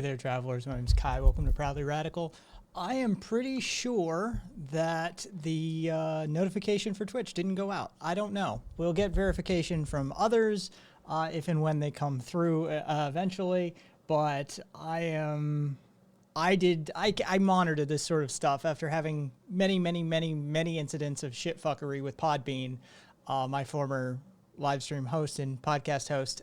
Hey there, travelers. My name's Kai. Welcome to Proudly Radical. I am pretty sure that the notification for Twitch didn't go out. I don't know. We'll get verification from others if and when they come through eventually. But I monitored this sort of stuff after having many incidents of shit fuckery with Podbean, my former live stream host and podcast host.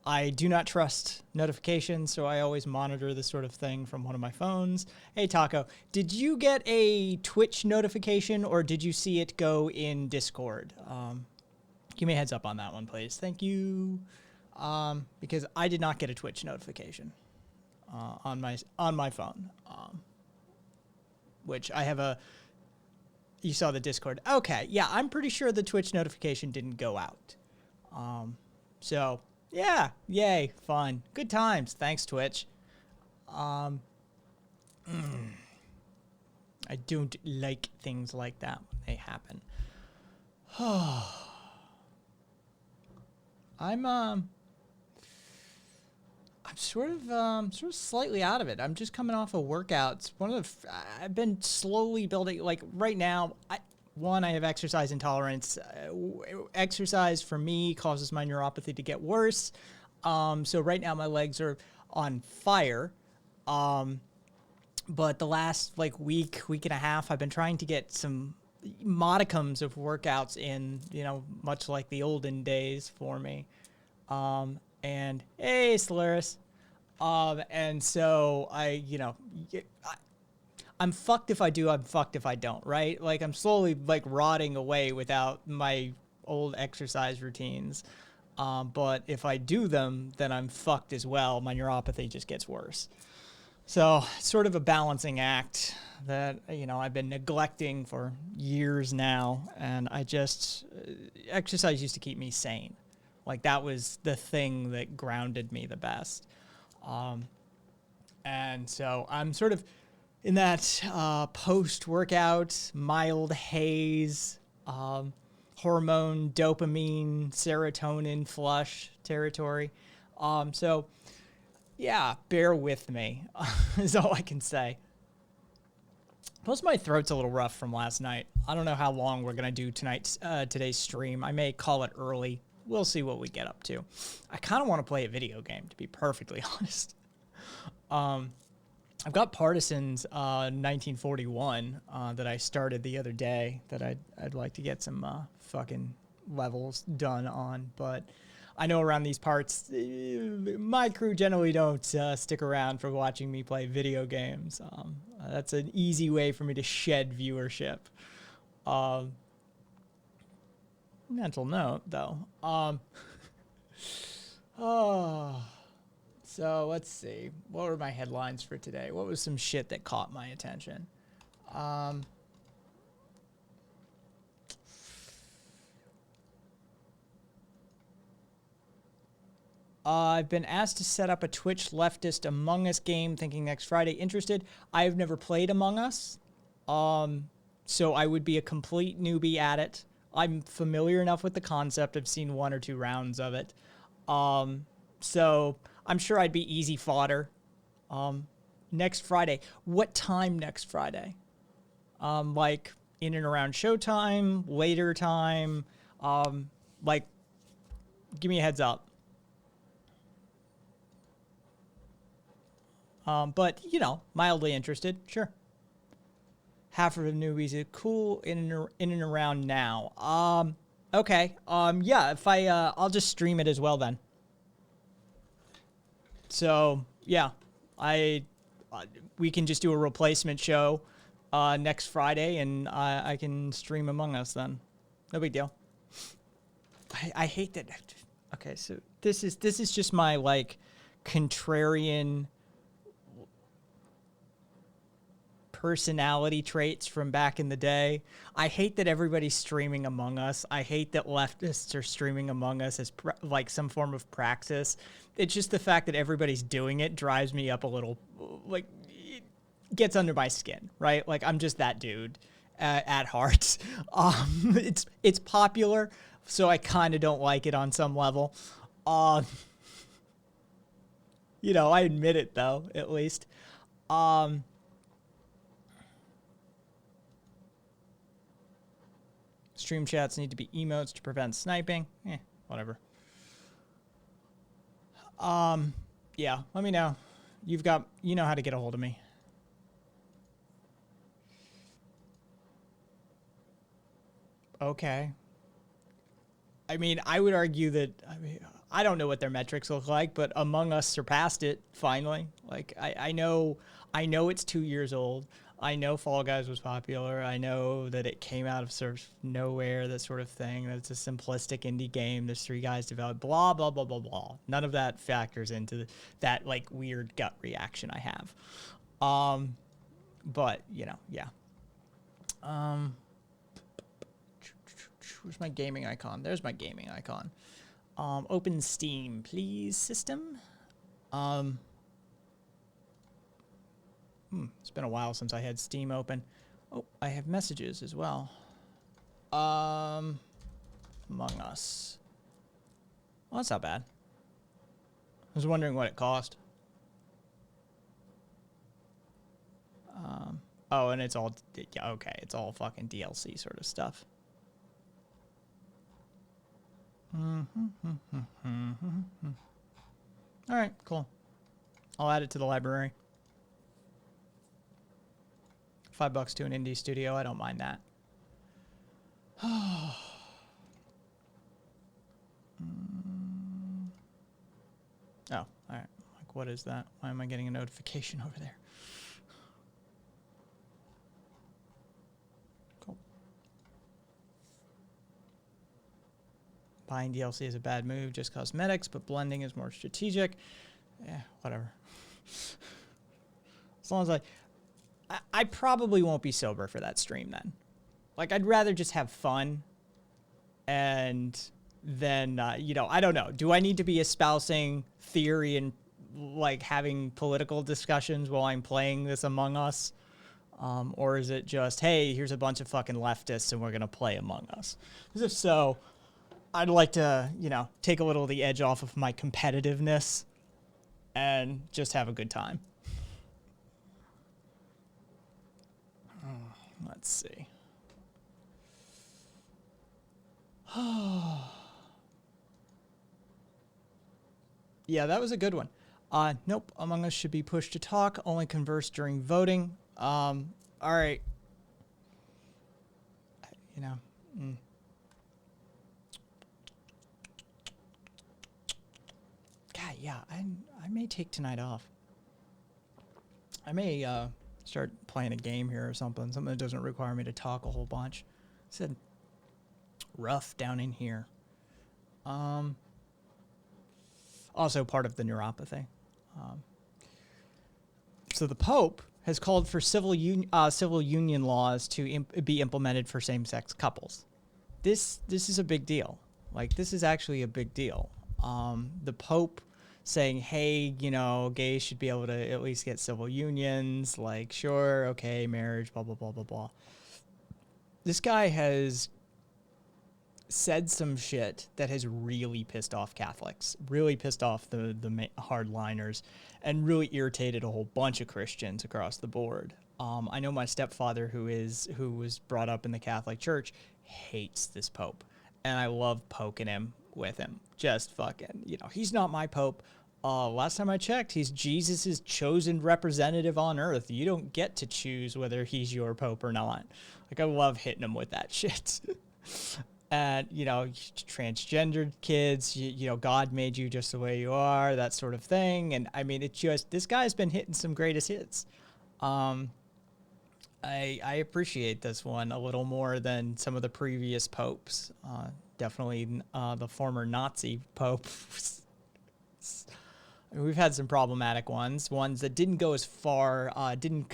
I do not trust notifications, so I always monitor this sort of thing from one of my phones. Hey, Taco, did you get a Twitch notification or did you see it go in Discord? Give me a heads up on that one, please. Thank you. Because I did not get a Twitch notification on my phone, which I have a... You saw the Discord. Okay, yeah, I'm pretty sure the Twitch notification didn't go out. So... Yeah, yay, fun. Good times. Thanks, Twitch. I don't like things like that when they happen. I'm sort of slightly out of it. I'm just coming off of workouts. I've been slowly building, like right now, I have exercise intolerance. Exercise for me causes my neuropathy to get worse. So right now my legs are on fire. But the last week and a half, I've been trying to get some modicums of workouts in, much like the olden days for me. And hey, Solaris. And so I'm fucked if I do, I'm fucked if I don't, right? Like, I'm slowly, rotting away without my old exercise routines. But if I do them, then I'm fucked as well. My neuropathy just gets worse. So, it's sort of a balancing act that, I've been neglecting for years now. And exercise used to keep me sane. Like, that was the thing that grounded me the best. And so, I'm sort of... in that post-workout, mild haze, hormone, dopamine, serotonin flush territory. So, yeah, bear with me, is all I can say. Plus, my throat's a little rough from last night. I don't know how long we're going to do today's stream. I may call it early. We'll see what we get up to. I kind of want to play a video game, to be perfectly honest. I've got Partisans 1941 that I started the other day that I'd like to get some fucking levels done on, but I know around these parts, my crew generally don't stick around for watching me play video games. That's an easy way for me to shed viewership. Mental note, though. So let's see. What were my headlines for today? What was some shit that caught my attention? I've been asked to set up a Twitch leftist Among Us game, thinking next Friday. Interested? I have never played Among Us, so I would be a complete newbie at it. I'm familiar enough with the concept. I've seen 1 or 2 rounds of it. So I'm sure I'd be easy fodder. Next Friday. What time next Friday? Like in and around showtime, later time, give me a heads up. But, mildly interested, sure. Half of the newbies are cool in and around now. Okay. Yeah, if I'll just stream it as well then. So, yeah, we can just do a replacement show next Friday, and I can stream Among Us then. No big deal. I hate that. Okay, so this is just my, contrarian personality traits from back in the day. I hate that everybody's streaming Among Us. I hate that leftists are streaming Among Us as some form of praxis. It's just the fact that everybody's doing it drives me up a little, it gets under my skin, right? Like, I'm just that dude at heart. It's popular, so I kind of don't like it on some level. I admit it though, at least. Stream chats need to be emotes to prevent sniping. Whatever. Yeah, let me know. You know how to get a hold of me. Okay. I mean, I would argue that, I don't know what their metrics look like, but Among Us surpassed it finally. Like, I know it's 2 years old. I know Fall Guys was popular. I know that it came out of sort of nowhere, that sort of thing. That it's a simplistic indie game. There's 3 guys developed, blah, blah, blah, blah, blah. None of that factors into that, like, weird gut reaction I have. But, yeah. Where's my gaming icon? There's my gaming icon. Open Steam, please, system. It's been a while since I had Steam open. Oh, I have messages as well. Among Us. Well, that's not bad. I was wondering what it cost. Oh, and it's all, okay, it's all fucking DLC sort of stuff. All right, cool. I'll add it to the library. $5 to an indie studio. I don't mind that. Oh, all right. Like, what is that? Why am I getting a notification over there? Cool. Buying DLC is a bad move, just cosmetics, but blending is more strategic. Yeah, whatever. As long as I probably won't be sober for that stream then. Like, I'd rather just have fun and then, I don't know. Do I need to be espousing theory and, like, having political discussions while I'm playing this Among Us? Or is it just, hey, here's a bunch of fucking leftists and we're going to play Among Us? Because if so, I'd like to, take a little of the edge off of my competitiveness and just have a good time. Let's see. Yeah, that was a good one. Nope. Among Us should be pushed to talk. Only converse during voting. All right. God, yeah. I may take tonight off. I may start playing a game here or something that doesn't require me to talk a whole bunch. I said rough down in here. Also part of the neuropathy. So the Pope has called for civil union laws to be implemented for same-sex couples. This is a big deal. Like, this is actually a big deal. The Pope saying, hey, gays should be able to at least get civil unions. Like, sure, okay, marriage, blah, blah, blah, blah, blah. This guy has said some shit that has really pissed off Catholics, really pissed off the hardliners, and really irritated a whole bunch of Christians across the board. I know my stepfather, who was brought up in the Catholic Church, hates this Pope, and I love poking him with him. Just fucking, he's not my Pope. Last time I checked, he's Jesus's chosen representative on earth. You don't get to choose whether he's your Pope or not. Like, I love hitting him with that shit. And, transgendered kids, God made you just the way you are, that sort of thing. And I mean, this guy's been hitting some greatest hits. I appreciate this one a little more than some of the previous popes. Definitely the former Nazi pope. We've had some problematic ones that didn't go as far, didn't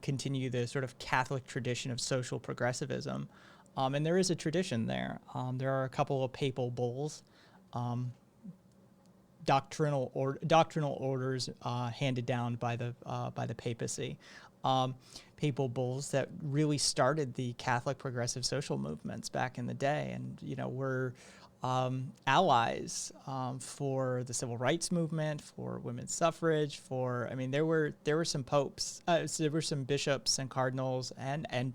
continue the sort of Catholic tradition of social progressivism. And there is a tradition there. There are a couple of papal bulls, doctrinal orders handed down by the papacy, papal bulls that really started the Catholic progressive social movements back in the day, and were allies for the civil rights movement, for women's suffrage, for, I mean, there were some popes, so there were some bishops and cardinals and a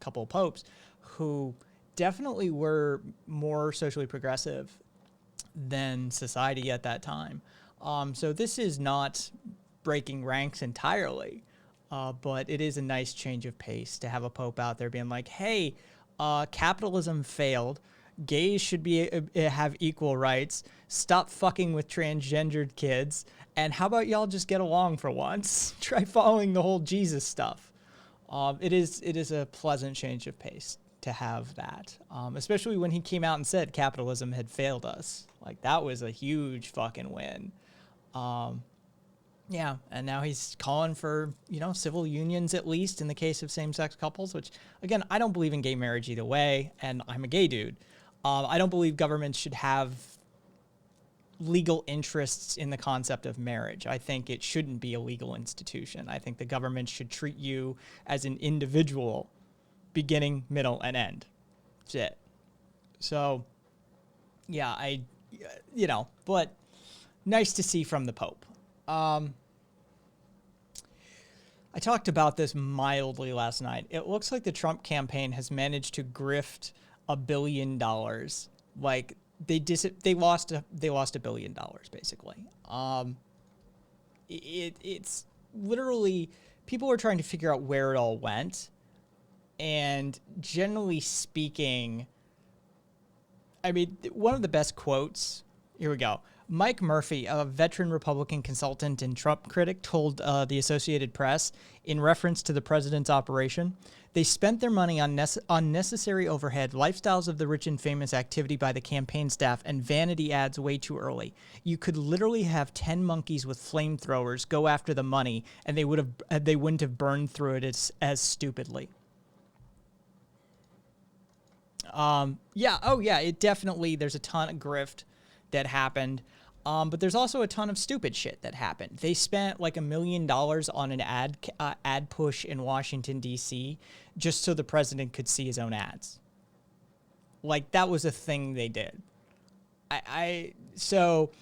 couple of popes who definitely were more socially progressive than society at that time. So this is not breaking ranks entirely, but it is a nice change of pace to have a pope out there being like, hey, capitalism failed. Gays should be have equal rights. Stop fucking with transgendered kids. And how about y'all just get along for once? Try following the whole Jesus stuff. It is a pleasant change of pace to have that, especially when he came out and said capitalism had failed us. Like, that was a huge fucking win. Yeah, and now he's calling for, civil unions, at least in the case of same-sex couples, which, again, I don't believe in gay marriage either way, and I'm a gay dude. I don't believe governments should have legal interests in the concept of marriage. I think it shouldn't be a legal institution. I think the government should treat you as an individual, beginning, middle, and end. That's it. So, yeah, but nice to see from the Pope. I talked about this mildly last night. It looks like the Trump campaign has managed to grift $1 billion. Like, they lost $1 billion basically. It's literally, people are trying to figure out where it all went, and generally speaking, I mean, one of the best quotes, here we go. Mike Murphy, a veteran Republican consultant and Trump critic, told the Associated Press, in reference to the president's operation, they spent their money on unnecessary overhead, lifestyles of the rich and famous, activity by the campaign staff, and vanity ads way too early. You could literally have 10 monkeys with flamethrowers go after the money, and they wouldn't have burned through it as stupidly. It definitely, there's a ton of grift that happened. But there's also a ton of stupid shit that happened. They spent like $1 million on an ad push in Washington, D.C., just so the president could see his own ads. Like, that was a thing they did. So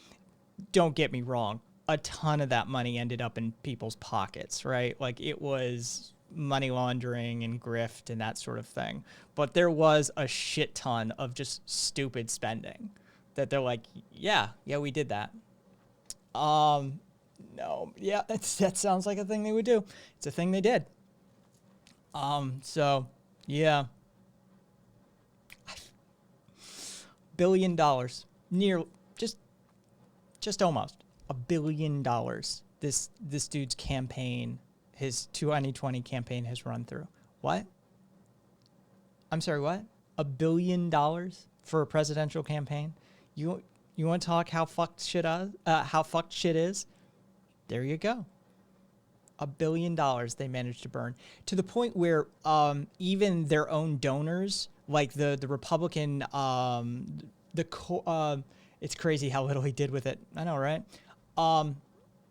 don't get me wrong. A ton of that money ended up in people's pockets, right? Like, it was money laundering and grift and that sort of thing. But there was a shit ton of just stupid spending that they're like, yeah, we did that. No, yeah, that sounds like a thing they would do. It's a thing they did. So, yeah. $1 billion. Just almost $1 billion. This dude's campaign, his 2020 campaign has run through. What? I'm sorry, what? $1 billion for a presidential campaign? You want to talk how fucked shit is? There you go. $1 billion they managed to burn, to the point where even their own donors, like the Republican, it's crazy how little he did with it. I know, right?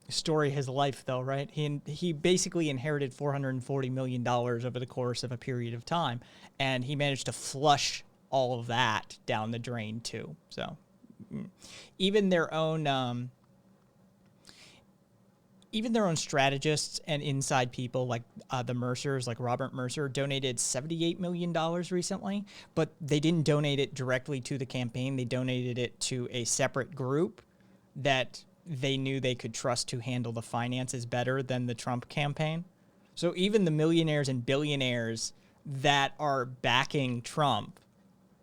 Story his life though, right? He basically inherited $440 million over the course of a period of time, and he managed to flush all of that down the drain too. So even their own strategists and inside people, like the Mercers, like Robert Mercer, donated $78 million recently, but they didn't donate it directly to the campaign. They donated it to a separate group that they knew they could trust to handle the finances better than the Trump campaign. So even the millionaires and billionaires that are backing Trump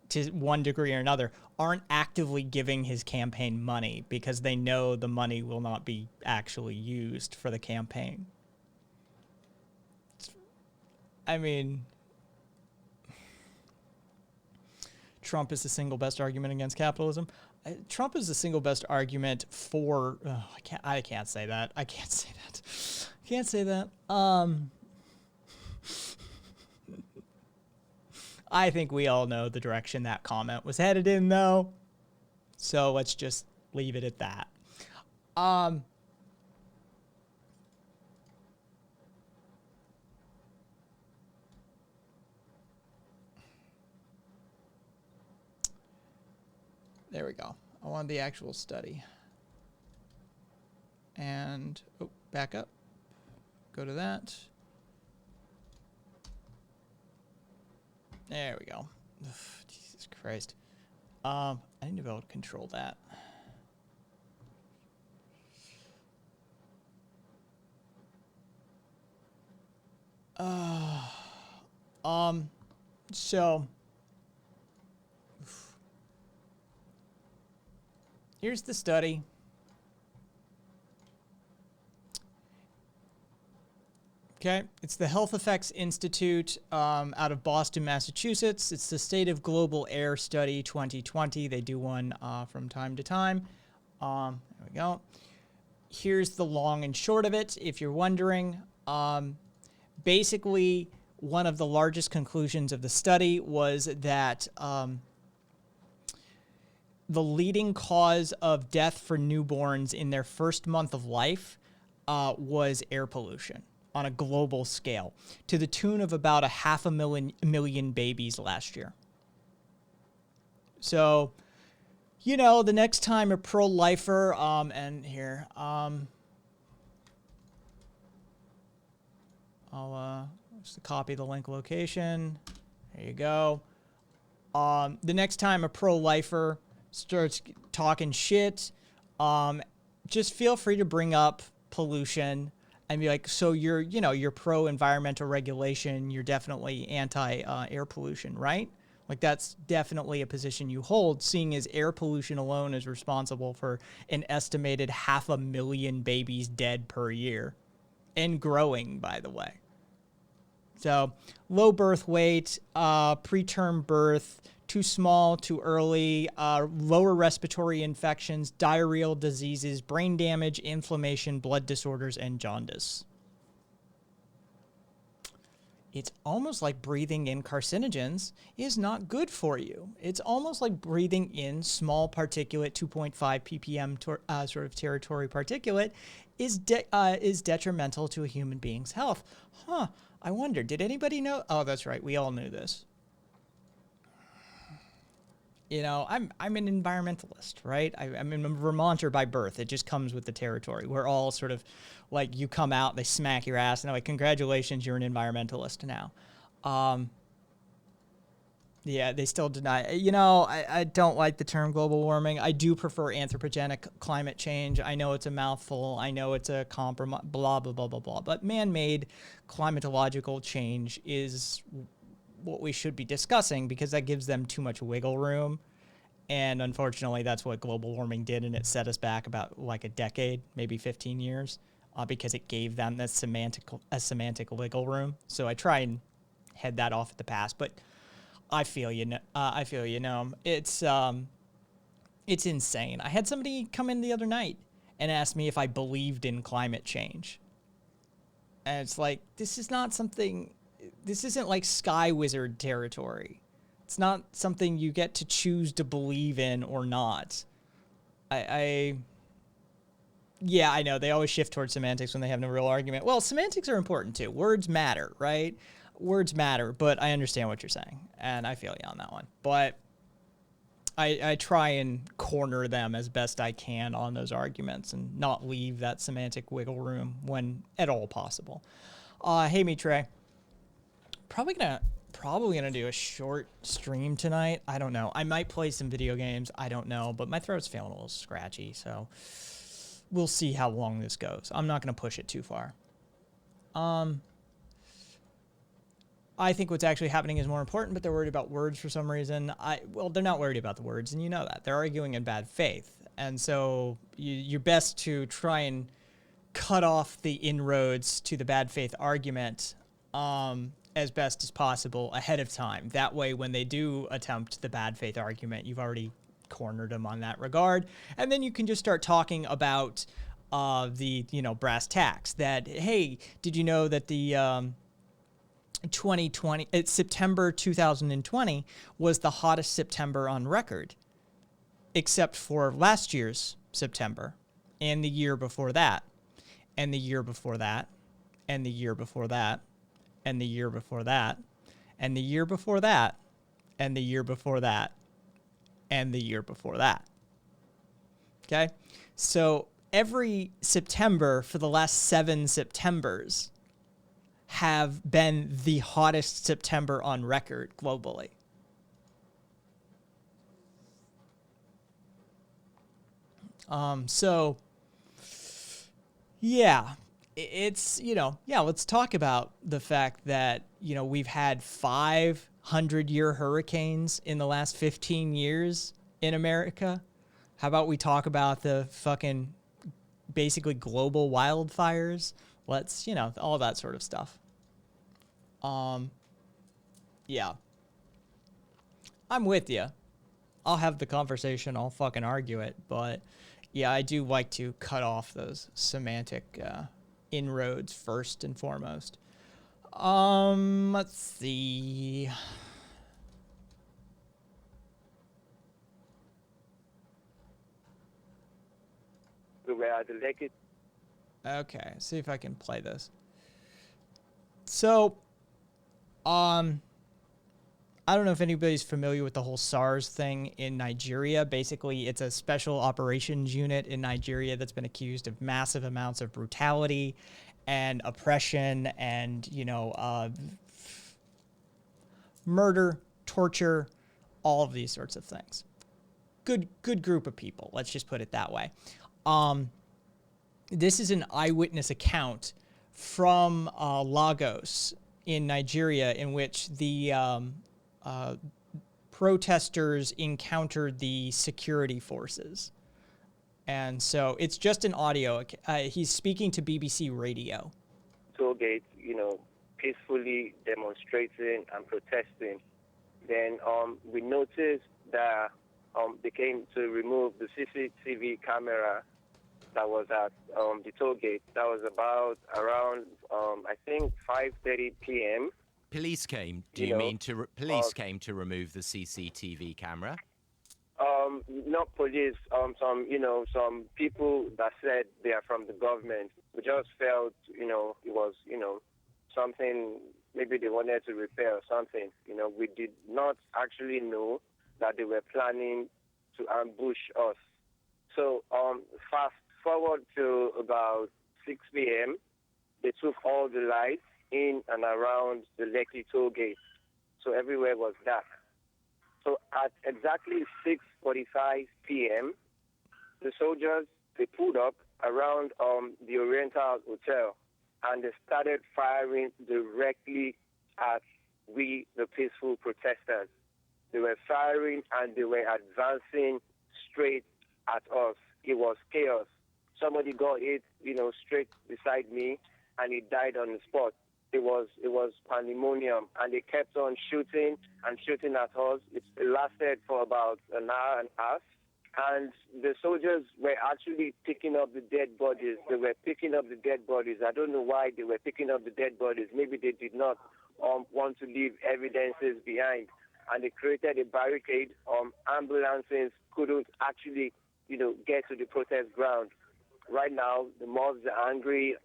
to one degree or another aren't actively giving his campaign money because they know the money will not be actually used for the campaign. I mean, Trump is the single best argument against capitalism. Trump is the single best argument for, I can't say that. I can't say that. I think we all know the direction that comment was headed in, though. So let's just leave it at that. There we go. I want the actual study. And, oh, back up. Go to that. There we go. Ugh, Jesus Christ. I need to be able to control that. So here's the study. Okay, it's the Health Effects Institute out of Boston, Massachusetts. It's the State of Global Air Study 2020. They do one from time to time. There we go. Here's the long and short of it, if you're wondering. Basically, one of the largest conclusions of the study was that the leading cause of death for newborns in their first month of life was air pollution on a global scale, to the tune of about 500,000 babies last year. So, you know, the next time a pro-lifer, and here, I'll just copy the link location. There you go. The next time a pro-lifer starts talking shit, just feel free to bring up pollution and be like, so you're pro environmental regulation, you're definitely anti air pollution, right? Like that's definitely a position you hold, seeing as air pollution alone is responsible for an estimated 500,000 babies dead per year, and growing, by the way. So low birth weight, preterm birth, too small, too early, lower respiratory infections, diarrheal diseases, brain damage, inflammation, blood disorders, and jaundice. It's almost like breathing in carcinogens is not good for you. It's almost like breathing in small particulate, 2.5 ppm sort of territory particulate is detrimental to a human being's health. Huh. I wonder, did anybody know? Oh, that's right. We all knew this. You know, I'm an environmentalist, right? I'm a Vermonter by birth. It just comes with the territory. We're all sort of like, you come out, they smack your ass, and they're like, congratulations, you're an environmentalist now. Yeah, they still deny. You know, I don't like the term global warming. I do prefer anthropogenic climate change. I know it's a mouthful. I know it's a compromise, blah, blah, blah, blah, blah. But man-made climatological change is what we should be discussing, because that gives them too much wiggle room. And unfortunately, that's what global warming did, and it set us back about like a decade, maybe 15 years, because it gave them that semantic wiggle room. So I try and head that off at the pass, but I feel you know, it's insane. I had somebody come in the other night and ask me if I believed in climate change. And it's like, this isn't like Sky Wizard territory. It's not something you get to choose to believe in or not. Yeah, I know. They always shift towards semantics when they have no real argument. Well, semantics are important too. Words matter, right? Words matter, but I understand what you're saying, and I feel you on that one. But I try and corner them as best I can on those arguments and not leave that semantic wiggle room when at all possible. Hey, me, Trey. Probably gonna do a short stream tonight. I don't know. I might play some video games. I don't know, but my throat's feeling a little scratchy, so we'll see how long this goes. I'm not gonna push it too far. I think what's actually happening is more important, but they're worried about words for some reason. Well, they're not worried about the words, and you know that. They're arguing in bad faith. And so you're best to try and cut off the inroads to the bad faith argument as best as possible ahead of time. That way, when they do attempt the bad faith argument, you've already cornered them on that regard. And then you can just start talking about the, brass tacks that, hey, did you know that the 2020, September 2020 was the hottest September on record, except for last year's September and the year before that, and the year before that, and the year before that, and the year before that, and the year before that, and the year before that. and the year before that. Okay? So every September for the last 7 Septembers have been the hottest September on record globally. So yeah, it's, let's talk about the fact that, we've had 500-year hurricanes in the last 15 years in America. How about we talk about the fucking basically global wildfires? Let's, all that sort of stuff. Yeah. I'm with you. I'll have the conversation. I'll fucking argue it. But yeah, I do like to cut off those semantic inroads first and foremost. Let's see. Okay, see if I can play this. So, I don't know if anybody's familiar with the whole SARS thing in Nigeria. Basically, it's a special operations unit in Nigeria that's been accused of massive amounts of brutality and oppression and, murder, torture, all of these sorts of things. Good group of people. Let's just put it that way. This is an eyewitness account from Lagos in Nigeria, in which the protesters encountered the security forces. And so it's just an audio. He's speaking to BBC Radio. Tollgate, peacefully demonstrating and protesting. Then we noticed that they came to remove the CCTV camera that was at the tollgate. That was about around, I think, 5:30 p.m. Police came. Do you mean police came to remove the CCTV camera? Not police. Some people that said they are from the government. We just felt, it was, something maybe they wanted to repair or something. We did not actually know that they were planning to ambush us. So fast forward to about 6 p.m., they took all the lights in and around the Lekki toll gate. So everywhere was dark. So at exactly 6:45 p.m., the soldiers, they pulled up around the Oriental Hotel, and they started firing directly at we, the peaceful protesters. They were firing and they were advancing straight at us. It was chaos. Somebody got hit, straight beside me, and he died on the spot. It was pandemonium, and they kept on shooting and shooting at us. It lasted for about an hour and a half, and the soldiers were actually picking up the dead bodies. They were picking up the dead bodies. I don't know why they were picking up the dead bodies. Maybe they did not want to leave evidences behind, and they created a barricade. Ambulances couldn't actually, get to the protest ground. Right now, the mobs are angry.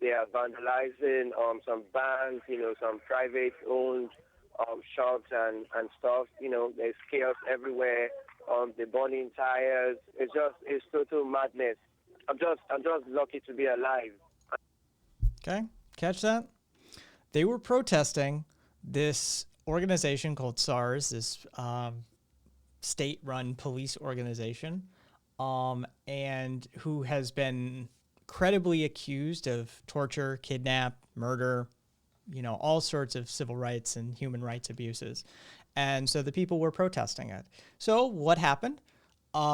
They are vandalizing some banks, some private-owned shops and stuff. There's chaos everywhere. They're burning tires. It's total madness. I'm just lucky to be alive. Okay, catch that? They were protesting this organization called SARS, this state-run police organization. And who has been credibly accused of torture, kidnap, murder, all sorts of civil rights and human rights abuses. And so the people were protesting it. So what happened?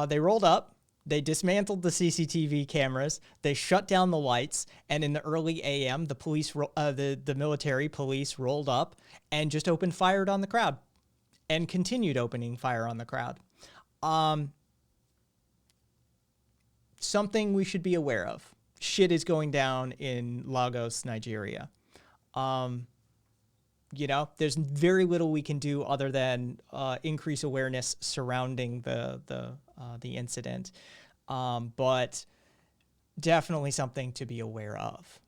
They rolled up, they dismantled the CCTV cameras, they shut down the lights, and in the early AM, the police, the military police rolled up and just opened fire on the crowd and continued opening fire on the crowd. Something we should be aware of. Shit is going down in Lagos, Nigeria. There's very little we can do other than increase awareness surrounding the incident, but definitely something to be aware of.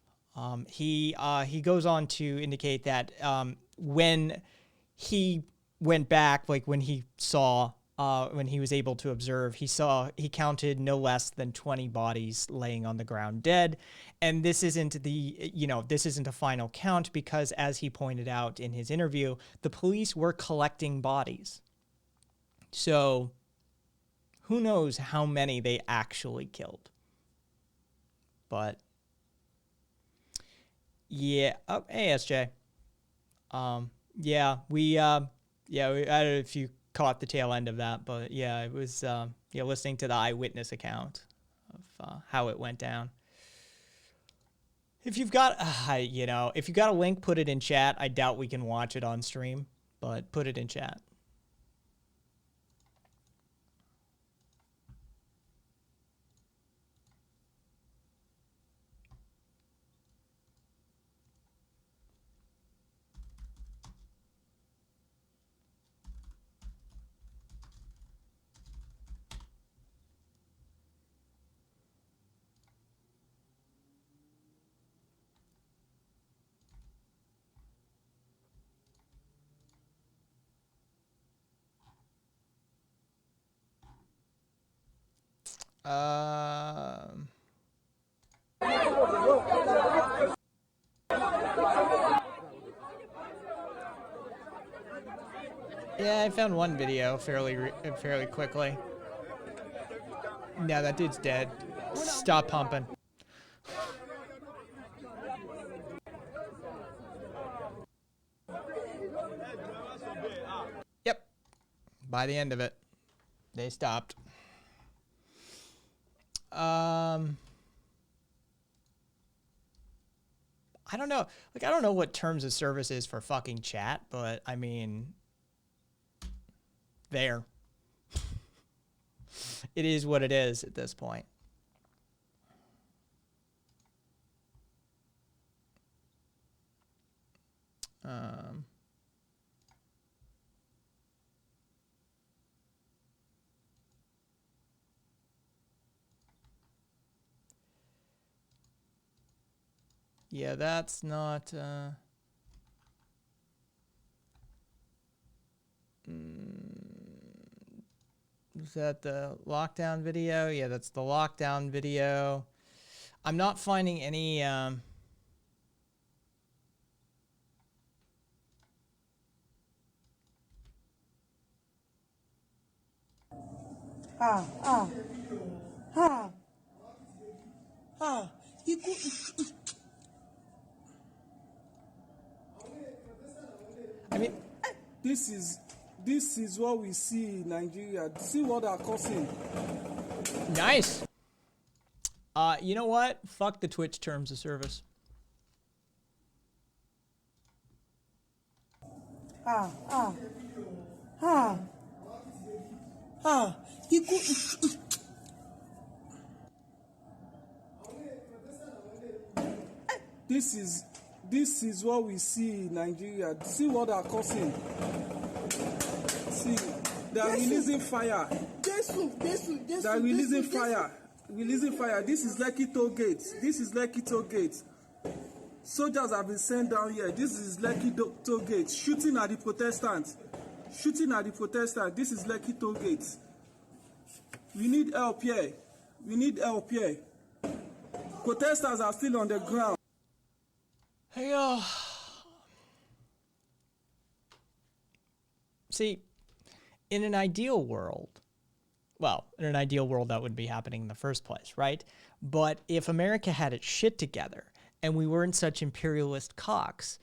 He goes on to indicate that when he went back, like when he saw when he was able to observe, he counted no less than 20 bodies laying on the ground dead. And this isn't this isn't a final count because, as he pointed out in his interview, the police were collecting bodies. So who knows how many they actually killed. But yeah, hey SJ. I don't know if you caught the tail end of that, but yeah, it was listening to the eyewitness account of how it went down. If you've got if you got a link, put it in chat. I doubt we can watch it on stream, but put it in chat. Yeah, I found one video fairly quickly. No, that dude's dead. Stop pumping. Yep. By the end of it, they stopped. I don't know. Like, I don't know what terms of service is for fucking chat, but I mean, there. It is what it is at this point. Yeah, that's not, is that the lockdown video? Yeah, that's the lockdown video. I'm not finding any, I mean, this is what we see in Nigeria. See what they're causing. nice. You know what? Fuck the Twitch terms of service. This is what we see in Nigeria. See what they're causing. See, they're releasing fire. They're releasing fire. Releasing fire. This is Lekki Toll Gate. This is Lekki Toll Gate. Soldiers have been sent down here. This is Lekki Toll Gate. Shooting at the Protestants. Shooting at the Protestants. This is Lekki Toll Gate. We need help here. We need help here. Protesters are still on the ground. Hey, see, in an ideal world, that wouldn't be happening in the first place, right? But if America had its shit together and we weren't such imperialist cocks,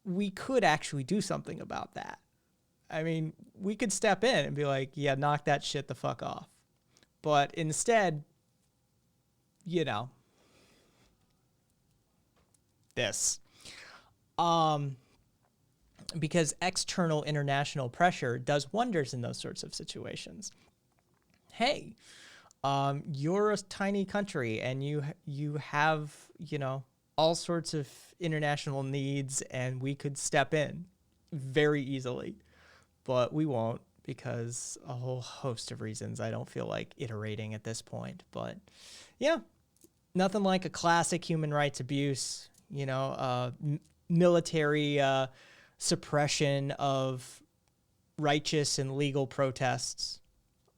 we could actually do something about that. I mean, we could step in and be like, yeah, knock that shit the fuck off. But instead, this. Because external international pressure does wonders in those sorts of situations. Hey, you're a tiny country and you have, all sorts of international needs, and we could step in very easily, but we won't because a whole host of reasons I don't feel like iterating at this point. But yeah, nothing like a classic human rights abuse, military suppression of righteous and legal protests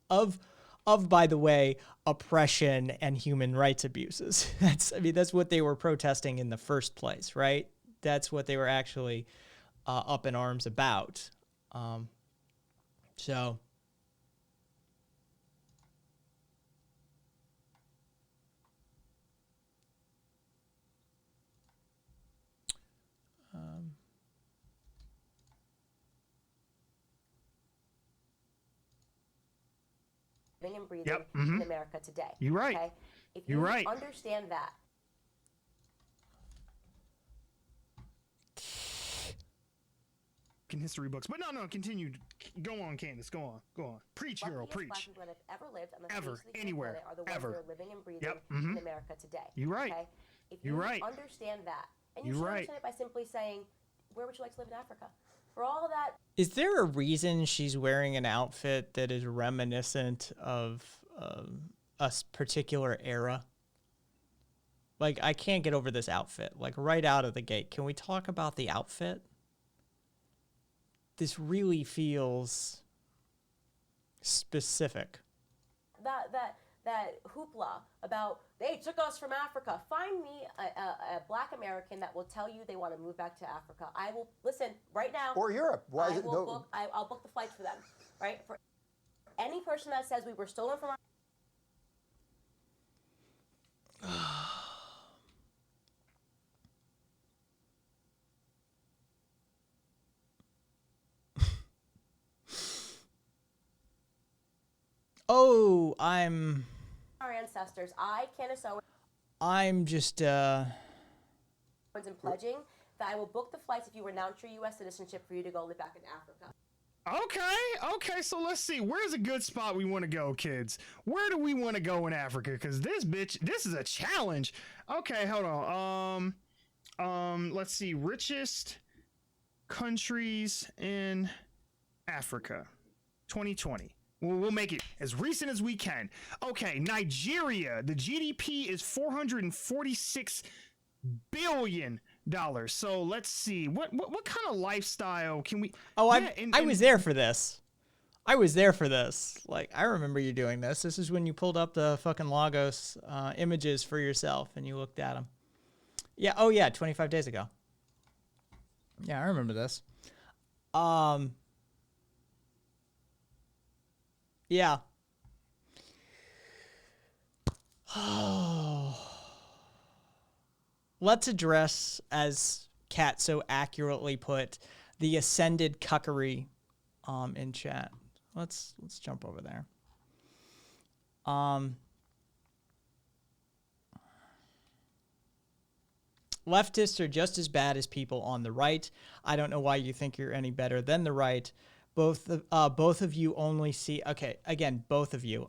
of by the way, oppression and human rights abuses. That's what they were protesting in the first place, right? That's what they were actually up in arms about. So. Living and breathing in America today. You're right. Okay? If you understand that. In history books, but no, continue. Go on, Candace. Go on. Preach, hero. Preach. Black people that have ever lived on the Ever, face of the anywhere, planet are the ones ever. that are living and breathing in America today. You're right. Okay? If you understand that, and you should understand it by simply saying, where would you like to live in Africa? For all that. Is there a reason she's wearing an outfit that is reminiscent of a particular era? Like, I can't get over this outfit. Like, right out of the gate. Can we talk about the outfit? This really feels specific. That hoopla about they took us from Africa. Find me a Black American that will tell you they want to move back to Africa. I will listen right now. Or Europe. Why is it no? I'll book the flights for them. Right, for any person that says we were stolen from our. Oh, our ancestors. I, Candace Owens. I'm just And pledging that I will book the flights if you renounce your U.S. citizenship for you to go live back in Africa. Okay, so let's see. Where's a good spot we want to go, kids? Where do we want to go in Africa? Because this is a challenge. Okay, hold on. Let's see. Richest countries in Africa, 2020. We'll make it as recent as we can. Okay, Nigeria. The GDP is $446 billion. So let's see. What kind of lifestyle can we? Oh, I was there for this. Like, I remember you doing this. This is when you pulled up the fucking Lagos images for yourself and you looked at them. Yeah. Oh yeah. 25 days ago. Yeah, I remember this. Yeah. Let's address, as Kat so accurately put, the ascended cuckery in chat. Let's jump over there. Leftists are just as bad as people on the right. I don't know why you think you're any better than the right. Both of you only see, okay, again, both of you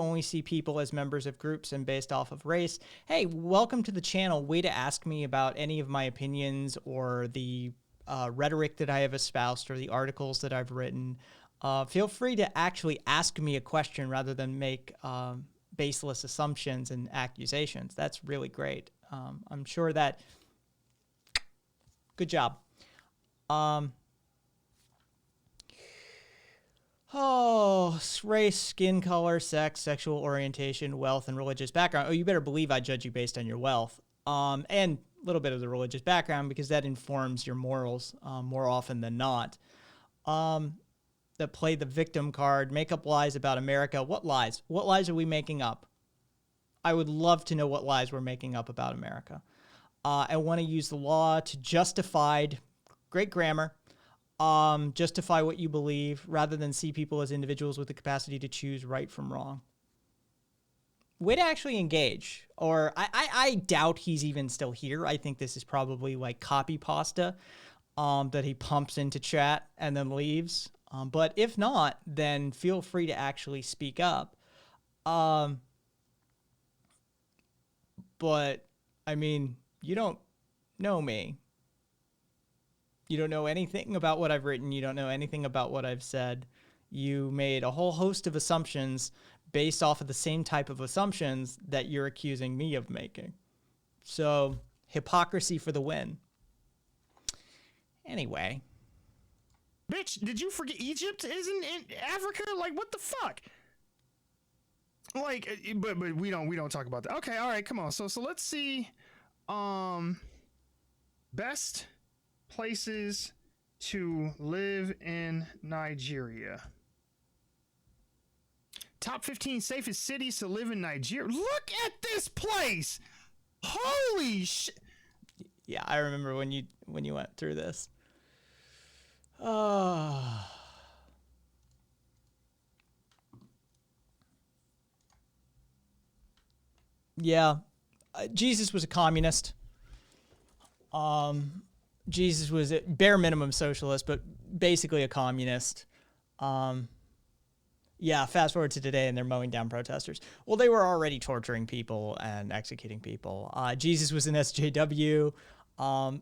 only see people as members of groups and based off of race. Hey, welcome to the channel. Way to ask me about any of my opinions or the rhetoric that I have espoused or the articles that I've written. Feel free to actually ask me a question rather than make baseless assumptions and accusations. That's really great. I'm sure that, good job. Race, skin color, sex, sexual orientation, wealth, and religious background. Oh, you better believe I judge you based on your wealth. And a little bit of the religious background because that informs your morals more often than not. That play the victim card, make up lies about America. What lies? What lies are we making up? I would love to know what lies we're making up about America. I want to use the law to justify, great grammar, justify what you believe rather than see people as individuals with the capacity to choose right from wrong. Way to actually engage. Or I doubt he's even still here. I think this is probably like copy pasta that he pumps into chat and then leaves. But if not, then feel free to actually speak up. But, I mean, you don't know me. You don't know anything about what I've written. You don't know anything about what I've said. You made a whole host of assumptions based off of the same type of assumptions that you're accusing me of making. So, hypocrisy for the win. Anyway. Bitch, did you forget Egypt isn't in Africa? Like, what the fuck? Like, but we don't talk about that. Okay, all right, come on. So let's see. Best places to live in Nigeria. Top 15 safest cities to live in Nigeria. Look at this place. Holy shit. Yeah, I remember when you went through this. Oh. Yeah. Jesus was a communist. Jesus was a bare minimum socialist, but basically a communist. Yeah, fast forward to today and they're mowing down protesters. Well, they were already torturing people and executing people. Jesus was an SJW.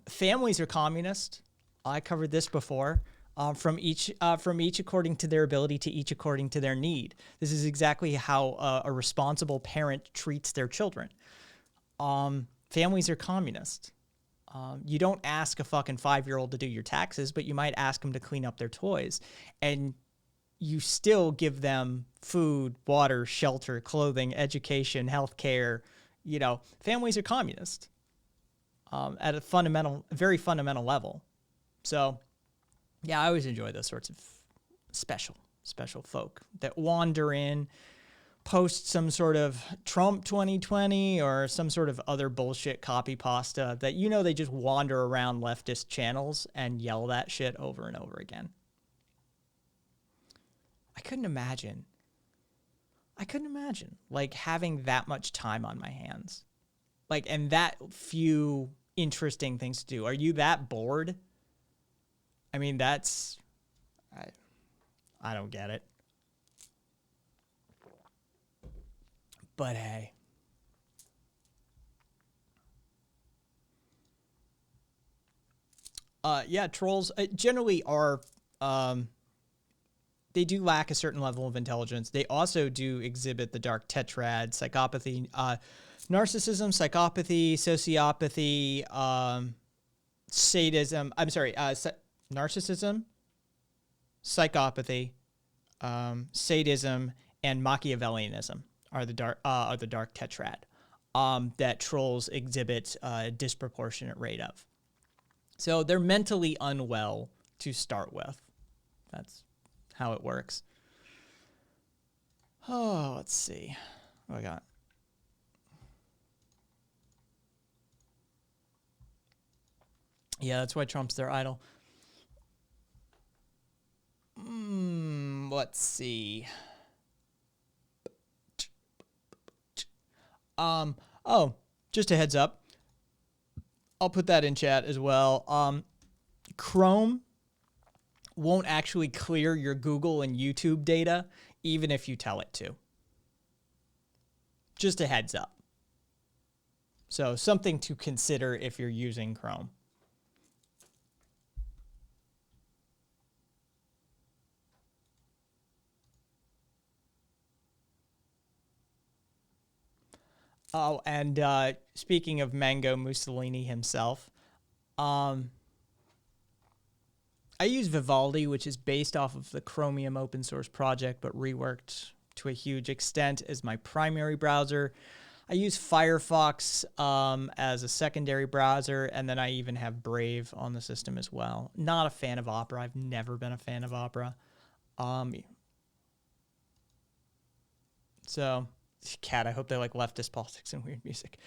Families are communist. I covered this before. From each according to their ability to each according to their need. This is exactly how a responsible parent treats their children. Families are communist. You don't ask a fucking 5-year-old to do your taxes, but you might ask them to clean up their toys. And you still give them food, water, shelter, clothing, education, healthcare. You know, families are communist at a very fundamental level. So, yeah, I always enjoy those sorts of special folk that wander in, post some sort of Trump 2020 or some sort of other bullshit copy pasta that, you know, they just wander around leftist channels and yell that shit over and over again. I couldn't imagine like having that much time on my hands, like, and that few interesting things to do. Are you that bored? I mean, I don't get it. But hey. Yeah, trolls generally are, they do lack a certain level of intelligence. They also do exhibit the dark tetrad, psychopathy, narcissism, psychopathy, sociopathy, sadism. I'm sorry, narcissism, psychopathy, sadism, and Machiavellianism are the dark tetrad that trolls exhibit a disproportionate rate of. So they're mentally unwell to start with. That's how it works. Oh, let's see. What do I got? Yeah, that's why Trump's their idol. Let's see. Oh, just a heads up. I'll put that in chat as well. Chrome won't actually clear your Google and YouTube data, even if you tell it to. Just a heads up. So something to consider if you're using Chrome. Oh, and speaking of Mango Mussolini himself, I use Vivaldi, which is based off of the Chromium open source project, but reworked to a huge extent as my primary browser. I use Firefox as a secondary browser, and then I even have Brave on the system as well. Not a fan of Opera. I've never been a fan of Opera. So... Cat, I hope they like leftist politics and weird music.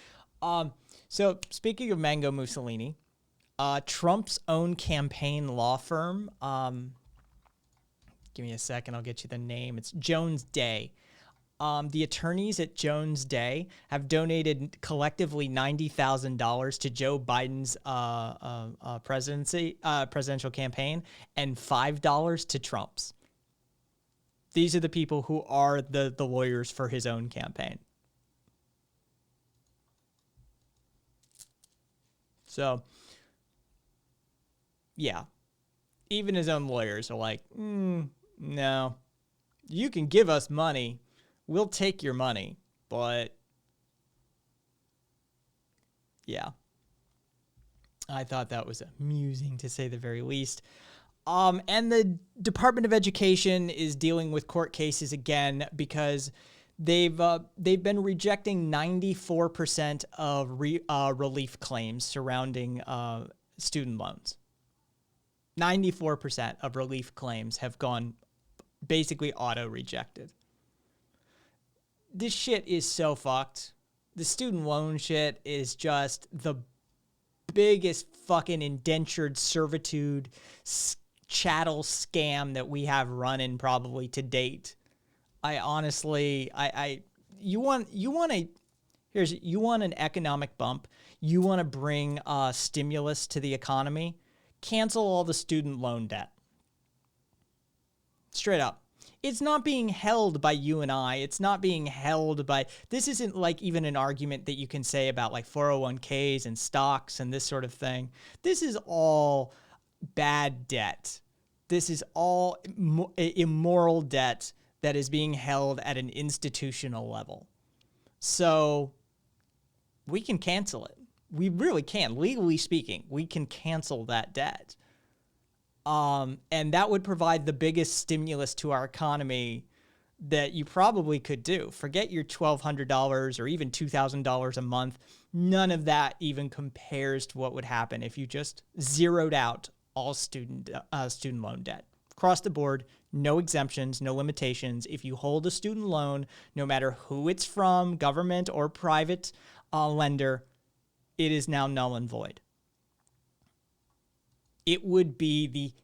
So speaking of Mango Mussolini, Trump's own campaign law firm, give me a second, I'll get you the name. It's Jones Day. The attorneys at Jones Day have donated collectively $90,000 to Joe Biden's presidential campaign and $5 to Trump's. These are the people who are the lawyers for his own campaign. So, yeah. Even his own lawyers are like, no. You can give us money. We'll take your money. But, yeah. I thought that was amusing, to say the very least. And the Department of Education is dealing with court cases again because they've been rejecting 94% of relief claims surrounding student loans. 94% of relief claims have gone basically auto-rejected. This shit is so fucked. The student loan shit is just the biggest fucking indentured servitude chattel scam that we have running probably to date. I honestly, you want an economic bump. You want to bring stimulus to the economy. Cancel all the student loan debt. Straight up. It's not being held by you and I. It's not being held by, this isn't like even an argument that you can say about like 401ks and stocks and this sort of thing. This is all bad debt. This is all immoral debt that is being held at an institutional level. So we can cancel it. We really can. Legally speaking, we can cancel that debt. And that would provide the biggest stimulus to our economy that you probably could do. Forget your $1,200 or even $2,000 a month. None of that even compares to what would happen if you just zeroed out all student loan debt. Across the board, no exemptions, no limitations. If you hold a student loan, no matter who it's from, government or private lender, it is now null and void. It would be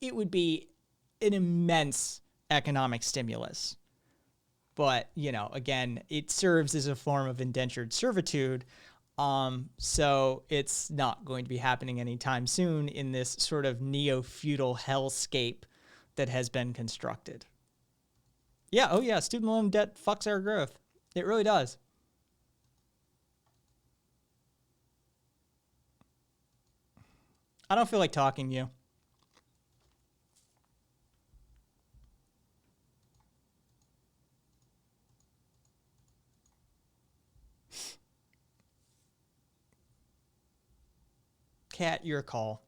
an immense economic stimulus. But, you know, again, it serves as a form of indentured servitude. So it's not going to be happening anytime soon in this sort of neo-feudal hellscape that has been constructed. Yeah, oh yeah, student loan debt fucks our growth. It really does. I don't feel like talking to you. Cat, your call.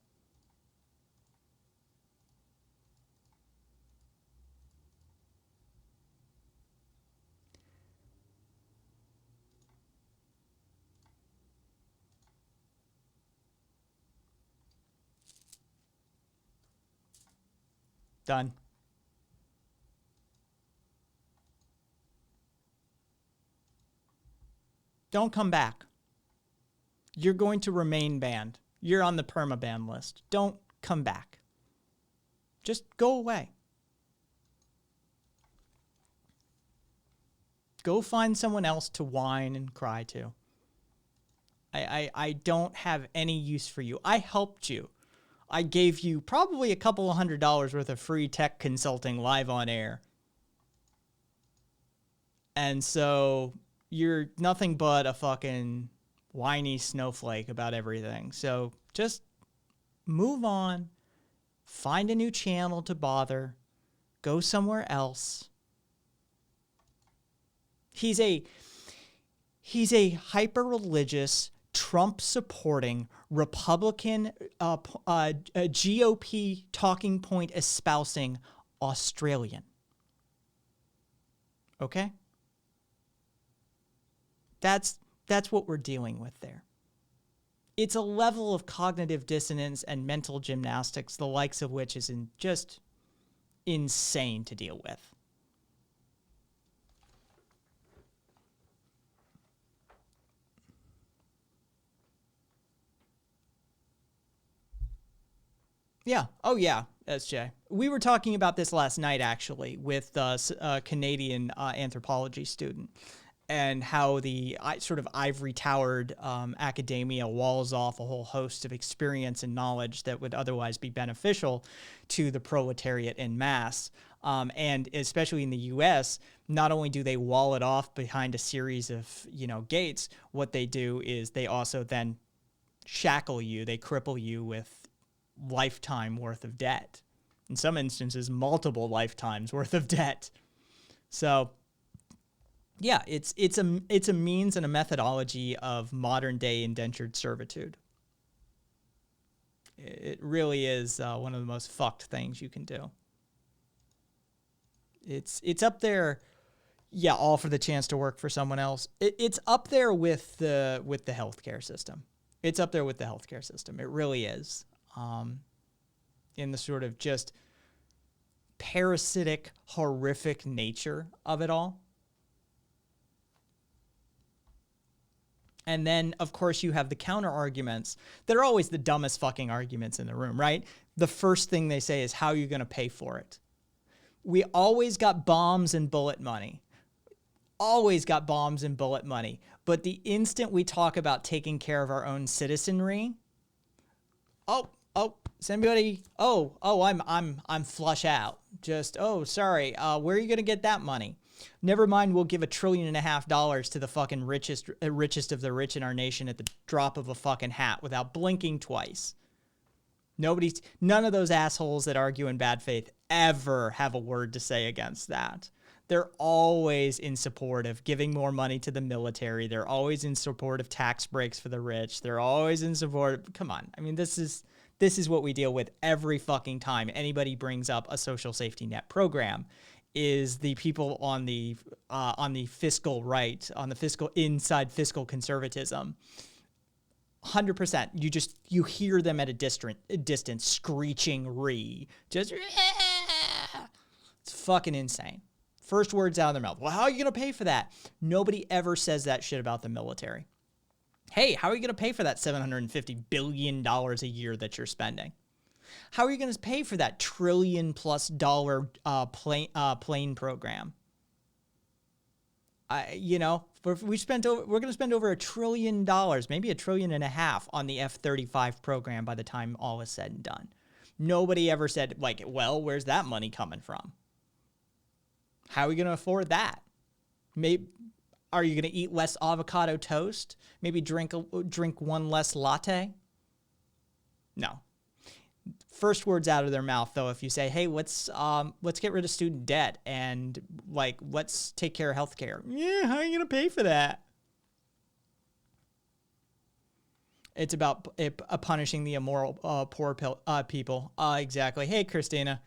Done. Don't come back. You're going to remain banned. You're on the permaban list. Don't come back. Just go away. Go find someone else to whine and cry to. I don't have any use for you. I helped you. I gave you probably a couple of $100 worth of free tech consulting live on air. And so you're nothing but a fucking whiny snowflake about everything. So just move on. Find a new channel to bother. Go somewhere else. He's a hyper-religious, Trump-supporting, Republican, GOP talking point espousing Australian. Okay? That's what we're dealing with there. It's a level of cognitive dissonance and mental gymnastics, the likes of which is just insane to deal with. Yeah. Oh, yeah, SJ. We were talking about this last night, actually, with a Canadian anthropology student, and how the sort of ivory-towered academia walls off a whole host of experience and knowledge that would otherwise be beneficial to the proletariat en masse. And especially in the U.S., not only do they wall it off behind a series of, gates, what they do is they also then shackle you, they cripple you with lifetime worth of debt. In some instances, multiple lifetimes worth of debt. So yeah, it's a means and a methodology of modern day indentured servitude. It really is one of the most fucked things you can do. It's up there, yeah, all for the chance to work for someone else. It's up there with the healthcare system. It's up there with the healthcare system. It really is. In the sort of just parasitic, horrific nature of it all. And then, of course, you have the counter arguments that are always the dumbest fucking arguments in the room, right? The first thing they say is, how are you going to pay for it? We always got bombs and bullet money. Always got bombs and bullet money. But the instant we talk about taking care of our own citizenry, somebody, I'm flush out. Just, sorry, where are you going to get that money? Never mind, we'll give $1.5 trillion to the fucking richest of the rich in our nation at the drop of a fucking hat without blinking twice. None of those assholes that argue in bad faith ever have a word to say against that. They're always in support of giving more money to the military. They're always in support of tax breaks for the rich. They're always in support of, come on. I mean, this is what we deal with every fucking time anybody brings up a social safety net program. Is the people on the fiscal right, on the fiscal inside fiscal conservatism. 100%. You hear them at a distance screeching just it's fucking insane. First words out of their mouth. Well, how are you going to pay for that? Nobody ever says that shit about the military. Hey, how are you going to pay for that $750 billion a year that you're spending? How are you going to pay for that $1 trillion+ plane program? We're going to spend over $1 trillion, maybe $1.5 trillion on the F-35 program by the time all is said and done. Nobody ever said, where's that money coming from? How are we going to afford that? Are you going to eat less avocado toast? Maybe drink one less latte? No. First words out of their mouth, though, if you say, hey, let's get rid of student debt and let's take care of healthcare. Yeah, how are you going to pay for that? It's about punishing the immoral, poor people. Exactly. Hey, Christina.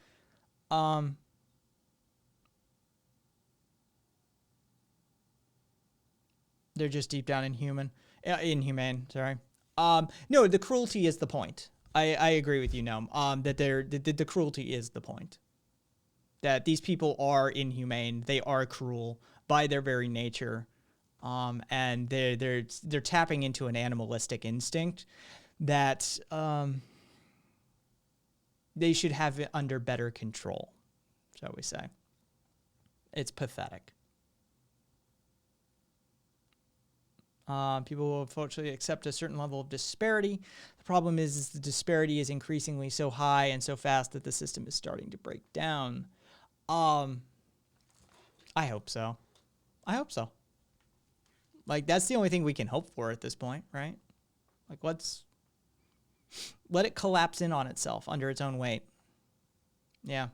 They're just deep down inhumane. Sorry. No, the cruelty is the point. I agree with you, Noam. That the cruelty is the point. That these people are inhumane. They are cruel by their very nature, and they're tapping into an animalistic instinct that they should have it under better control, shall we say? It's pathetic. People will unfortunately accept a certain level of disparity. The problem is the disparity is increasingly so high and so fast that the system is starting to break down. I hope so. That's the only thing we can hope for at this point, right? Let's let it collapse in on itself under its own weight. Yeah.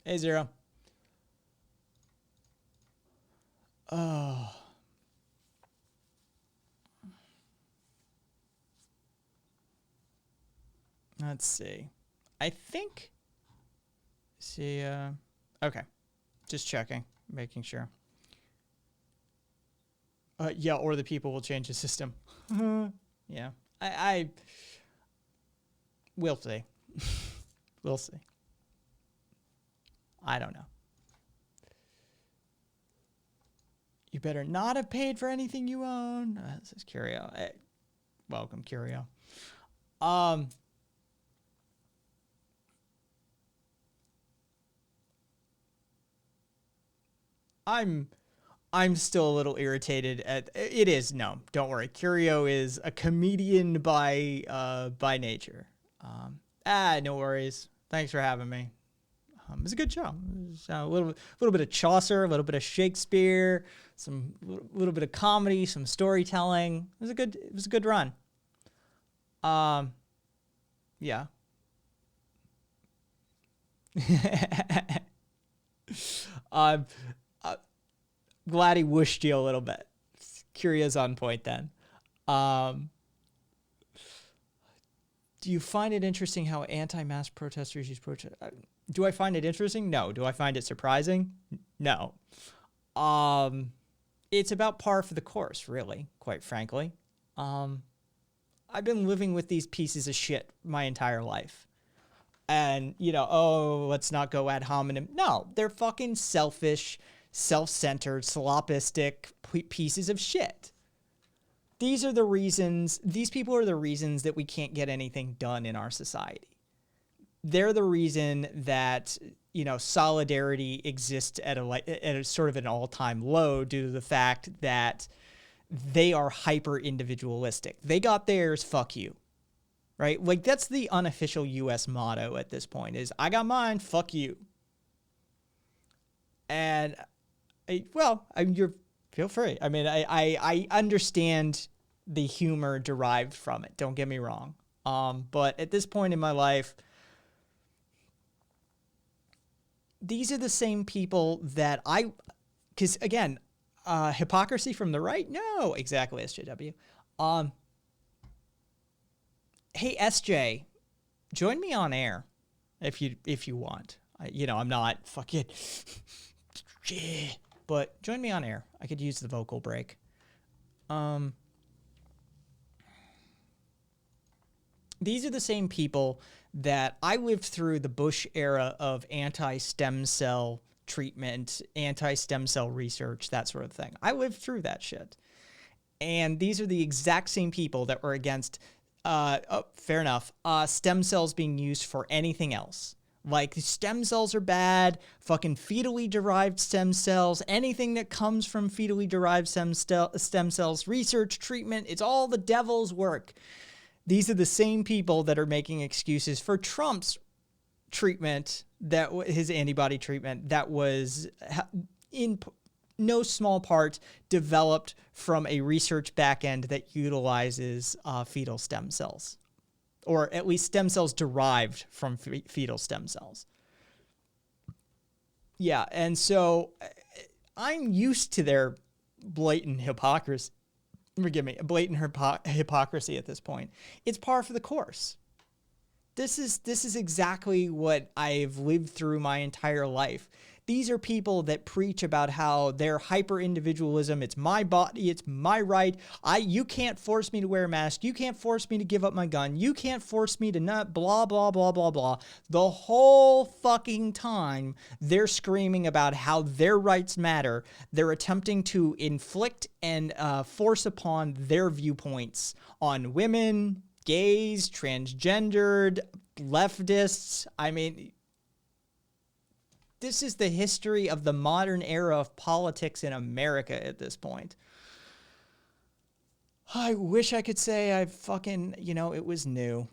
Hey, Zero. Oh. Let's see. I think. Okay. Just checking, making sure. Yeah, or the people will change the system. Yeah. I we'll see. We'll see. I don't know. You better not have paid for anything you own. This is Curio. Hey, welcome, Curio. I'm still a little irritated at it. Is no, don't worry. Curio is a comedian by nature. No worries. Thanks for having me. It was a good show. It was a little bit of Chaucer, a little bit of Shakespeare, some little bit of comedy, some storytelling. It was a good run. Yeah. Glad he whooshed you a little bit. Curio's on point then. Do you find it interesting how anti-mask protesters use protest? Do I find it interesting? No. Do I find it surprising? No. It's about par for the course, really, quite frankly. I've been living with these pieces of shit my entire life. And, let's not go ad hominem. No, they're fucking selfish, self-centered, slopistic pieces of shit. These people are the reasons that we can't get anything done in our society. They're the reason that, solidarity exists at a sort of an all-time low due to the fact that they are hyper individualistic. They got theirs, fuck you. Right? Like, that's the unofficial US motto at this point is, I got mine, fuck you. And feel free. I mean, I understand the humor derived from it. Don't get me wrong. But at this point in my life, these are the same people that because again, hypocrisy from the right? No, exactly, SJW. Hey, SJ, join me on air if you want. I'm not fucking... But join me on air. I could use the vocal break. These are the same people that I lived through the Bush era of anti-stem cell treatment, anti-stem cell research, that sort of thing. I lived through that shit. And these are the exact same people that were against, fair enough, stem cells being used for anything else. Like, stem cells are bad, fucking fetally derived stem cells, anything that comes from fetally derived stem cells, research, treatment, it's all the devil's work. These are the same people that are making excuses for Trump's treatment, his antibody treatment, that was in no small part developed from a research backend that utilizes fetal stem cells. Or at least stem cells derived from fetal stem cells. Yeah, and so I'm used to their blatant hypocrisy. Forgive me, blatant hypocrisy at this point. It's par for the course. This is exactly what I've lived through my entire life. These are people that preach about how their hyper-individualism, it's my body, it's my right. You can't force me to wear a mask. You can't force me to give up my gun. You can't force me to not blah, blah, blah, blah, blah. The whole fucking time they're screaming about how their rights matter. They're attempting to inflict and force upon their viewpoints on women, gays, transgendered, leftists. I mean... This is the history of the modern era of politics in America at this point. I wish I could say I fucking, it was new.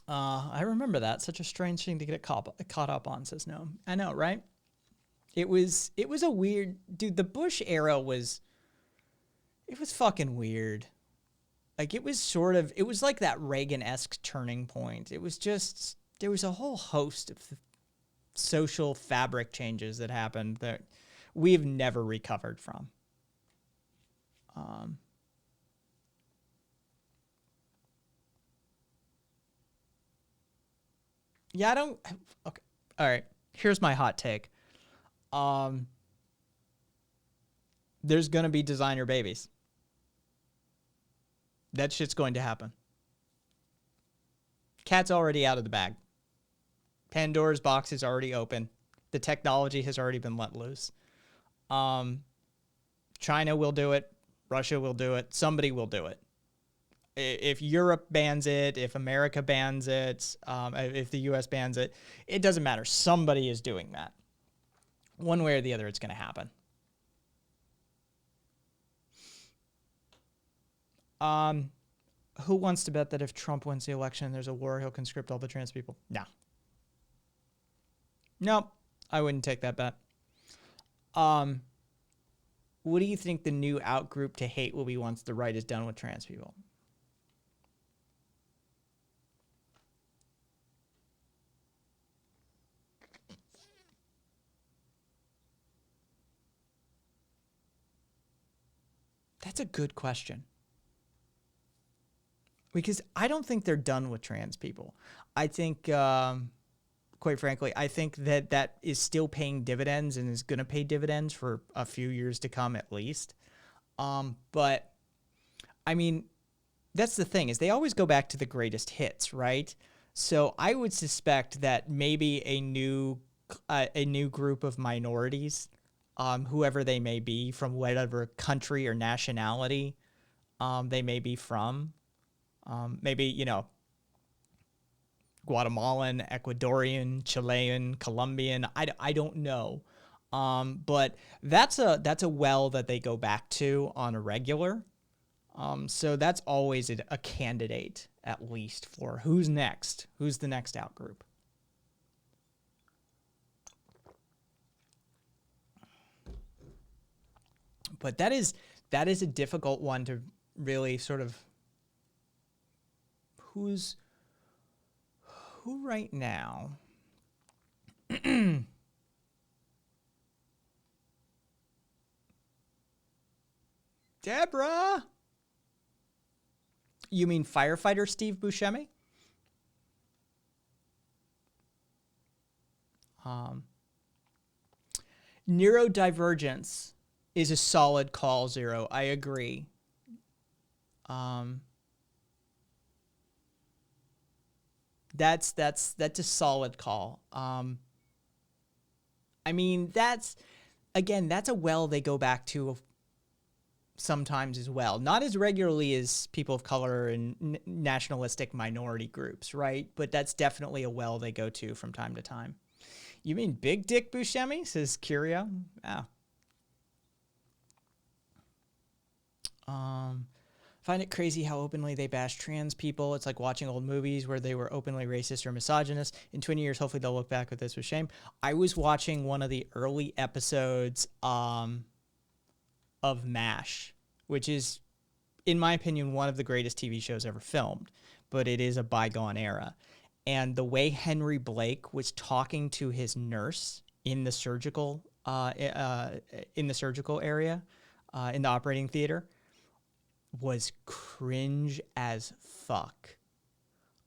I remember that. Such a strange thing to get caught up on, says no. I know, right? It was a weird... Dude, the Bush era was fucking weird. Like, it was like that Reagan-esque turning point. It was just... There was a whole host of social fabric changes that happened that we've never recovered from. Yeah, I don't... Okay. All right. Here's my hot take. There's going to be designer babies. That shit's going to happen. Cat's already out of the bag. Pandora's box is already open. The technology has already been let loose. China will do it. Russia will do it. Somebody will do it. If Europe bans it, if America bans it, if the US bans it, it doesn't matter. Somebody is doing that. One way or the other, it's going to happen. Who wants to bet that if Trump wins the election and there's a war, he'll conscript all the trans people? No. Nope, I wouldn't take that bet. What do you think the new outgroup to hate will be once the right is done with trans people? That's a good question. because I don't think they're done with trans people. I think, quite frankly, I think that is still paying dividends and is going to pay dividends for a few years to come at least. But I mean, that's the thing, is they always go back to the greatest hits, right? So I would suspect that maybe a new group of minorities, whoever they may be, from whatever country or nationality they may be from, maybe, you know, Guatemalan, Ecuadorian, Chilean, Colombian, I don't know. But that's a well that they go back to on a regular. So that's always a candidate, at least, for who's next, who's the next out group. But that is a difficult one to really sort of who right now. Deborah. You mean firefighter Steve Buscemi? Neurodivergence is a solid call, Zero. I agree. That's a solid call. I mean, that's a well they go back to sometimes as well. Not as regularly as people of color and nationalistic minority groups, right? But that's definitely a well they go to from time to time. You mean Big Dick Buscemi? Says Curio. Ah. Find it crazy how openly they bash trans people. It's like watching old movies where they were openly racist or misogynist. In 20 years, hopefully they'll look back with this with shame. I was watching one of the early episodes of MASH, which is, in my opinion, one of the greatest TV shows ever filmed, but it is a bygone era. And the way Henry Blake was talking to his nurse in the surgical area, in the operating theater, was cringe as fuck.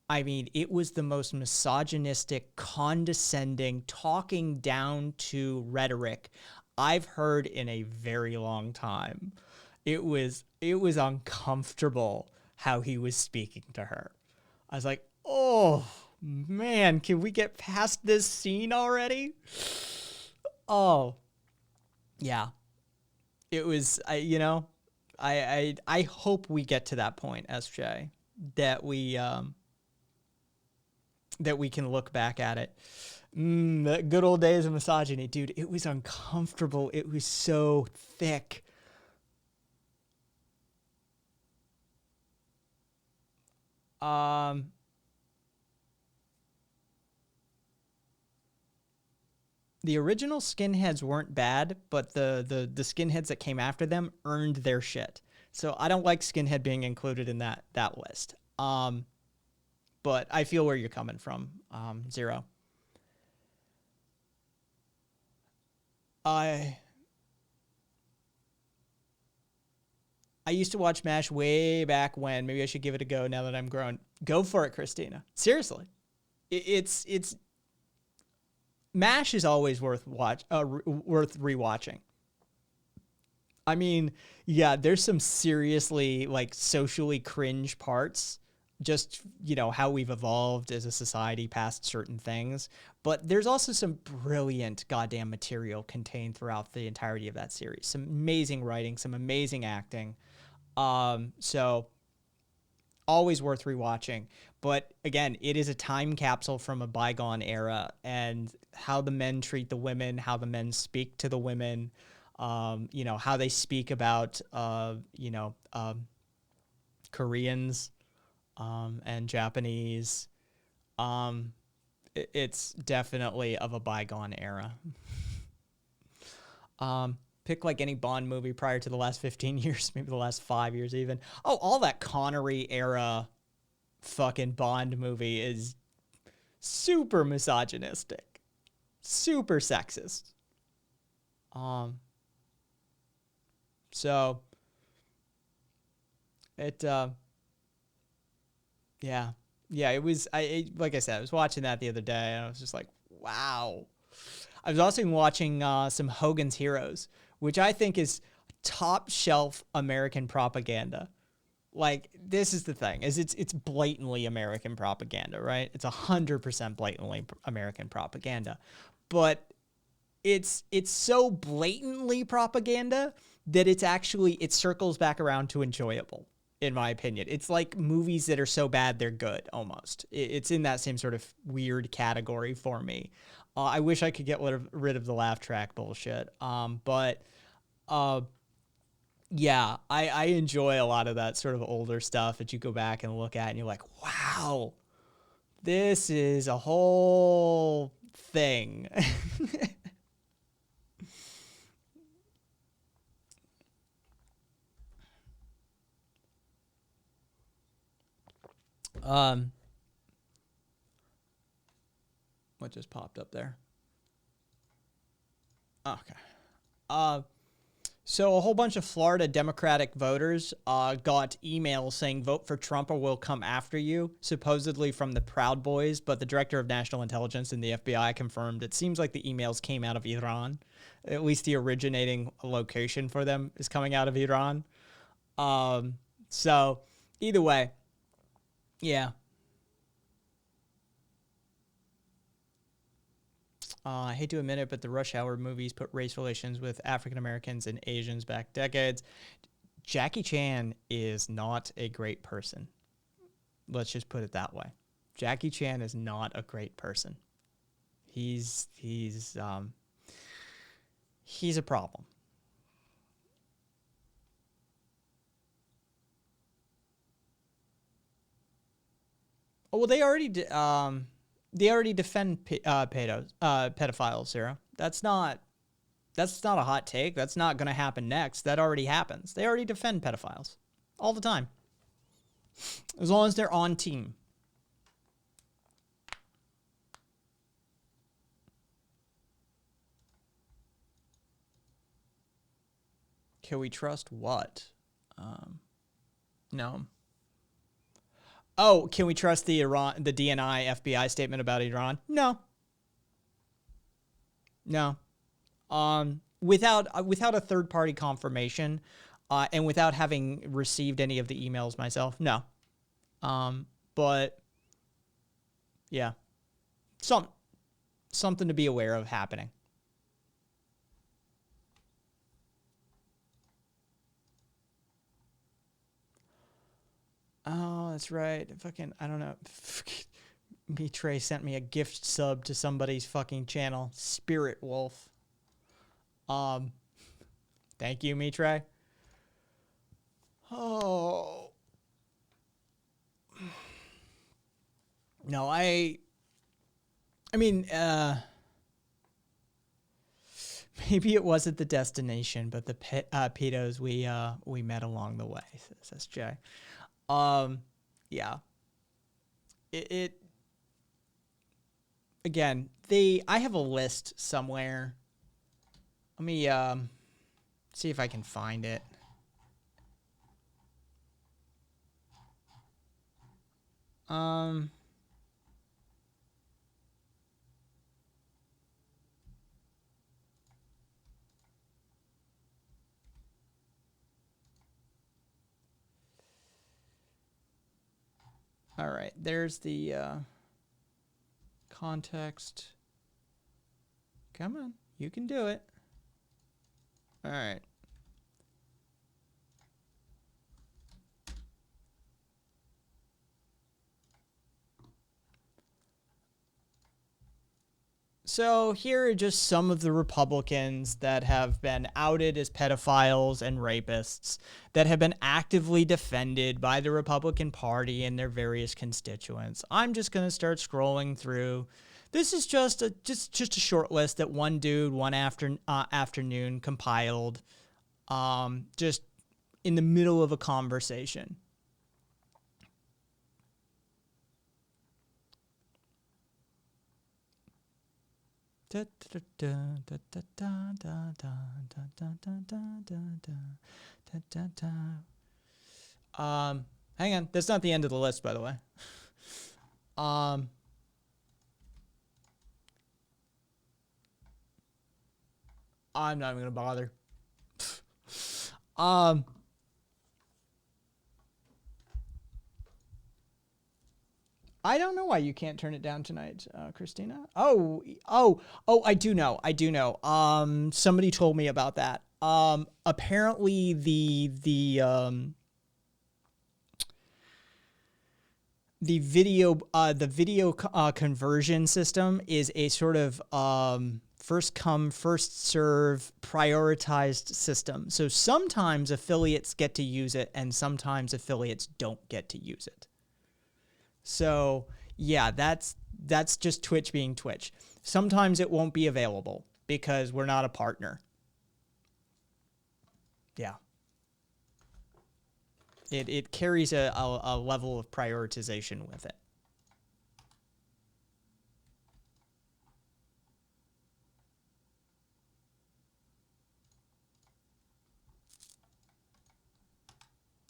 I mean, it was the most misogynistic, condescending, talking down to rhetoric I've heard in a very long time. It was uncomfortable how he was speaking to her. I was like, oh man, can we get past this scene already? Oh, yeah. It was, I hope we get to that point, SJ, that we can look back at it. The good old days of misogyny, dude. It was uncomfortable. It was so thick. The original skinheads weren't bad, but the skinheads that came after them earned their shit. So I don't like skinhead being included in that list. But I feel where you're coming from, Zero. I used to watch MASH way back when. Maybe I should give it a go now that I'm grown. Go for it, Christina. Seriously. It's MASH is always worth rewatching. I mean, yeah, there's some seriously like socially cringe parts, just, how we've evolved as a society past certain things. But there's also some brilliant goddamn material contained throughout the entirety of that series. Some amazing writing, some amazing acting. So always worth rewatching. But again, it is a time capsule from a bygone era, and how the men treat the women, how the men speak to the women, how they speak about, Koreans, and Japanese. It's definitely of a bygone era. Pick like any Bond movie prior to the last 15 years, maybe the last 5 years even. Oh, all that Connery era fucking Bond movie is super misogynistic, super sexist. So it Yeah. Yeah, like I said, I was watching that the other day and I was just like, wow. I was also watching some Hogan's Heroes, which I think is top shelf American propaganda. Like, this is the thing, is it's blatantly American propaganda, right? It's 100% blatantly American propaganda. But it's so blatantly propaganda that it circles back around to enjoyable, in my opinion. It's like movies that are so bad they're good, almost. It's in that same sort of weird category for me. I wish I could get rid of the laugh track bullshit. Yeah, I enjoy a lot of that sort of older stuff that you go back and look at and you're like, wow, this is a whole thing. What just popped up there? Okay. So a whole bunch of Florida Democratic voters got emails saying vote for Trump or we'll come after you, supposedly from the Proud Boys, but the director of national intelligence in the FBI confirmed it seems like the emails came out of Iran. At least the originating location for them is coming out of Iran. So either way, yeah. I hate to admit it, but the Rush Hour movies put race relations with African Americans and Asians back decades. Jackie Chan is not a great person. Let's just put it that way. Jackie Chan is not a great person. He's a problem. Oh, well, they already defend pedophiles, Sarah. That's not a hot take. That's not going to happen next. That already happens. They already defend pedophiles all the time. As long as they're on team. Can we trust what? No. Oh, can we trust the DNI FBI statement about Iran? No. No. Without a third party confirmation, and without having received any of the emails myself, no. But yeah, something to be aware of happening. Oh, that's right. Fucking, I don't know. Trey sent me a gift sub to somebody's fucking channel. Spirit Wolf. Thank you, Mitre. Oh. No, I mean, maybe it wasn't the destination, but the pedos we met along the way, says Jay. Yeah. It again, I have a list somewhere. Let me see if I can find it. All right, there's the context. Come on, you can do it. All right. So here are just some of the Republicans that have been outed as pedophiles and rapists that have been actively defended by the Republican Party and their various constituents. I'm just going to start scrolling through. This is just a short list that one dude one afternoon compiled, just in the middle of a conversation. hang on. That's not the end of the list, by the way. I'm not even gonna bother. I don't know why you can't turn it down tonight, Christina. Oh, I do know. Somebody told me about that. Apparently the video conversion system is a sort of first come, first serve prioritized system. So sometimes affiliates get to use it and sometimes affiliates don't get to use it. So yeah, that's just Twitch being Twitch. Sometimes it won't be available because we're not a partner. Yeah. It carries a level of prioritization with it.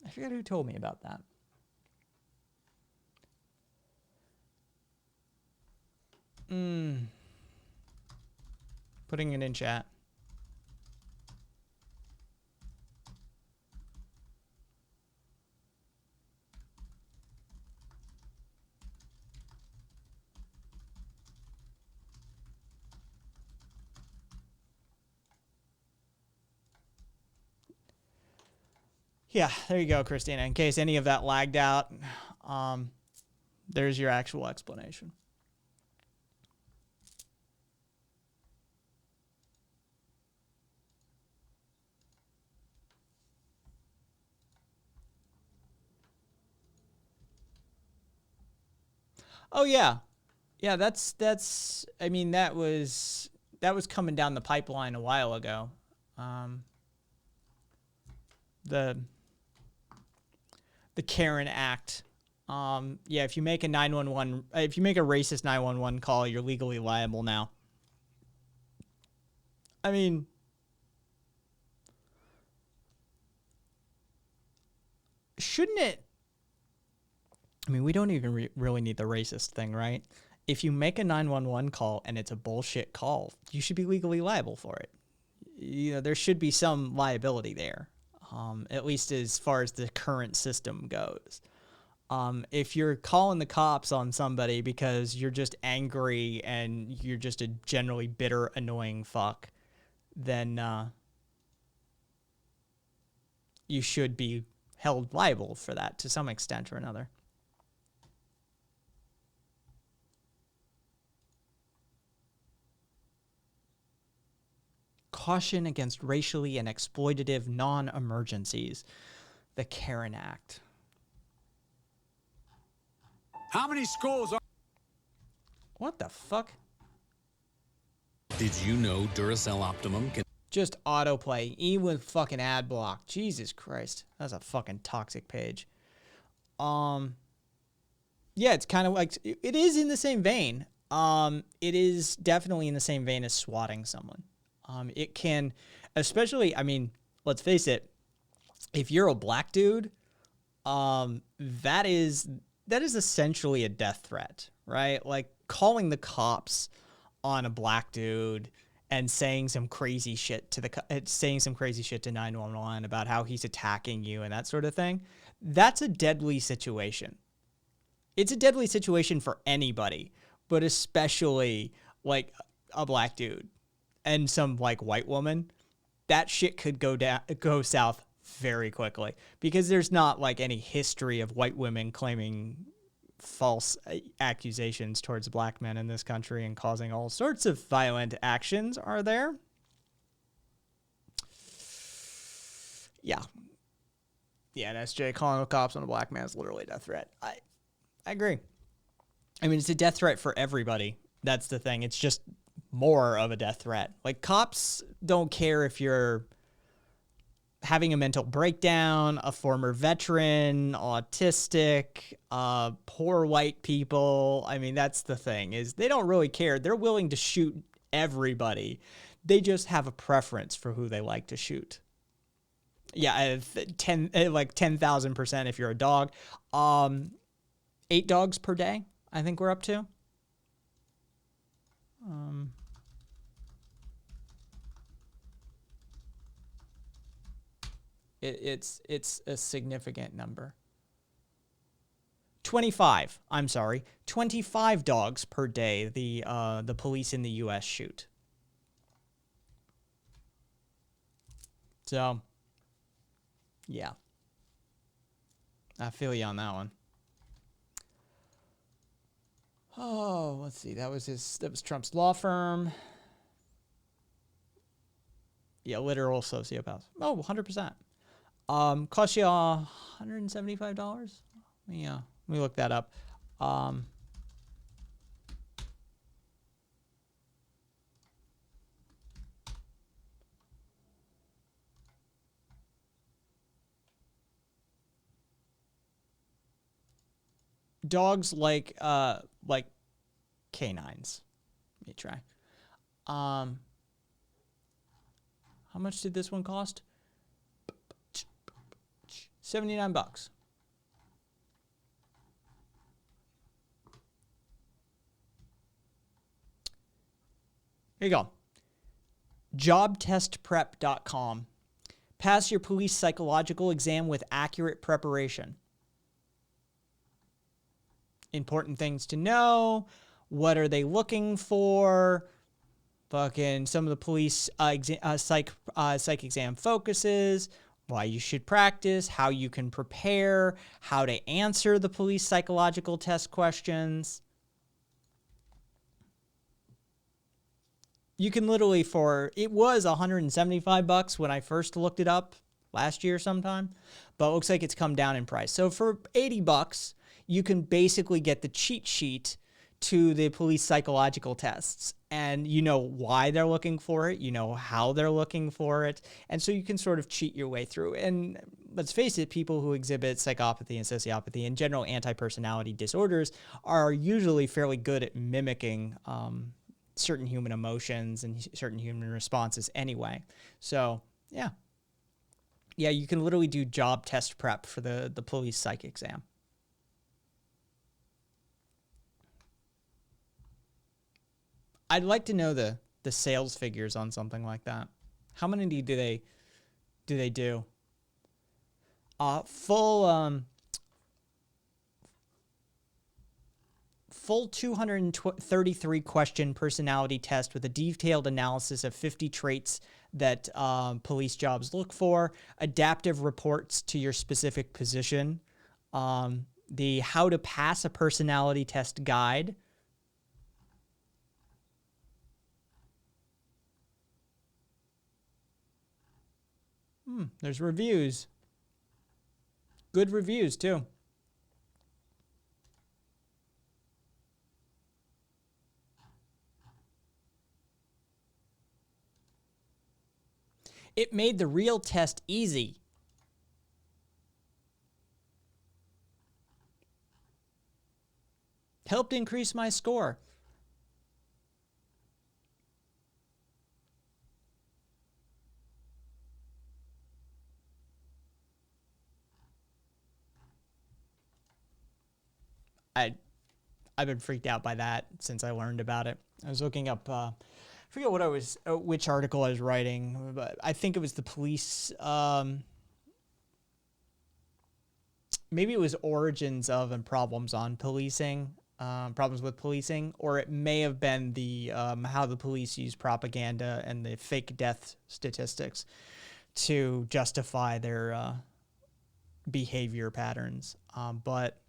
I forget who told me about that. Putting it in chat. Yeah, there you go, Christina. In case any of that lagged out, there's your actual explanation. Oh yeah. Yeah, that's I mean that was coming down the pipeline a while ago. The Karen Act. Yeah, if you make a 911 if you make a racist 911 call, you're legally liable now. I mean, shouldn't it? I mean, we don't even really need the racist thing, right? If you make a 911 call and it's a bullshit call, you should be legally liable for it. You know, there should be some liability there, at least as far as the current system goes. If you're calling the cops on somebody because you're just angry and you're just a generally bitter, annoying fuck, then you should be held liable for that to some extent or another. Caution against racially and exploitative non-emergencies. The Karen Act. How many schools are... What the fuck? Did you know Duracell Optimum can... Just autoplay. Even fucking ad block. Jesus Christ. That's a fucking toxic page. Yeah, it's kind of like... It is in the same vein. It is definitely in the same vein as swatting someone. It can, especially, I mean, let's face it, if you're a black dude, that is essentially a death threat, right? Like calling the cops on a black dude and saying some crazy shit to 911 about how he's attacking you and that sort of thing. That's a deadly situation. It's a deadly situation for anybody, but especially like a black dude. And some like white woman, that shit could go south very quickly because there's not like any history of white women claiming false accusations towards black men in this country and causing all sorts of violent actions, are there? Yeah. Yeah, and SJ calling the cops on a black man is literally a death threat. I agree. I mean, it's a death threat for everybody. That's the thing. It's just more of a death threat. Like, cops don't care if you're having a mental breakdown, a former veteran, autistic, poor white people. I mean, that's the thing, is they don't really care. They're willing to shoot everybody. They just have a preference for who they like to shoot. Yeah, 10,000% if you're a dog. 8 dogs per day, I think we're up to. It's a significant number. 25. I'm sorry, 25 dogs per day. The police in the U.S. shoot. So, yeah, I feel you on that one. Oh, let's see. That was Trump's law firm. Yeah, literal sociopath. Oh, 100%. Cost you $175. Yeah, let me look that up. Dogs like canines. Let me try. How much did this one cost? $79. Here you go. Jobtestprep.com. Pass your police psychological exam with accurate preparation. Important things to know. What are they looking for? Fucking some of the police psych exam focuses. Why you should practice. How you can prepare. How to answer the police psychological test questions. You can literally it was $175 when I first looked it up last year sometime, but it looks like it's come down in price. So for $80, you can basically get the cheat sheet to the police psychological tests, and you know why they're looking for it, you know how they're looking for it, and so you can sort of cheat your way through. And let's face it, people who exhibit psychopathy and sociopathy and general anti-personality disorders are usually fairly good at mimicking certain human emotions and certain human responses anyway. So yeah, you can literally do job test prep for the police psych exam. I'd like to know the sales figures on something like that. How many do they do? Full 233 question personality test with a detailed analysis of 50 traits that police jobs look for, adaptive reports to your specific position, the how to pass a personality test guide. There's reviews. Good reviews, too. It made the real test easy. Helped increase my score. I've been freaked out by that since I learned about it. I was looking up, I forget which article I was writing, but I think it was the police, maybe it was origins of and problems on policing, problems with policing, or it may have been the how the police use propaganda and the fake death statistics to justify their behavior patterns. But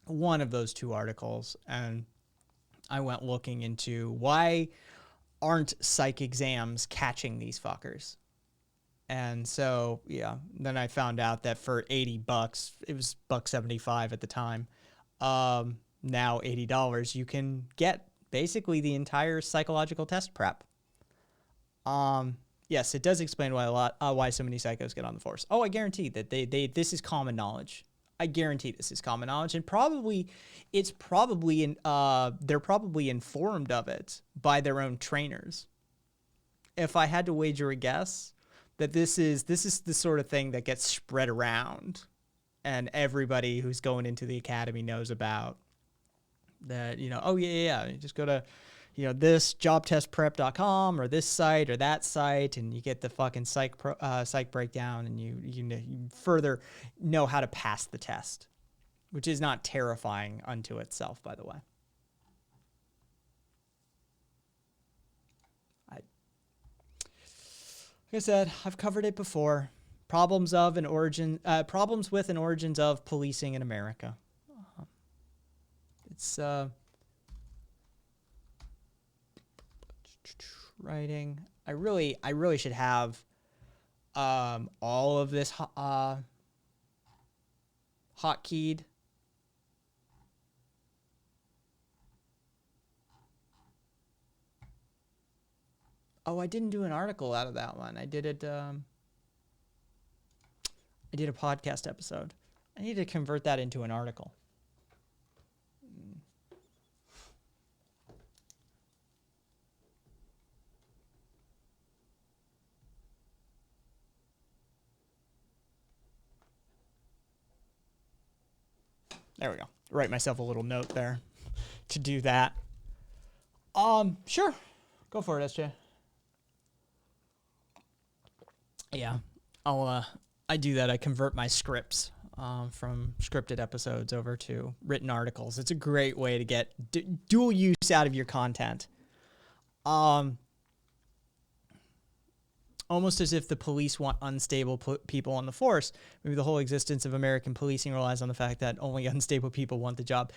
one of those two articles, and I went looking into why aren't psych exams catching these fuckers. And so, yeah, then I found out that for $80, it was $1.75 at the time. Now $80, you can get basically the entire psychological test prep. Yes, it does explain why so many psychos get on the force. Oh, I guarantee that this is common knowledge. I guarantee this is common knowledge, and they're probably informed of it by their own trainers. If I had to wager a guess, that this is the sort of thing that gets spread around, and everybody who's going into the academy knows about. That, you know, oh yeah, you just go to, you know, this jobtestprep.com or this site or that site, and you get the fucking psych breakdown, and you further know how to pass the test, which is not terrifying unto itself, by the way. Like I said, I've covered it before. Problems with and origins of policing in America. It's writing. I really should have all of this hotkeyed. Oh, I didn't do an article out of that one. I did it. I did a podcast episode. I need to convert that into an article. There we go. Write myself a little note there to do that. Sure. Go for it, SJ. Yeah. I do that. I convert my scripts from scripted episodes over to written articles. It's a great way to get dual use out of your content. Almost as if the police want unstable people on the force. Maybe the whole existence of American policing relies on the fact that only unstable people want the job.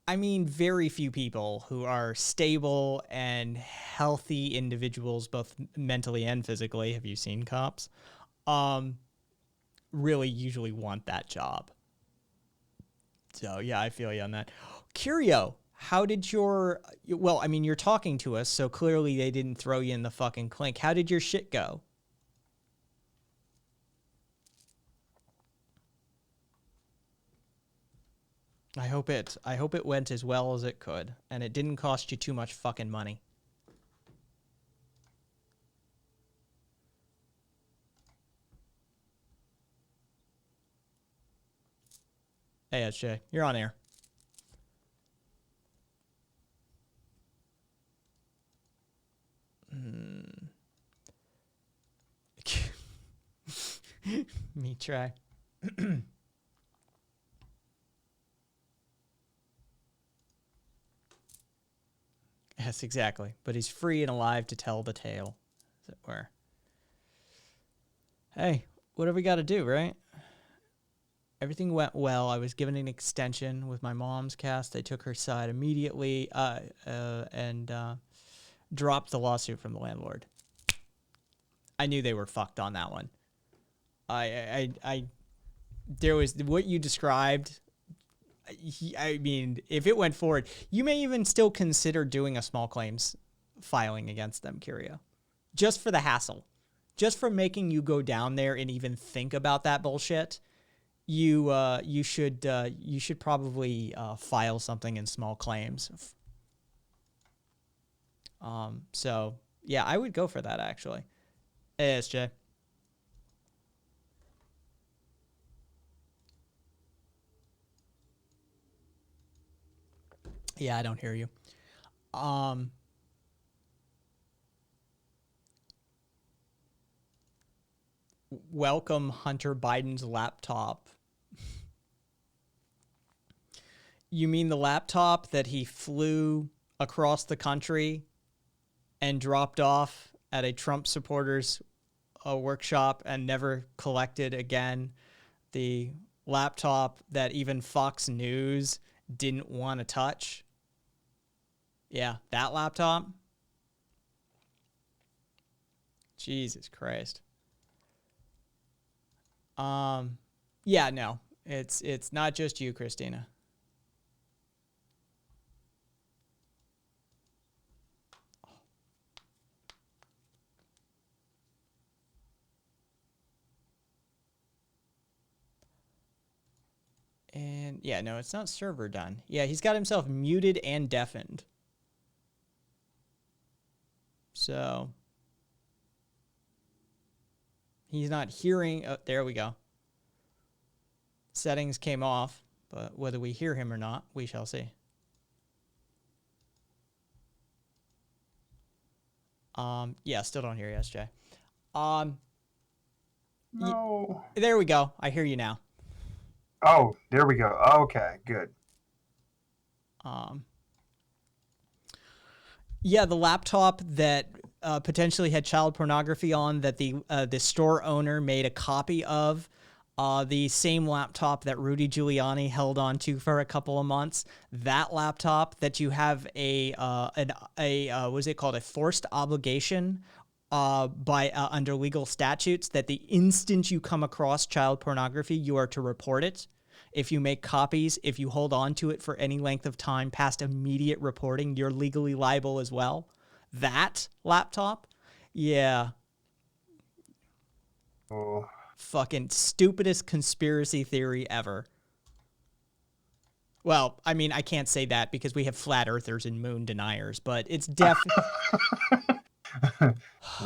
I mean, very few people who are stable and healthy individuals, both mentally and physically, have you seen cops, really usually want that job. So, yeah, I feel you on that. Curio, how did well, I mean, you're talking to us, so clearly they didn't throw you in the fucking clink. How did your shit go? I hope it went as well as it could, and it didn't cost you too much fucking money. Hey, SJ, you're on air. Me try. Yes, exactly. But he's free and alive to tell the tale, as it were. Hey, what have we got to do, right? Everything went well. I was given an extension with my mom's cast. They took her side immediately and dropped the lawsuit from the landlord. I knew they were fucked on that one. There was what you described. I mean, if it went forward, you may even still consider doing a small claims filing against them, Curio. Just for the hassle. Just for making you go down there and even think about that bullshit. You should probably file something in small claims. So yeah, I would go for that actually. Hey, SJ. Yeah, I don't hear you. Welcome Hunter Biden's laptop. You mean the laptop that he flew across the country and dropped off at a Trump supporters workshop and never collected again? The laptop that even Fox News didn't want to touch? Yeah, that laptop? Jesus Christ. Yeah, no. It's not just you, Christina. And yeah, no, it's not server done. Yeah, he's got himself muted and deafened. So He's not hearing. Oh, there we go. Settings came off, but whether we hear him or not, we shall see. Yeah, still don't hear you, SJ. No. There we go. I hear you now. Oh, there we go. Okay, good. Yeah, the laptop that potentially had child pornography on that the store owner made a copy of, the same laptop that Rudy Giuliani held on to for a couple of months. That laptop that you have what is it called? A forced obligation by under legal statutes that the instant you come across child pornography, you are to report it. If you make copies, if you hold on to it for any length of time past immediate reporting, you're legally liable as well. That laptop, yeah. Oh. Fucking stupidest conspiracy theory ever. Well, I mean, I can't say that because we have flat earthers and moon deniers, but it's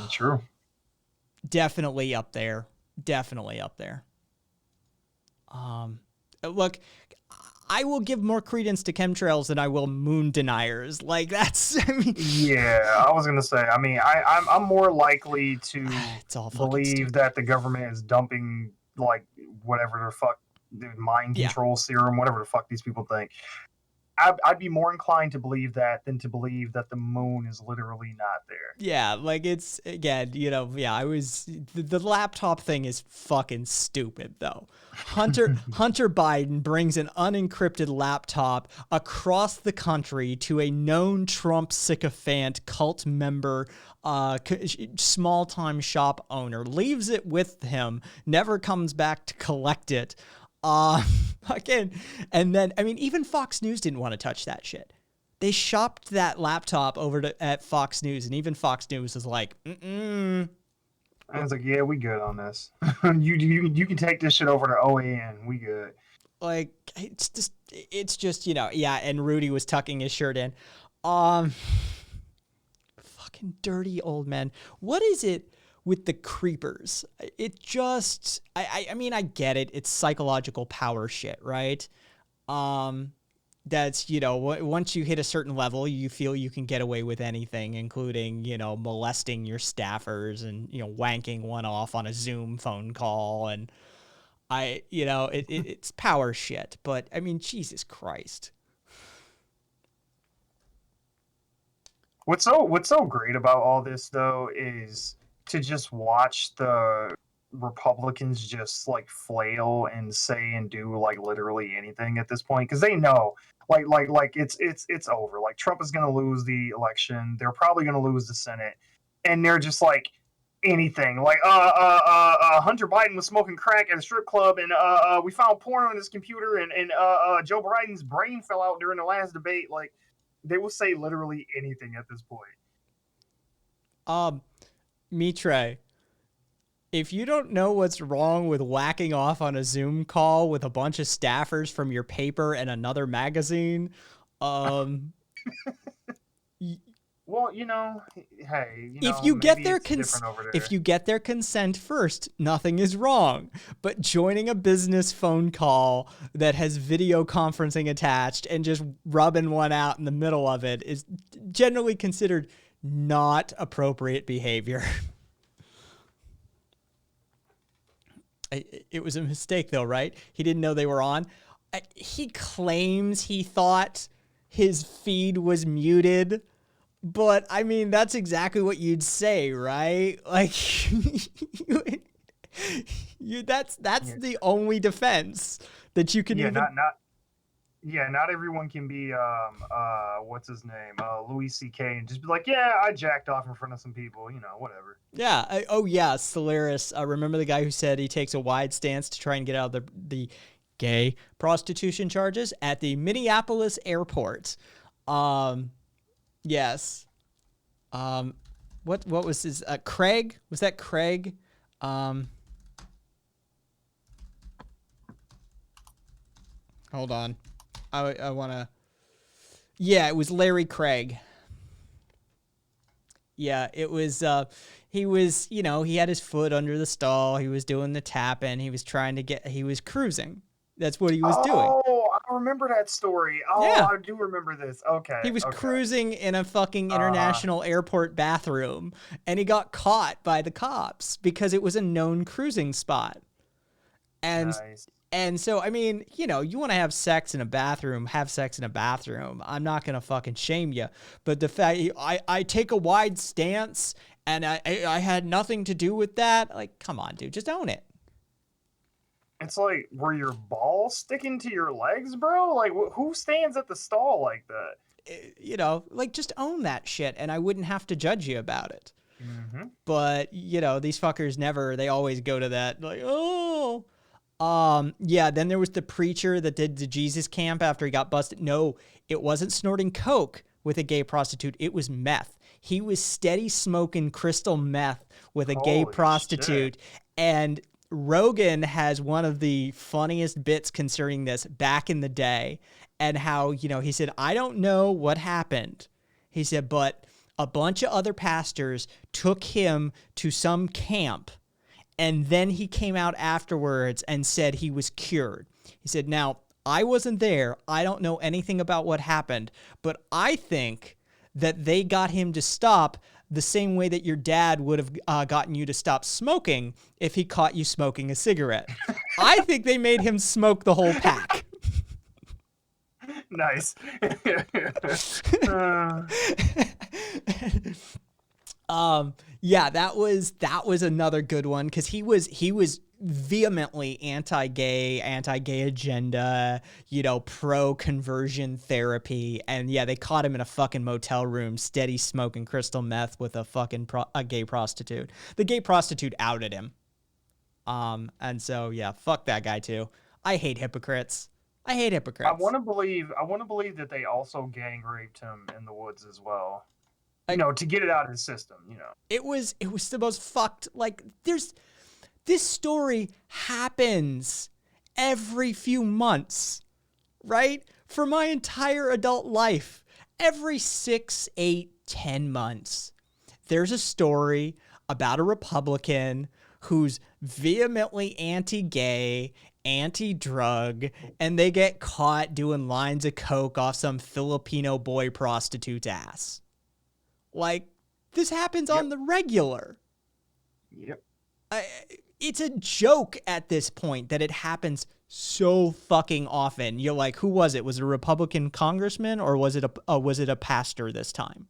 True. Definitely up there. Definitely up there. Look, I will give more credence to chemtrails than I will moon deniers. Like, that's, I mean... Yeah, I was going to say, I mean, I'm more likely to it's all believe that the government is dumping, like, whatever the fuck, mind control serum, whatever the fuck these people think. I'd be more inclined to believe that than to believe that the moon is literally not there. Yeah, like it's, again, the laptop thing is fucking stupid, though. Hunter Biden brings an unencrypted laptop across the country to a known Trump sycophant cult member, small-time shop owner, leaves it with him, never comes back to collect it. Again, and then, I mean, even Fox News didn't want to touch that shit. They shopped that laptop over at Fox News, and even Fox News was like, I was like, yeah, we good on this. you can take this shit over to OAN. We good. Like, it's just, and Rudy was tucking his shirt in. Fucking dirty old men. What is it with the creepers? It just, I mean, I get it. It's psychological power shit, right? That's, once you hit a certain level, you feel you can get away with anything, including, molesting your staffers and, wanking one off on a Zoom phone call. And it's power shit. But I mean, Jesus Christ. What's so great about all this, though, is to just watch the Republicans just like flail and say and do like literally anything at this point, because they know like it's over. Like, Trump is going to lose the election. They're probably going to lose the Senate, and they're just like anything. Like Hunter Biden was smoking crack at a strip club, and we found porn on his computer, and Joe Biden's brain fell out during the last debate. Like, they will say literally anything at this point. Mitre, if you don't know what's wrong with whacking off on a Zoom call with a bunch of staffers from your paper and another magazine, well, hey, if you get their consent first, nothing is wrong. But joining a business phone call that has video conferencing attached and just rubbing one out in the middle of it is generally considered not appropriate behavior. It was a mistake, though, right? He didn't know they were on. He claims he thought his feed was muted, but I mean, that's exactly what you'd say, right? Like, that's the only defense that you can not everyone can be what's his name, Louis C.K. and just be like, yeah, I jacked off in front of some people, whatever. Yeah. Solaris. Remember the guy who said he takes a wide stance to try and get out of the gay prostitution charges at the Minneapolis airport. Yes. What was his Craig? Was that Craig? Hold on. I want to... Yeah, it was Larry Craig. Yeah, it was, he was, you know, he had his foot under the stall. He was doing the tap-in. He was he was cruising. That's what he was doing. Oh, I remember that story. Oh, Yeah. I do remember this. Okay. He was okay. cruising in a fucking international airport bathroom, and he got caught by the cops because it was a known cruising spot. And Nice. and so, I mean, you know, you want to have sex in a bathroom, have sex in a bathroom. I'm not going to fucking shame you. But the fact I take a wide stance and I had nothing to do with that. Like, come on, dude, just own it. It's like, were your balls sticking to your legs, bro? Like, who stands at the stall like that? You know, like, just own that shit and I wouldn't have to judge you about it. Mm-hmm. But, you know, these fuckers they always go to that, like, oh. Yeah, then there was the preacher that did the Jesus camp after he got busted. No, it wasn't snorting coke with a gay prostitute. It was meth. He was steady smoking crystal meth with a gay Holy prostitute. shit. And Rogan has one of the funniest bits concerning this back in the day and how, you know, he said, I don't know what happened. He said, but a bunch of other pastors took him to some camp. And then he came out afterwards and said he was cured. He said, now, I wasn't there. I don't know anything about what happened. But I think that they got him to stop the same way that your dad would have gotten you to stop smoking if he caught you smoking a cigarette. I think they made him smoke the whole pack. Nice. Yeah, that was another good one because he was vehemently anti-gay agenda, you know, pro conversion therapy, and yeah, they caught him in a fucking motel room, steady smoking crystal meth with a gay prostitute. The gay prostitute outed him, and so yeah, fuck that guy too. I hate hypocrites. I want to believe that they also gang raped him in the woods as well. You know, to get it out of his system, you know. It was the most fucked, like, this story happens every few months, right? For my entire adult life, every 6, 8, 10 months, there's a story about a Republican who's vehemently anti-gay, anti-drug, and they get caught doing lines of coke off some Filipino boy prostitute's ass. Like, this happens on the regular. Yep. It's a joke at this point that it happens so fucking often. You're like, who was it? Was it a Republican congressman or was it a pastor this time?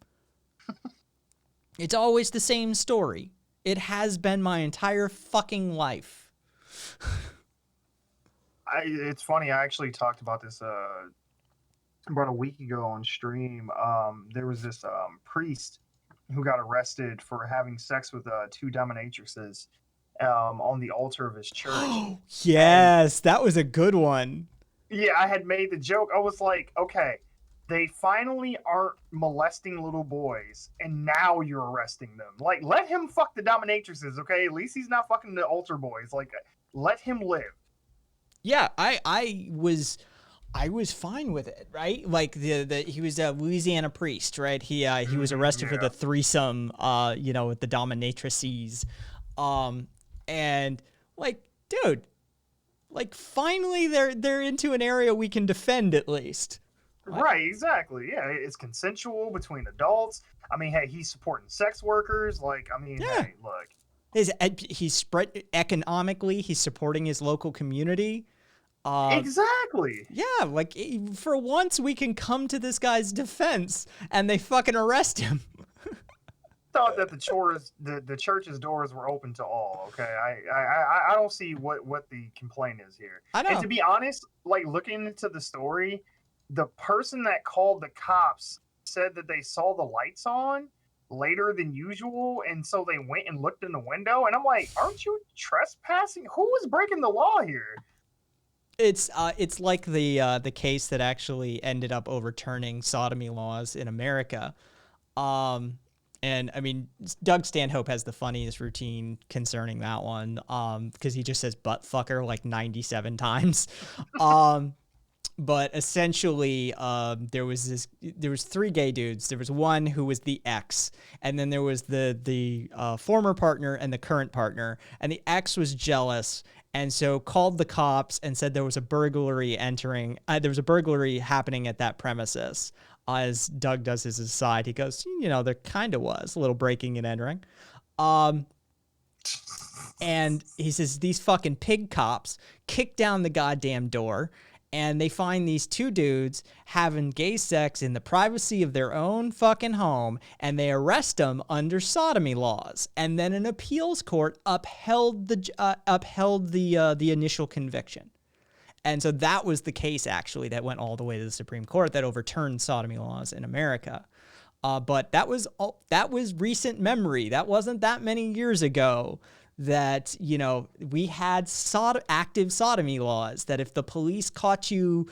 It's always the same story. It has been my entire fucking life. It's funny. I actually talked about this about a week ago on stream. There was this priest who got arrested for having sex with 2 dominatrixes on the altar of his church. Yes, that was a good one. Yeah, I had made the joke. I was like, okay, they finally aren't molesting little boys, and now you're arresting them. Like, let him fuck the dominatrixes, okay? At least he's not fucking the altar boys. Like, let him live. Yeah, I was fine with it, right? Like he was a Louisiana priest, right? He was arrested for the threesome, you know, with the dominatrices, and like, dude, like finally they're into an area we can defend at least. Right, exactly. Yeah, it's consensual between adults. I mean, hey, he's supporting sex workers. Like, I mean, Yeah. hey, look. He's spread economically. He's supporting his local community. Exactly. Yeah, like for once we can come to this guy's defense, and they fucking arrest him. Thought that the church's doors were open to all. Okay, I don't see what the complaint is here. I know. And to be honest, like looking into the story, the person that called the cops said that they saw the lights on later than usual, and so they went and looked in the window. And I'm like, aren't you trespassing? Who is breaking the law here? It's like the case that actually ended up overturning sodomy laws in America. And I mean, Doug Stanhope has the funniest routine concerning that one, because he just says butt fucker like 97 times. But essentially, there was 3 gay dudes. There was one who was the ex, and then there was the former partner and the current partner. And the ex was jealous, and so called the cops and said there was a burglary happening at that premises. As Doug does his aside, he goes, there kind of was a little breaking and entering. And he says these fucking pig cops kick down the goddamn door, and they find these 2 dudes having gay sex in the privacy of their own fucking home, and they arrest them under sodomy laws. And then an appeals court upheld the initial conviction. And so that was the case, actually, that went all the way to the Supreme Court that overturned sodomy laws in America. But that was recent memory. That wasn't that many years ago that, we had active sodomy laws, that if the police caught you,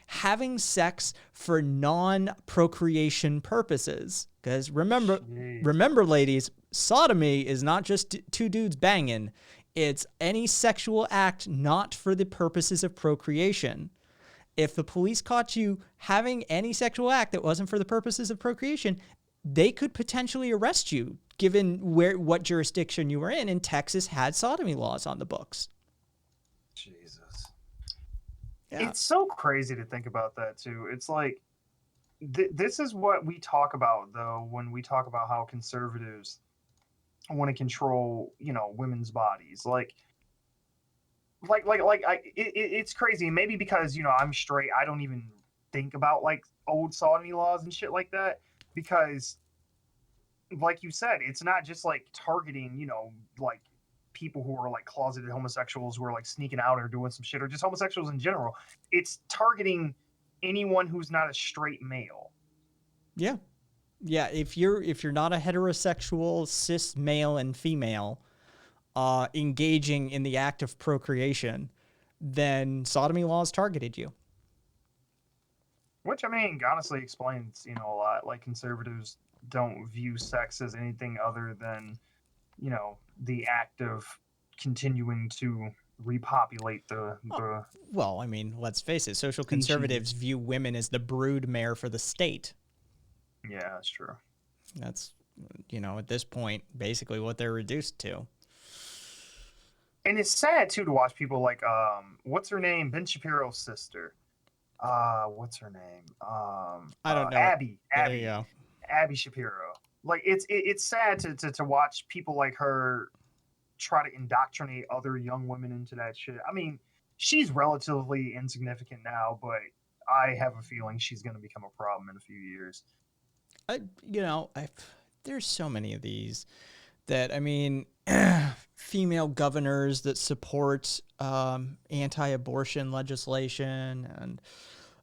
having sex for non-procreation purposes, because remember, ladies, sodomy is not just 2 dudes banging. It's any sexual act not for the purposes of procreation. If the police caught you having any sexual act that wasn't for the purposes of procreation, they could potentially arrest you, given what jurisdiction you were in. And Texas had sodomy laws on the books. Jesus. Yeah. It's so crazy to think about that, too. It's like, this is what we talk about, though, when we talk about how conservatives want to control, women's bodies. It's crazy. Maybe because, I'm straight, I don't even think about, old sodomy laws and shit like that. Because, like you said, it's not just, targeting, people who are, closeted homosexuals who are, sneaking out or doing some shit, or just homosexuals in general. It's targeting anyone who's not a straight male. Yeah. Yeah, if you're not a heterosexual cis male and female engaging in the act of procreation, then sodomy laws targeted you. Which, honestly explains, a lot. Conservatives don't view sex as anything other than, the act of continuing to repopulate the Well, let's face it, social conservatives view women as the brood mare for the state. Yeah, that's true. That's, at this point, basically what they're reduced to. And it's sad, too, to watch people like, what's her name? Ben Shapiro's sister. What's her name? I don't know. Abby. There you go. Abby Shapiro. It's sad to watch people like her try to indoctrinate other young women into that shit. She's relatively insignificant now, but I have a feeling she's going to become a problem in a few years. There's so many of these that, female governors that support anti-abortion legislation, and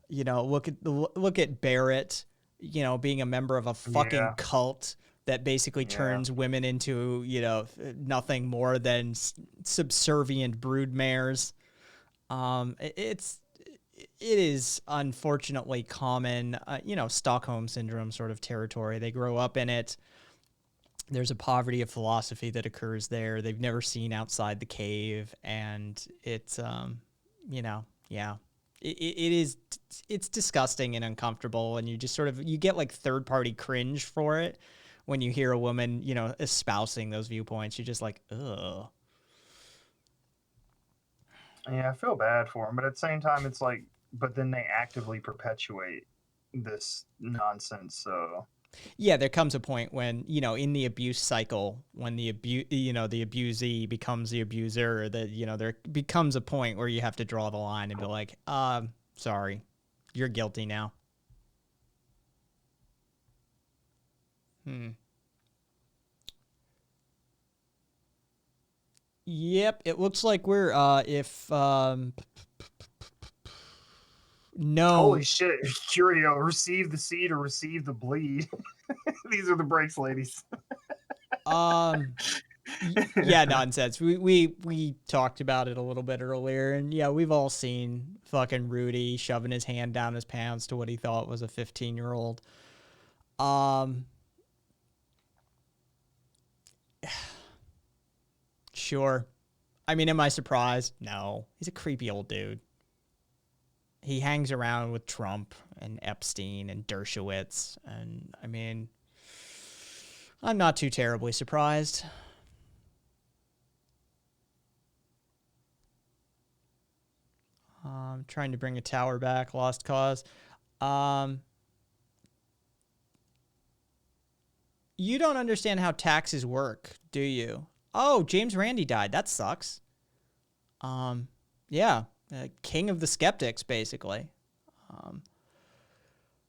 look at Barrett, being a member of a fucking cult that basically turns women into nothing more than subservient broodmares. It is unfortunately common, Stockholm syndrome sort of territory. They grow up in it. There's a poverty of philosophy that occurs there. They've never seen outside the cave, and it's, it's disgusting and uncomfortable, and you just you get third party cringe for it when you hear a woman, espousing those viewpoints. You're just like, ugh. Yeah, I feel bad for them, but at the same time, it's but then they actively perpetuate this nonsense. So yeah, there comes a point when, in the abuse cycle, when the abusee becomes the abuser, there becomes a point where you have to draw the line and be like, sorry, you're guilty now. Yep, it looks like we're no. Holy shit, Curio, receive the seed or receive the bleed. These are the breaks, ladies. Yeah, nonsense. We talked about it a little bit earlier, and yeah, we've all seen fucking Rudy shoving his hand down his pants to what he thought was a 15-year-old. Sure. Am I surprised? No. He's a creepy old dude. he hangs around with Trump and Epstein and Dershowitz. And I mean, I'm not too terribly surprised. Trying to bring a tower back, lost cause. You don't understand how taxes work, do you? Oh, James Randi died. That sucks. Yeah, king of the skeptics, basically.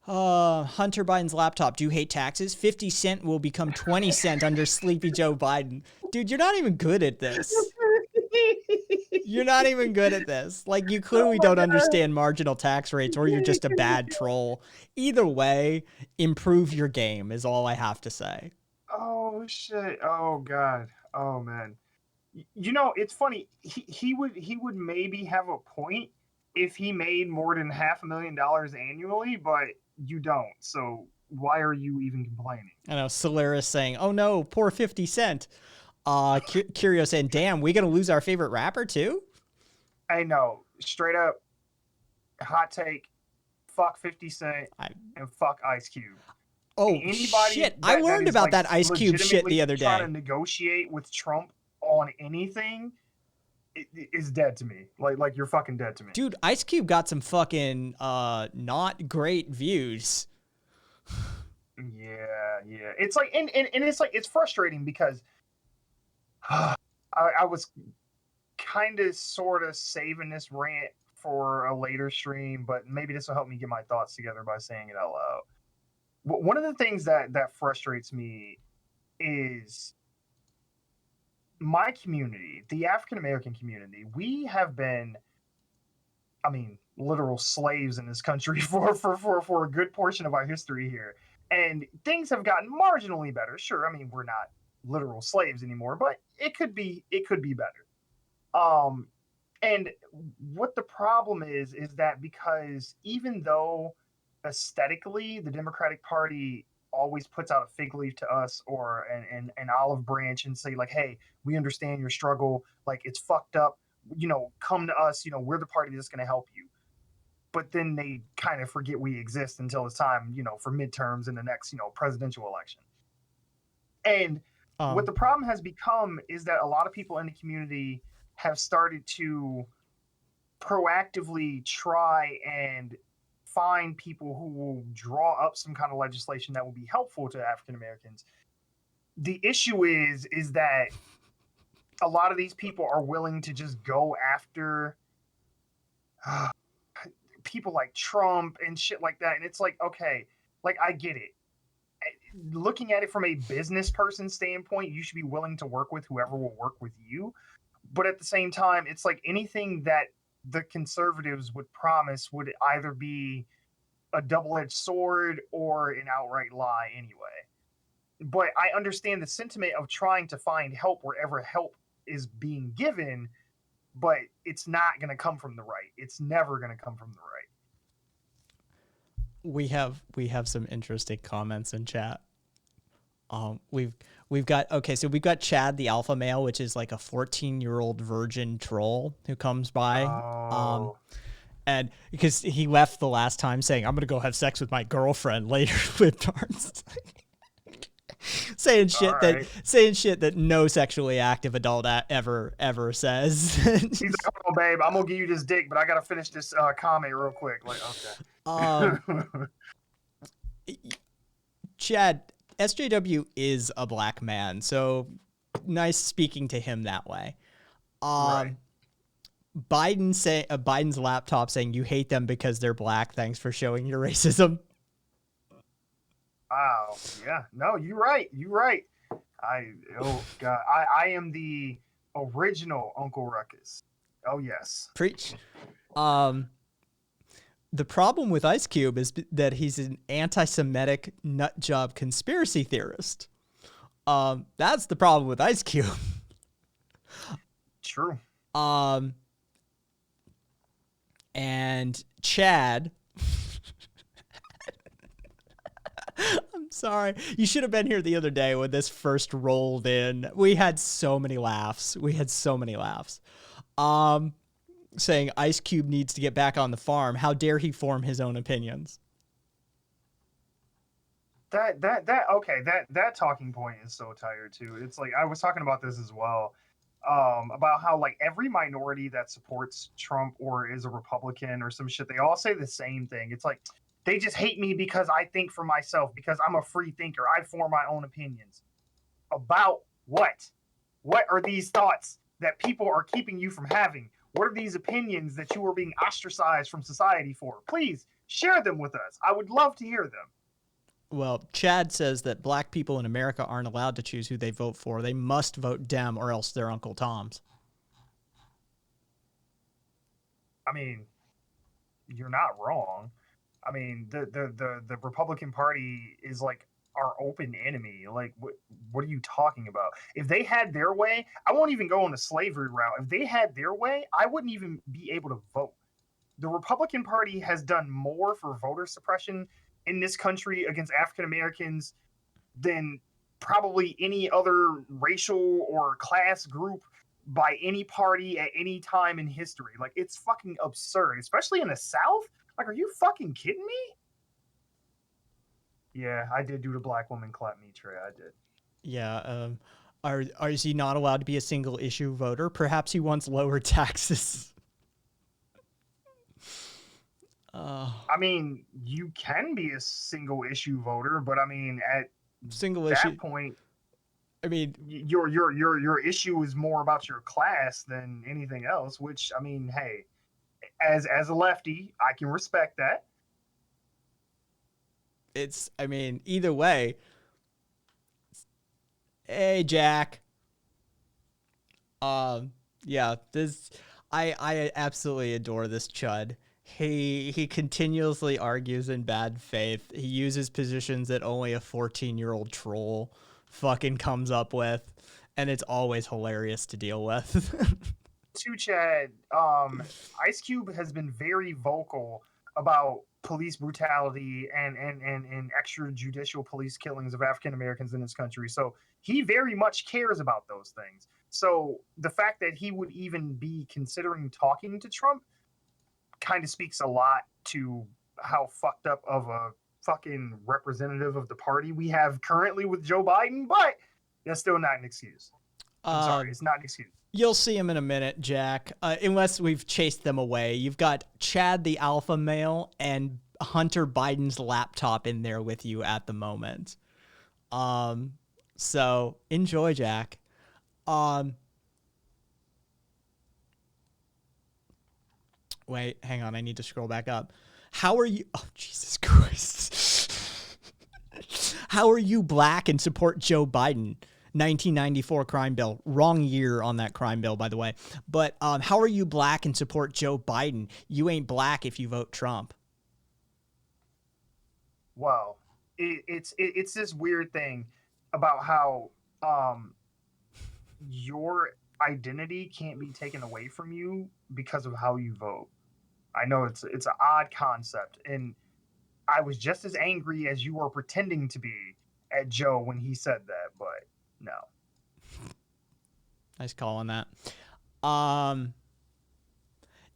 Hunter Biden's laptop. Do you hate taxes? 50 cent will become 20 cent under Sleepy Joe Biden. Dude, you're not even good at this. You're not even good at this. Like, you clearly don't understand marginal tax rates, or you're just a bad troll. Either way, improve your game is all I have to say. Oh shit! Oh god! Oh man! You know, it's funny. He would maybe have a point if he made more than $500,000 annually, but you don't. So why are you even complaining? I know Solaris saying, "Oh no, poor 50 Cent." Curio saying, "Damn, we gonna lose our favorite rapper too?" I know, straight up, hot take. Fuck 50 Cent and fuck Ice Cube. Oh shit! I learned about that Ice Cube shit the other day. Trying to negotiate with Trump on anything is dead to me. Like you're fucking dead to me, dude. Ice Cube got some fucking not great views. Yeah. It's like and it's like it's frustrating because I was kind of sort of saving this rant for a later stream, but maybe this will help me get my thoughts together by saying it out loud. One of the things that frustrates me is my community, the African American community. We have been, I mean, literal slaves in this country for a good portion of our history here. And things have gotten marginally better. Sure, I mean, we're not literal slaves anymore, but it could be better. And what the problem is that because even though aesthetically the Democratic Party always puts out a fig leaf to us or an olive branch and say like, hey, we understand your struggle, like it's fucked up, you know, come to us, you know, we're the party that's going to help you. But then they kind of forget we exist until it's time, you know, for midterms and the next, you know, presidential election. And what the problem has become is that a lot of people in the community have started to proactively try and find people who will draw up some kind of legislation that will be helpful to African Americans. The issue is that a lot of these people are willing to just go after people like Trump and shit like that. And it's like, okay, like I get it. Looking at it from a business person standpoint, you should be willing to work with whoever will work with you. But at the same time, it's like anything that the conservatives would promise would either be a double-edged sword or an outright lie anyway. But I understand the sentiment of trying to find help wherever help is being given, but it's not going to come from the right. It's never going to come from the right. We have some interesting comments in chat. We've got Chad the alpha male, which is like a 14-year-old virgin troll who comes by. And because he left the last time saying, I'm going to go have sex with my girlfriend later with Darns. saying shit that no sexually active adult ever says. He's like, "Come on, babe, I'm gonna give you this dick, but I gotta finish this comment real quick." Like, okay. Chad, SJW is a black man, so nice speaking to him that way. Right. Biden's laptop saying you hate them because they're black. Thanks for showing your racism. Wow. Yeah. No, you're right. Oh God. I am the original Uncle Ruckus. Oh yes. Preach. The problem with Ice Cube is that he's an anti-Semitic nutjob conspiracy theorist. That's the problem with Ice Cube. True. And Chad. I'm sorry. You should have been here the other day when this first rolled in. We had so many laughs. saying Ice Cube needs to get back on the farm. How dare he form his own opinions? That talking point is so tired too. It's like I was talking about this as well, about how like every minority that supports Trump or is a Republican or some shit, they all say the same thing. It's like they just hate me because I think for myself, because I'm a free thinker. I form my own opinions. About what? What are these thoughts that people are keeping you from having? What are these opinions that you are being ostracized from society for? Please share them with us. I would love to hear them. Well, Chad says that black people in America aren't allowed to choose who they vote for. They must vote Dem or else they're Uncle Tom's. I mean, you're not wrong. I mean, the Republican Party is like our open enemy. Like, what are you talking about? If they had their way, I won't even go on the slavery route. If they had their way, I wouldn't even be able to vote. The Republican Party has done more for voter suppression in this country against African Americans than probably any other racial or class group by any party at any time in history. Like, it's fucking absurd, especially in the South. Like, are you fucking kidding me? Yeah, I did do the black woman clap me, Trey. I did. Yeah. Is he not allowed to be a single issue voter? Perhaps he wants lower taxes. I mean, you can be a single issue voter, but I mean, at that point, I mean, your issue is more about your class than anything else. Which, I mean, hey, as a lefty, I can respect that. I mean, either way. Hey, Jack. Yeah, I absolutely adore this chud. He continuously argues in bad faith. He uses positions that only a 14-year-old troll fucking comes up with, and it's always hilarious to deal with. To Chad, Ice Cube has been very vocal about police brutality and extrajudicial police killings of African Americans in this country. So he very much cares about those things. So the fact that he would even be considering talking to Trump kind of speaks a lot to how fucked up of a fucking representative of the party we have currently with Joe Biden, but that's still not an excuse. I'm sorry, it's not an excuse. You'll see him in a minute, Jack, unless we've chased them away. You've got Chad the alpha male and Hunter Biden's laptop in there with you at the moment. So enjoy, Jack. Wait, hang on. I need to scroll back up. How are you? Oh, Jesus Christ. How are you black and support Joe Biden? 1994 crime bill. Wrong year on that crime bill, by the way. But how are you black and support Joe Biden? You ain't black if you vote Trump. Well, it's this weird thing about how your identity can't be taken away from you because of how you vote. I know it's an odd concept, and I was just as angry as you were pretending to be at Joe when he said that, but no. Nice call on that.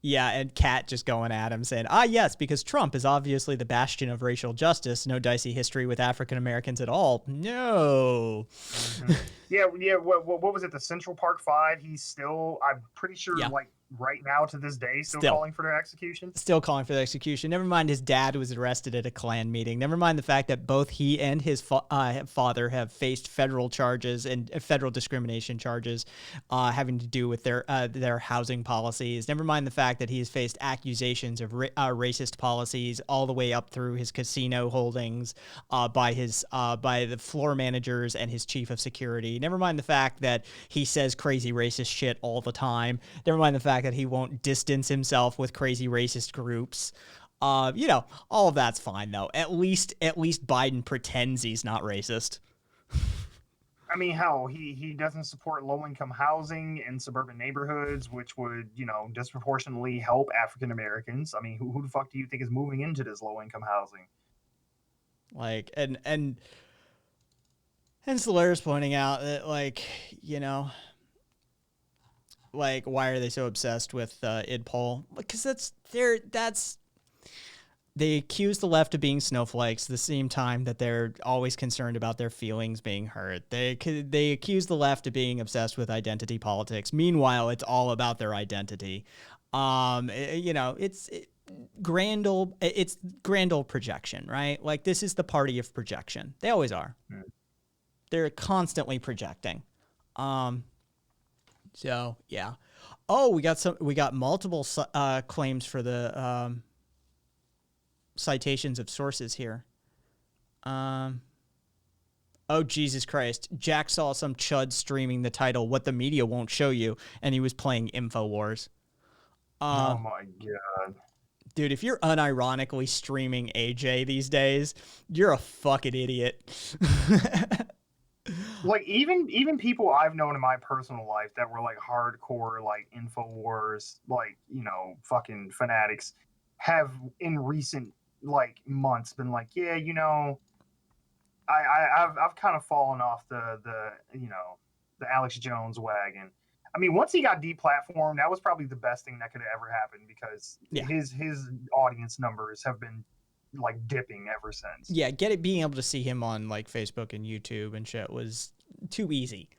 Yeah, and Kat just going at him saying, yes, because Trump is obviously the bastion of racial justice. No dicey history with African Americans at all. No. Mm-hmm. Yeah. What was it? The Central Park Five? He's still, I'm pretty sure, like right now to this day, still calling for their execution. Still calling for the execution. Never mind his dad was arrested at a Klan meeting. Never mind the fact that both he and his father have faced federal charges and federal discrimination charges having to do with their housing policies. Never mind the fact that he has faced accusations of racist policies all the way up through his casino holdings by the floor managers and his chief of security. Never mind the fact that he says crazy racist shit all the time. Never mind the fact that he won't distance himself with crazy racist groups. All of that's fine though. At least Biden pretends he's not racist. I mean, hell, he doesn't support low-income housing in suburban neighborhoods, which would, disproportionately help African Americans. I mean, who the fuck do you think is moving into this low-income housing? Like, and Solaire's pointing out that, Like, why are they so obsessed with Idpol? Because they accuse the left of being snowflakes at the same time that they're always concerned about their feelings being hurt. They accuse the left of being obsessed with identity politics. Meanwhile, it's all about their identity. It's grand old projection, right? Like, this is the party of projection. They always are. They're constantly projecting. So yeah. Oh, we got multiple claims for the citations of sources here. Oh, Jesus Christ. Jack saw some chud streaming the title "What the Media Won't Show You," and he was playing InfoWars. Oh my God. Dude, if you're unironically streaming AJ these days, you're a fucking idiot. Like, even people I've known in my personal life that were like hardcore like InfoWars, like, you know, fucking fanatics, have in recent like months been like, yeah, you know, I've kind of fallen off the you know, the Alex Jones wagon. I mean, once he got deplatformed, that was probably the best thing that could have ever happened, because his audience numbers have been like dipping ever since. Yeah, being able to see him on like Facebook and YouTube and shit was too easy.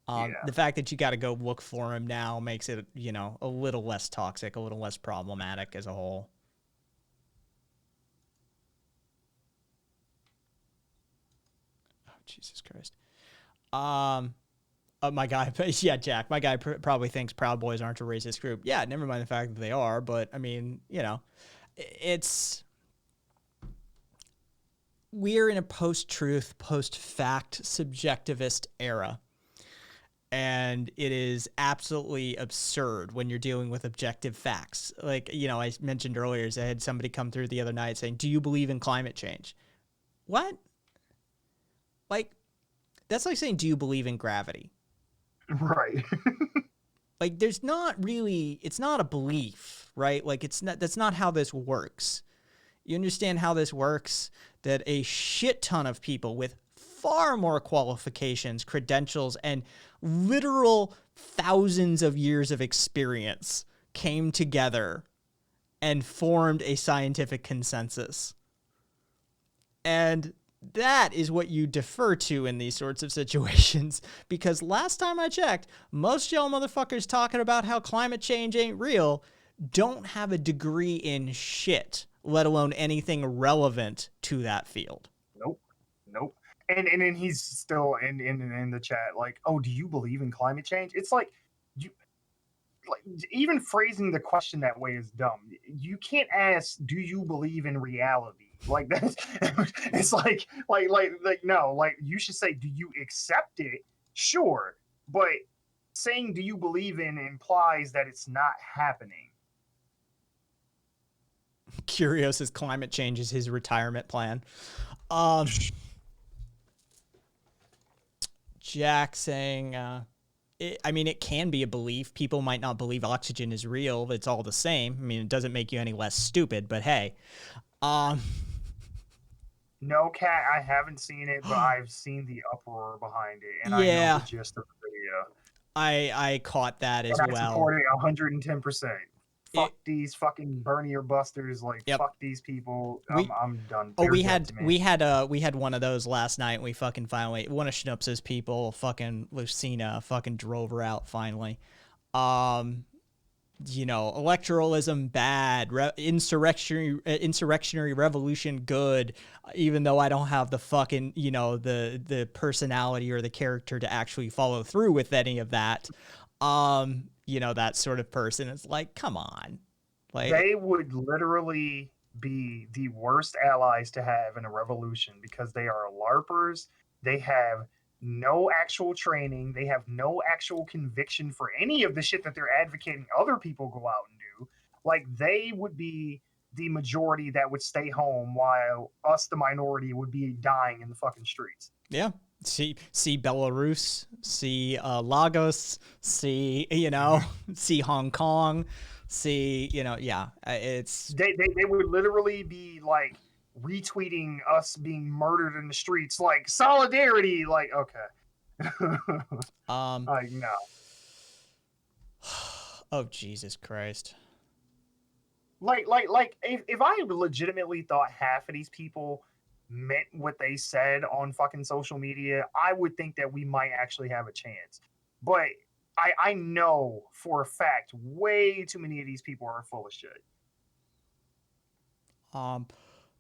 The fact that you got to go look for him now makes it, you know, a little less toxic, a little less problematic as a whole. Oh, Jesus Christ. My guy, yeah, Jack, my guy probably thinks Proud Boys aren't a racist group. Yeah, never mind the fact that they are, but I mean, you know, we're in a post-truth, post-fact, subjectivist era. And it is absolutely absurd when you're dealing with objective facts. Like, you know, I mentioned earlier, I had somebody come through the other night saying, do you believe in climate change? What? Like, that's like saying, do you believe in gravity? Right. Like, there's not really, it's not a belief, right? Like, that's not how this works. You understand how this works? That a shit ton of people with far more qualifications, credentials, and literal thousands of years of experience came together and formed a scientific consensus. And that is what you defer to in these sorts of situations, because last time I checked, most y'all motherfuckers talking about how climate change ain't real don't have a degree in shit, let alone anything relevant to that field. Nope. And then he's still in the chat like, oh, do you believe in climate change? It's like, even phrasing the question that way is dumb. You can't ask, do you believe in reality? Like, that's, it's like no, like, you should say, do you accept it? Sure, but saying do you believe in implies that it's not happening. Curious climate change is his retirement plan. Jack saying, it can be a belief. People might not believe oxygen is real, but it's all the same. I mean, it doesn't make you any less stupid, but hey. No, Cat, I haven't seen it, but I've seen the uproar behind it, and I know the gist of the video. I caught that as well. I support it 110%. Fuck these fucking Bernier busters. Like, fuck these people. I'm done. Oh, we had one of those last night. And we fucking finally, one of Schnoops's people, fucking Lucina, fucking drove her out finally. You know, electoralism bad, insurrectionary revolution good, even though I don't have the fucking, you know, the personality or the character to actually follow through with any of that. You know, that sort of person. It's like, come on. Like, they would literally be the worst allies to have in a revolution, because they are LARPers. They have no actual training. They have no actual conviction for any of the shit that they're advocating other people go out and do. Like, they would be the majority that would stay home, while us, the minority, would be dying in the fucking streets. Yeah. See Belarus, see Lagos, see, you know, see Hong Kong, see, you know, it's... They would literally be, like, retweeting us being murdered in the streets, like, solidarity, like, okay. Like, no. Oh, Jesus Christ. Like, if I legitimately thought half of these people meant what they said on fucking social media, I would think that we might actually have a chance. But I know for a fact way too many of these people are full of shit.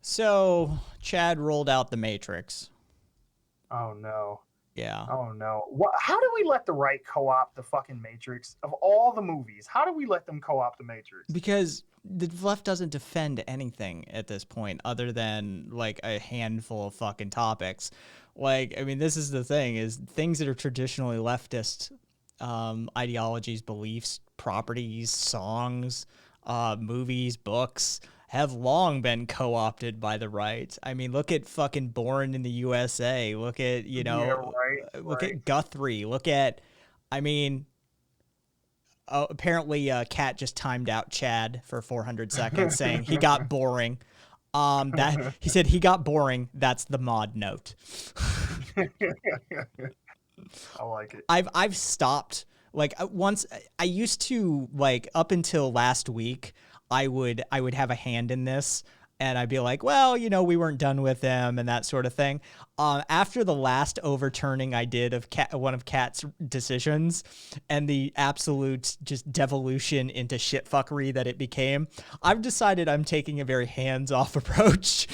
So Chad rolled out The Matrix. Oh no. Yeah. Oh no. How do we let the right co-opt the fucking Matrix? Of all the movies, how do we let them co-opt the Matrix? Because the left doesn't defend anything at this point other than like a handful of fucking topics. Like, I mean, this is the thing, is things that are traditionally leftist ideologies, beliefs, properties, songs, movies, books have long been co-opted by the right. I mean, look at fucking Born in the USA. Look at, you know, look at Guthrie. Look at, I mean, apparently Kat just timed out Chad for 400 seconds saying he got boring. That he said he got boring. That's the mod note. I like it. I've stopped, like, once I used to, like, up until last week, I would have a hand in this, and I'd be like, well, you know, we weren't done with them and that sort of thing. After the last overturning I did of one of Kat's decisions and the absolute just devolution into shitfuckery that it became, I've decided I'm taking a very hands-off approach.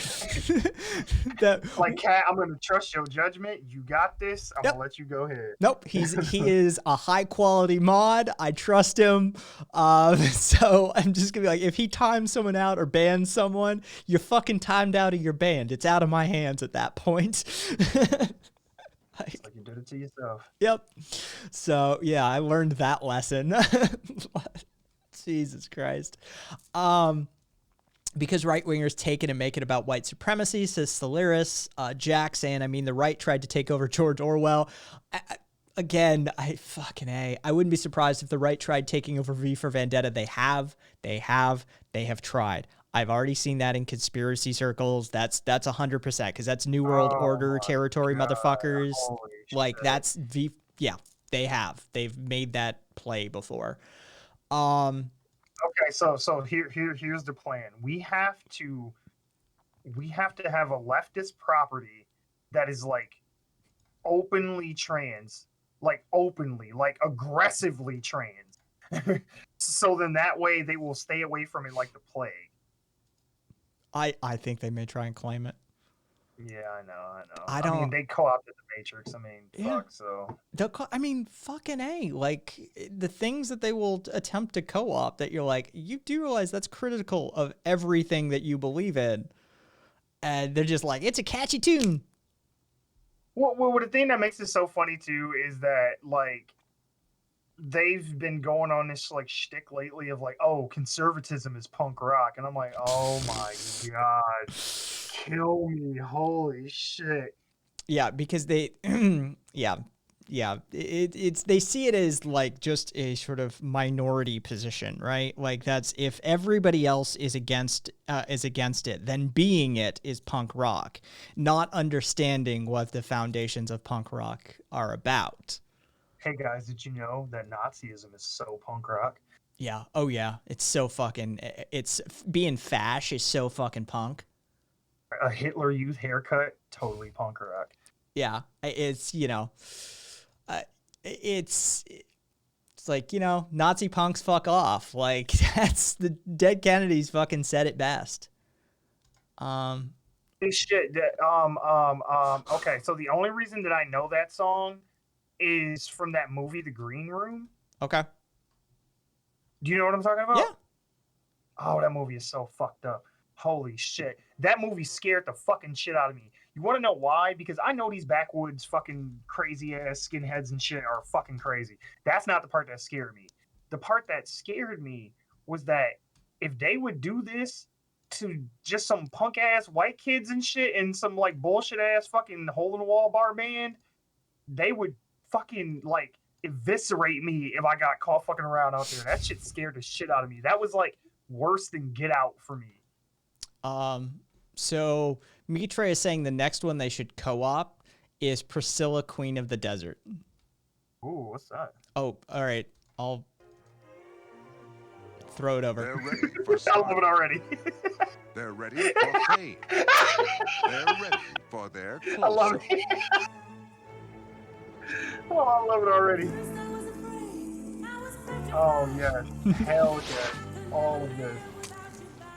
Like, Kat, I'm going to trust your judgment. You got this. I'm going to let you go ahead. Nope. He is a high-quality mod. I trust him. So I'm just going to be like, if he times someone out or bans someone, you're fucking timed out of your band. It's out of my hands at that point. Like you did it to yourself. Yep. So yeah, I learned that lesson. Jesus Christ. Because right-wingers take it and make it about white supremacy, says Solaris. Jack saying, I mean, the right tried to take over George Orwell. Again, I wouldn't be surprised if the right tried taking over V for Vendetta. They have tried. I've already seen that in conspiracy circles. That's 100% because that's New World Order territory, motherfuckers. Like, that's V. Yeah, they have. They've made that play before. Okay, so here's the plan. We have to have a leftist property that is like openly trans, like aggressively trans. So then that way they will stay away from it like the plague. I think they may try and claim it. Yeah, I know. I mean, they co-opted the Matrix. I mean, yeah. fuck, so. I mean, fucking A. Like, the things that they will attempt to co-opt that you're like, you do realize that's critical of everything that you believe in. And they're just like, it's a catchy tune. Well, the thing that makes it so funny, too, is that, like, they've been going on this like shtick lately of like, oh, conservatism is punk rock, and I'm like, oh my god, kill me, holy shit. Yeah, because they, it's they see it as like just a sort of minority position, right? Like, that's, if everybody else is against it, then being it is punk rock, not understanding what the foundations of punk rock are about. Hey guys, did you know that Nazism is so punk rock? Yeah. Oh yeah. It's so fucking, it's being fash is so fucking punk. A Hitler Youth haircut, totally punk rock. Yeah. It's, you know, it's like, you know, Nazi punks fuck off. Like, that's the Dead Kennedys fucking said it best. Okay, so the only reason that I know that song is from that movie, The Green Room. Okay. Do you know what I'm talking about? Yeah. Oh, that movie is so fucked up. Holy shit. That movie scared the fucking shit out of me. You want to know why? Because I know these backwoods fucking crazy ass skinheads and shit are fucking crazy. That's not the part that scared me. The part that scared me was that if they would do this to just some punk ass white kids and shit and some like bullshit ass fucking hole in the wall bar band, they would fucking like eviscerate me if I got caught fucking around out there. That shit scared the shit out of me. That was like worse than Get Out for me. So Mitre is saying the next one they should co-op is Priscilla, Queen of the Desert. Ooh, what's that? Oh, all right. I'll throw it They're over. ready for I love it stardom. already. They're ready for fame. They're ready for their I love close-up. it. Oh, I love it already. Oh yes, hell yes, all of this.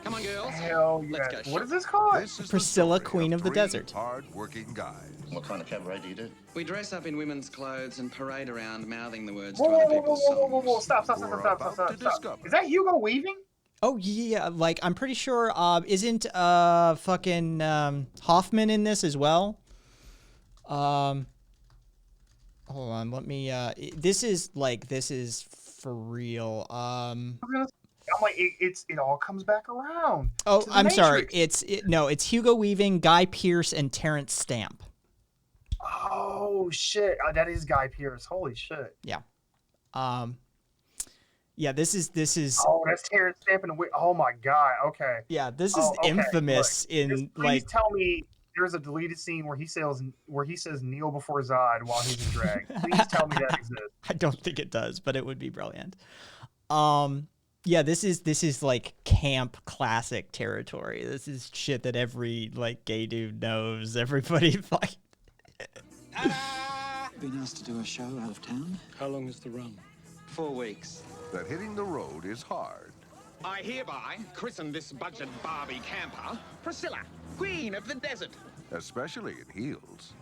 Come on, girls. Hell Let's yes. go What is this called? This is Priscilla, the story Queen of the three Desert. hard-working guys. What kind of cabaret do you do? We dress up in women's clothes and parade around mouthing the words Whoa, to whoa, other whoa, whoa, people's whoa, whoa, whoa, whoa! songs. Stop, stop, We're stop, stop, stop, about stop, to stop. discover. Is that Hugo Weaving? Oh yeah, like I'm pretty sure isn't fucking Hoffman in this as well? Hold on, let me this is for real. I'm like, it all comes back around. Oh, to the I'm sorry. Matrix. It's Hugo Weaving, Guy Pearce, and Terrence Stamp. Oh shit, that is Guy Pearce. Holy shit. Yeah. Yeah, this is Oh, that's Terrence Stamp and oh my god. Okay. yeah, this is Oh, okay, infamous look, in just please tell me there's a deleted scene where he says kneel before Zod while he's in drag. Please tell me that exists. I don't think it does, but it would be brilliant. Yeah, this is like camp classic territory. This is shit that every like gay dude knows. Everybody like Been asked to do a show out of town? How long is the run? 4 weeks. That hitting the road is hard. I hereby christen this budget Barbie camper Priscilla, Queen of the Desert. Especially in heels.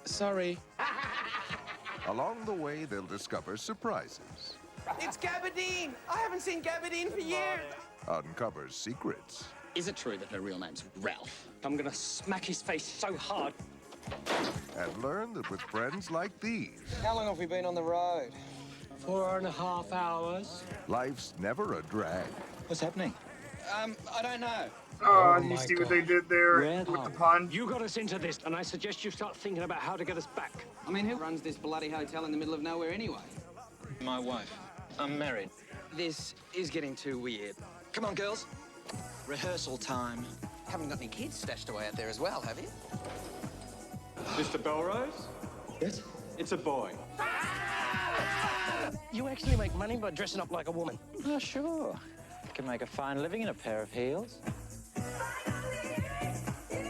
Sorry. Along the way, they'll discover surprises. It's Gabardine! I haven't seen Gabardine for years! Uncover secrets. Is it true that her real name's Ralph? I'm gonna smack his face so hard. And learn that with friends like these, How long have we been on the road? 4.5 hours. life's never a drag. What's happening? I don't know. Oh, my you see what God. they did there Red with the Hot. pun? You got us into this, and I suggest you start thinking about how to get us back. I mean, who runs this bloody hotel in the middle of nowhere anyway? My wife. I'm married. This is getting too weird. Come on, girls. Rehearsal time. Haven't got any kids stashed away out there as well, have you? Mr. Belrose? Yes? It's a boy. You actually make money by dressing up like a woman. Oh, sure. Can make a fine living in a pair of heels.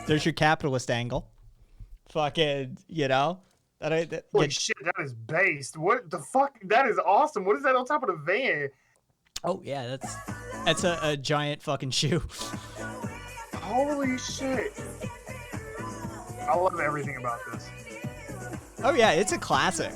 there's your capitalist angle. Fucking, you know. Holy shit, that is based. What the fuck? That is awesome. What is that on top of the van? Oh yeah, that's a giant fucking shoe. Holy shit. I love everything about this. Oh yeah, it's a classic.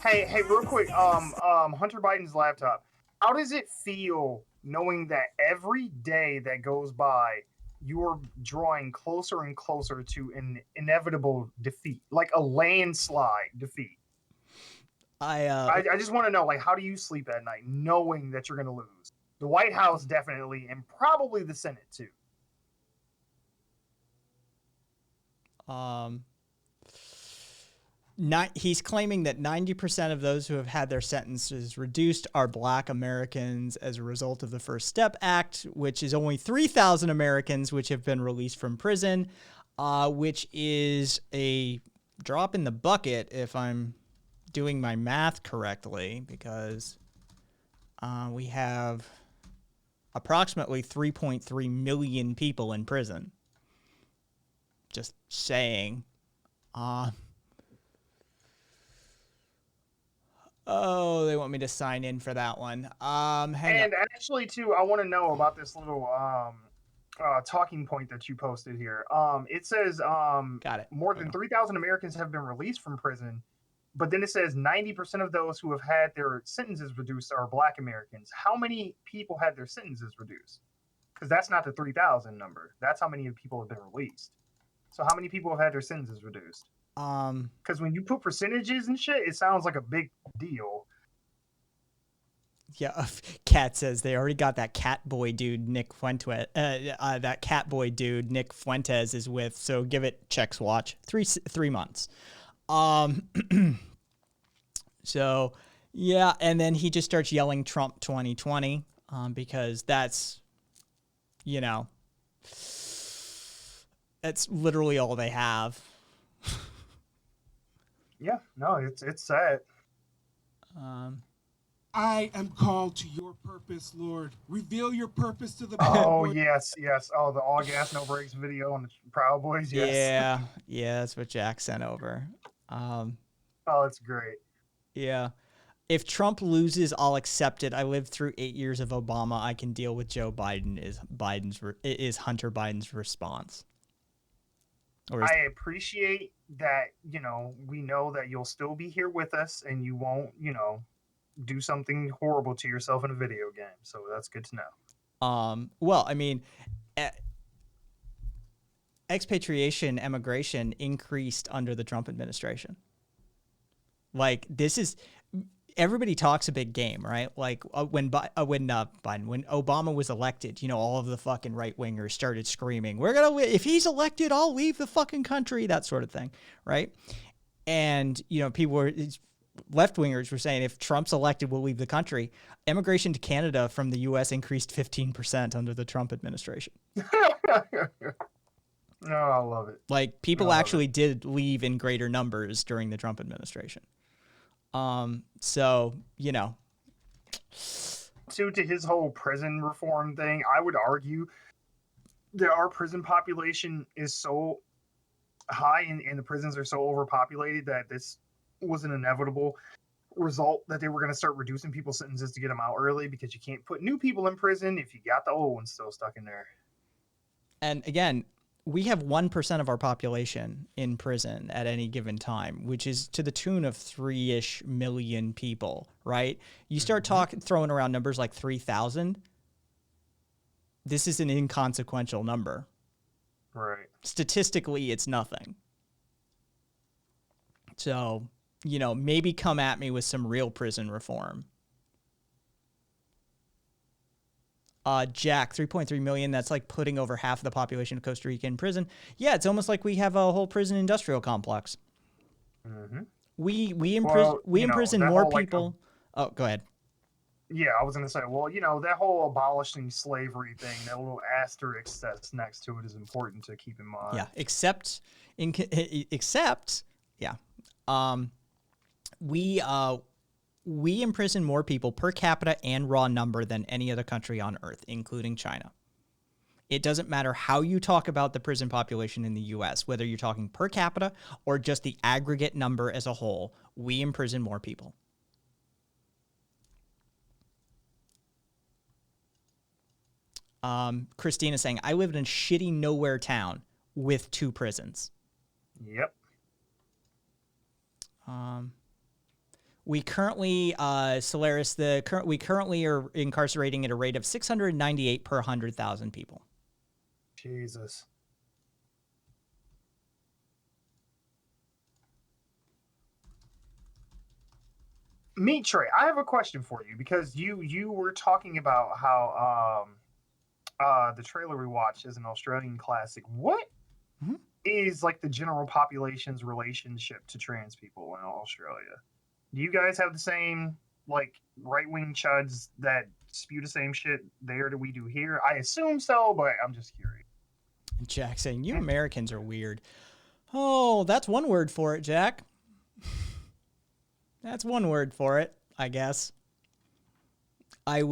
Hey, real quick, Hunter Biden's laptop. How does it feel knowing that every day that goes by, you're drawing closer and closer to an inevitable defeat, like a landslide defeat? I just want to know, like, how do you sleep at night knowing that you're going to lose? The White House definitely, and probably the Senate too. He's claiming that 90% of those who have had their sentences reduced are Black Americans as a result of the First Step Act, which is only 3,000 Americans which have been released from prison, which is a drop in the bucket if I'm doing my math correctly, because we have approximately 3.3 million people in prison. Just saying. Oh, they want me to sign in for that one. Hang on. Actually, too, I want to know about this little talking point that you posted here. It says Got it. more than 3,000 Americans have been released from prison, but then it says 90% of those who have had their sentences reduced are Black Americans. How many people had their sentences reduced? Because that's not the 3,000 number. That's how many people have been released. So how many people have had their sentences reduced? Because when you put percentages and shit, it sounds like a big deal. Yeah, Cat says they already got that cat boy dude Nick Fuentes. That cat boy dude Nick Fuentes is with. So give it checks watch 3 months. So yeah, and then he just starts yelling Trump 2020 because that's, you know, that's literally all they have. Yeah, no, it's sad. I am called to your purpose, Lord. Reveal your purpose to the Oh, yes. Oh, the all gas, no brakes video on the Proud Boys. Yes. Yeah, that's what Jack sent over. Oh, it's great. Yeah. If Trump loses, I'll accept it. I lived through 8 years of Obama. I can deal with Joe Biden. Is Hunter Biden's response? I appreciate that. We know that you'll still be here with us, and you won't, do something horrible to yourself in a video game. So that's good to know. Well, I mean, expatriation, emigration increased under the Trump administration. Like, this is, everybody talks a big game, right? Like when Obama was elected, all of the fucking right wingers started screaming, if he's elected, I'll leave the fucking country, that sort of thing. Right. And, left wingers were saying, if Trump's elected, we'll leave the country. Immigration to Canada from the U.S. increased 15% under the Trump administration. No, I love it. Like, people actually did leave in greater numbers during the Trump administration. So, to his whole prison reform thing, I would argue that our prison population is so high and the prisons are so overpopulated that this was an inevitable result, that they were going to start reducing people's sentences to get them out early, because you can't put new people in prison if you got the old ones still stuck in there. And again, we have 1% of our population in prison at any given time, which is to the tune of 3-ish million people, right? You start throwing around numbers like 3,000. This is an inconsequential number. Right. Statistically, it's nothing. So, maybe come at me with some real prison reform. Jack, 3.3 million. That's like putting over half of the population of Costa Rica in prison. Yeah, it's almost like we have a whole prison industrial complex. Mm-hmm. We imprison more people. Oh, go ahead. Yeah, I was going to say, that whole abolishing slavery thing, that little asterisk that's next to it is important to keep in mind. Yeah, except, we imprison more people per capita and raw number than any other country on earth, including China. It doesn't matter how you talk about the prison population in the U.S., whether you're talking per capita or just the aggregate number as a whole, we imprison more people. Christina saying, I lived in a shitty nowhere town with 2 prisons. Yep. We currently, Solaris, we currently are incarcerating at a rate of 698 per 100,000 people. Jesus. Meat Tray, I have a question for you, because you were talking about how the trailer we watched is an Australian classic. What is like the general population's relationship to trans people in Australia? Do you guys have the same like right-wing chuds that spew the same shit there that we do here? I assume so, but I'm just curious. Jack saying, you Americans are weird. Oh, that's one word for it, Jack. That's one word for it, I guess. I'd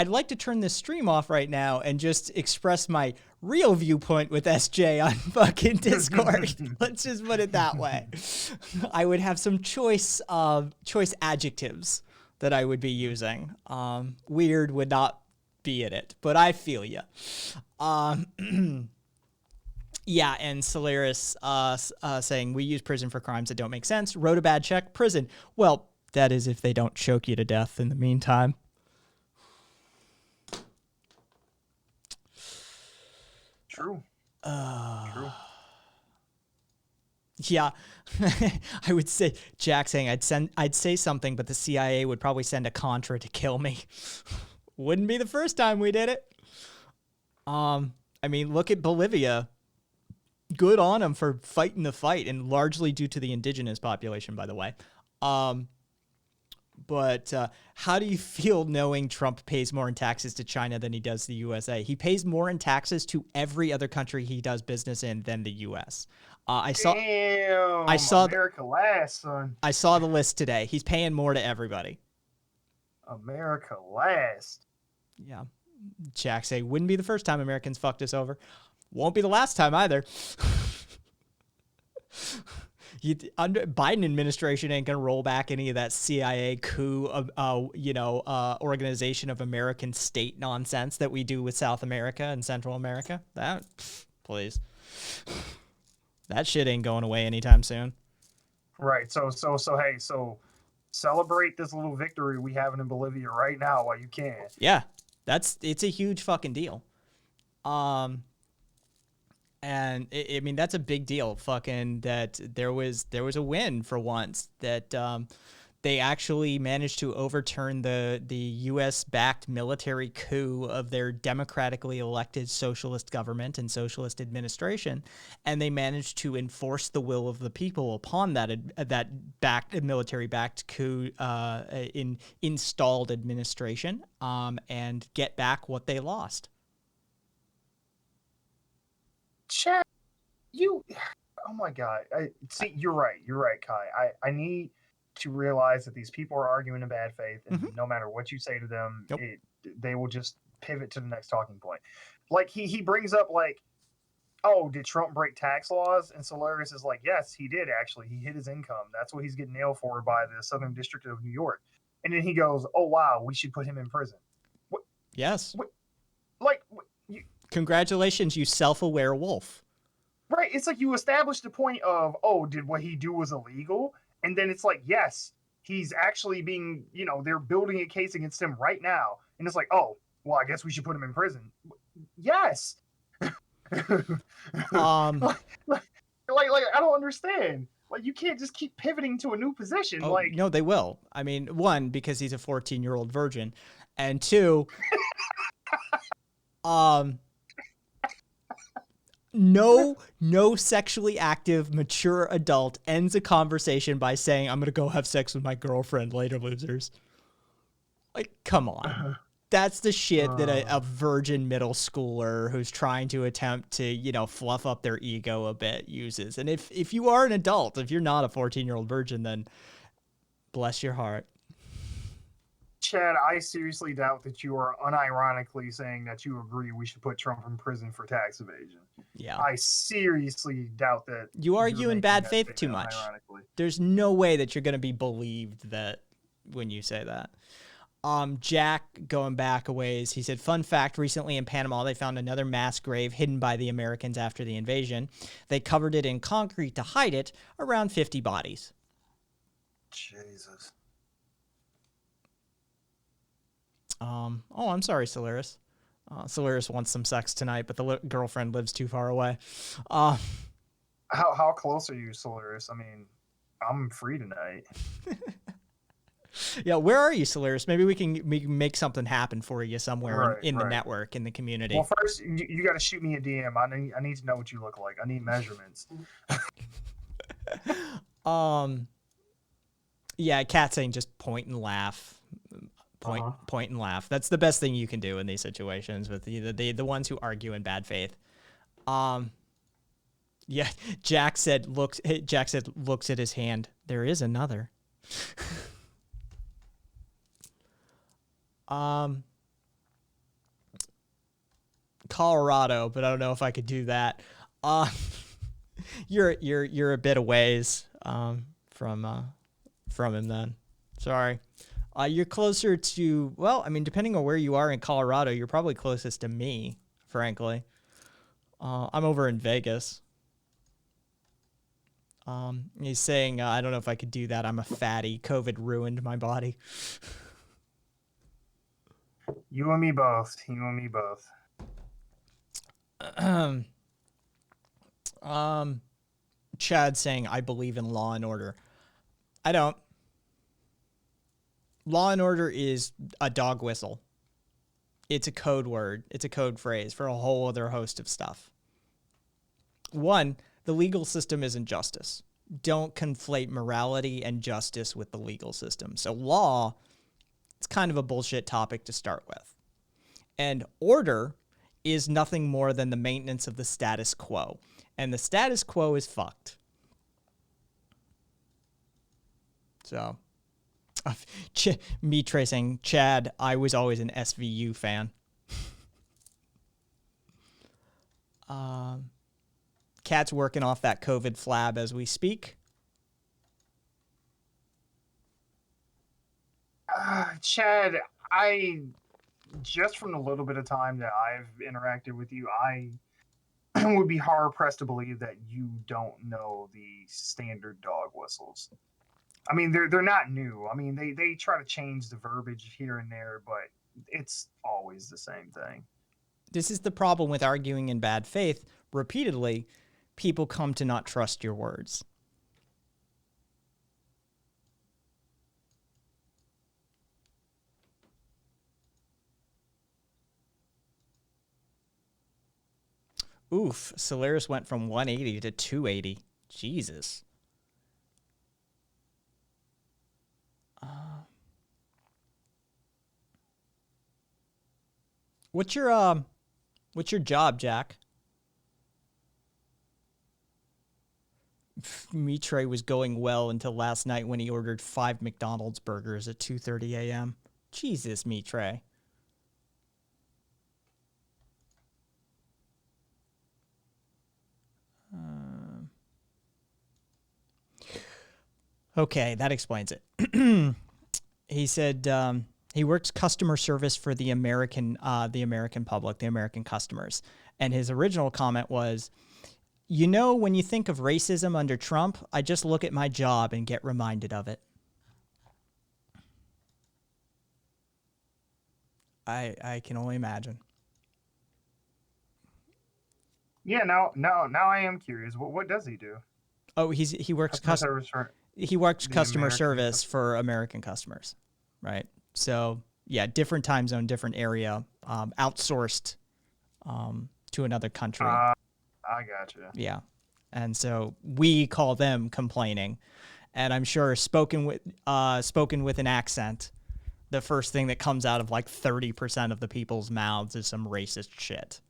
like to turn this stream off right now and just express my real viewpoint with SJ on fucking Discord. Let's just put it that way. I would have some choice adjectives that I would be using. Weird would not be in it, but I feel you. Yeah, and Solaris saying, we use prison for crimes that don't make sense. Wrote a bad check. Prison. Well, that is if they don't choke you to death in the meantime. True. True. Yeah, I would say, Jack saying I'd say something, but the CIA would probably send a Contra to kill me. Wouldn't be the first time we did it. I mean, look at Bolivia. Good on them for fighting the fight, and largely due to the indigenous population, by the way. But how do you feel knowing Trump pays more in taxes to China than he does the USA? He pays more in taxes to every other country he does business in than the US. I saw America last, son. I saw the list today. He's paying more to everybody. America last. Yeah. Jack say, wouldn't be the first time Americans fucked us over. Won't be the last time either. Biden administration ain't gonna roll back any of that CIA coup, organization of American state nonsense that we do with South America and Central America. That, please, that shit ain't going away anytime soon. Right. So hey, celebrate this little victory we have in Bolivia right now while you can. Yeah, it's a huge fucking deal. And I mean, that's a big deal. Fucking that there was a win for once, that they actually managed to overturn the U.S. backed military coup of their democratically elected socialist government and socialist administration, and they managed to enforce the will of the people upon that military backed coup installed administration, and get back what they lost. Chat, oh my God. You're right, Kai. I need to realize that these people are arguing in bad faith, and no matter what you say to them, they will just pivot to the next talking point. Like he brings up like, oh, did Trump break tax laws? And Solaris is like, yes, he did actually. He hid his income. That's what he's getting nailed for by the Southern District of New York. And then he goes, oh wow, we should put him in prison. What? Yes. What? Congratulations, you self-aware wolf. Right. It's like you established the point of, oh, did what he do was illegal? And then it's like, yes, he's actually being, they're building a case against him right now. And it's like, oh, well, I guess we should put him in prison. Yes. Like, I don't understand. Like, you can't just keep pivoting to a new position. Oh, no, they will. I mean, one, because he's a 14-year-old virgin, and two, no sexually active, mature adult ends a conversation by saying, I'm going to go have sex with my girlfriend later, losers. Like, come on. That's the shit that a virgin middle schooler who's trying to attempt to, fluff up their ego a bit uses. And if you are an adult, if you're not a 14-year-old virgin, then bless your heart. Chad, I seriously doubt that you are unironically saying that you agree we should put Trump in prison for tax evasion. Yeah. I seriously doubt that. You argue in bad faith too much. There's no way that you're going to be believed that when you say that. Jack, going back a ways, he said, fun fact, recently in Panama, they found another mass grave hidden by the Americans after the invasion. They covered it in concrete to hide it, around 50 bodies. Jesus. Oh, I'm sorry, Solaris. Solaris wants some sex tonight, but the girlfriend lives too far away. How close are you, Solaris? I mean, I'm free tonight. Yeah, where are you, Solaris? Maybe we can make something happen for you somewhere in the network, in the community. Well, first, you got to shoot me a DM. I need to know what you look like. I need measurements. Yeah, Cat saying just point and laugh. Point and laugh. That's the best thing you can do in these situations with the ones who argue in bad faith. Yeah, Jack said looks at his hand. There is another. Colorado, but I don't know if I could do that. You're a bit a ways from him then. Sorry. You're closer to, well, I mean, depending on where you are in Colorado, you're probably closest to me, frankly. I'm over in Vegas. He's saying, I don't know if I could do that. I'm a fatty. COVID ruined my body. You and me both. Chad saying, I believe in law and order. I don't. Law and order is a dog whistle. It's a code word. It's a code phrase for a whole other host of stuff. One, the legal system isn't justice. don't conflate morality and justice with the legal system. So law, it's kind of a bullshit topic to start with. And order is nothing more than the maintenance of the status quo. And the status quo is fucked. So, me tracing Chad, I was always an SVU fan. Cat's working off that COVID flab as we speak. Chad, I just from the little bit of time that I've interacted with you, I would be hard pressed to believe that you don't know the standard dog whistles. I mean, they're not new. I mean, they try to change the verbiage here and there, but it's always the same thing. This is the problem with arguing in bad faith. Repeatedly, people come to not trust your words. Oof, Solaris went from 180 to 280. Jesus. What's your job, Jack? Mitre was going well until last night when he ordered 5 McDonald's burgers at 2:30 a.m. Jesus, Mitre. Okay, that explains it. He said he works customer service for the American public, the American customers. And his original comment was, you know, when you think of racism under Trump, I just look at my job and get reminded of it. I can only imagine. Yeah, now I am curious. What does he do? Oh, he works customer service for American customers, right? So yeah, different time zone, different area, outsourced to another country. I gotcha. Yeah, and so we call them complaining, and I'm sure spoken with an accent, the first thing that comes out of like 30% of the people's mouths is some racist shit.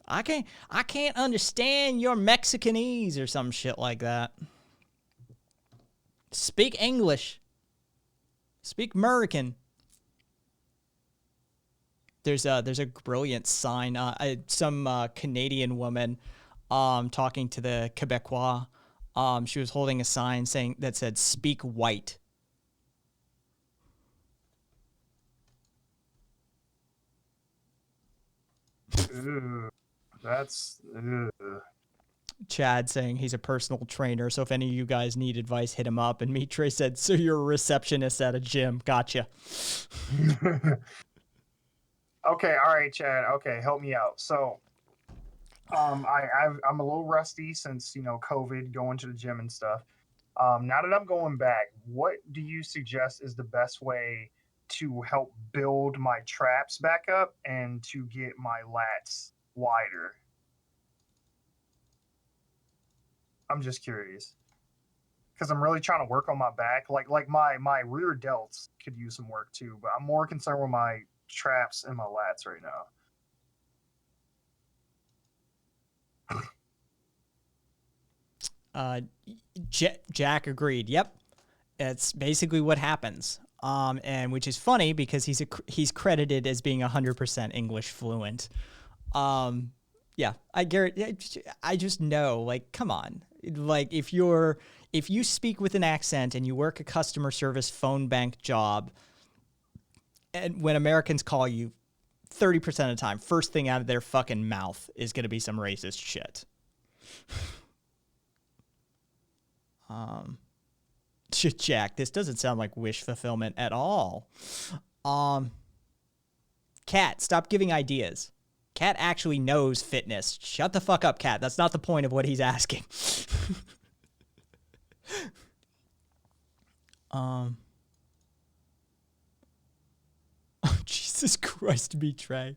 I can't understand your Mexicanese or some shit like that. Speak English. Speak American. There's a brilliant sign. Some Canadian woman talking to the Quebecois. She was holding a sign that said "Speak White." Ooh, that's. Chad saying he's a personal trainer, so if any of you guys need advice, hit him up. And Mitre said, so you're a receptionist at a gym. Gotcha. Okay, all right, Chad. Okay, help me out. So, I'm a little rusty since, COVID, going to the gym and stuff. Now that I'm going back, what do you suggest is the best way to help build my traps back up and to get my lats wider? I'm just curious, because I'm really trying to work on my back. Like my rear delts could use some work too, but I'm more concerned with my traps and my lats right now. Jack agreed. Yep, it's basically what happens. And which is funny because he's credited as being 100% English fluent. Yeah, I just know, like, come on. Like, if you speak with an accent and you work a customer service phone bank job, and when Americans call you, 30% of the time, first thing out of their fucking mouth is going to be some racist shit. Jack, this doesn't sound like wish fulfillment at all. Kat, stop giving ideas. Kat actually knows fitness. Shut the fuck up, Kat. That's not the point of what he's asking. Oh, Jesus Christ, Betray.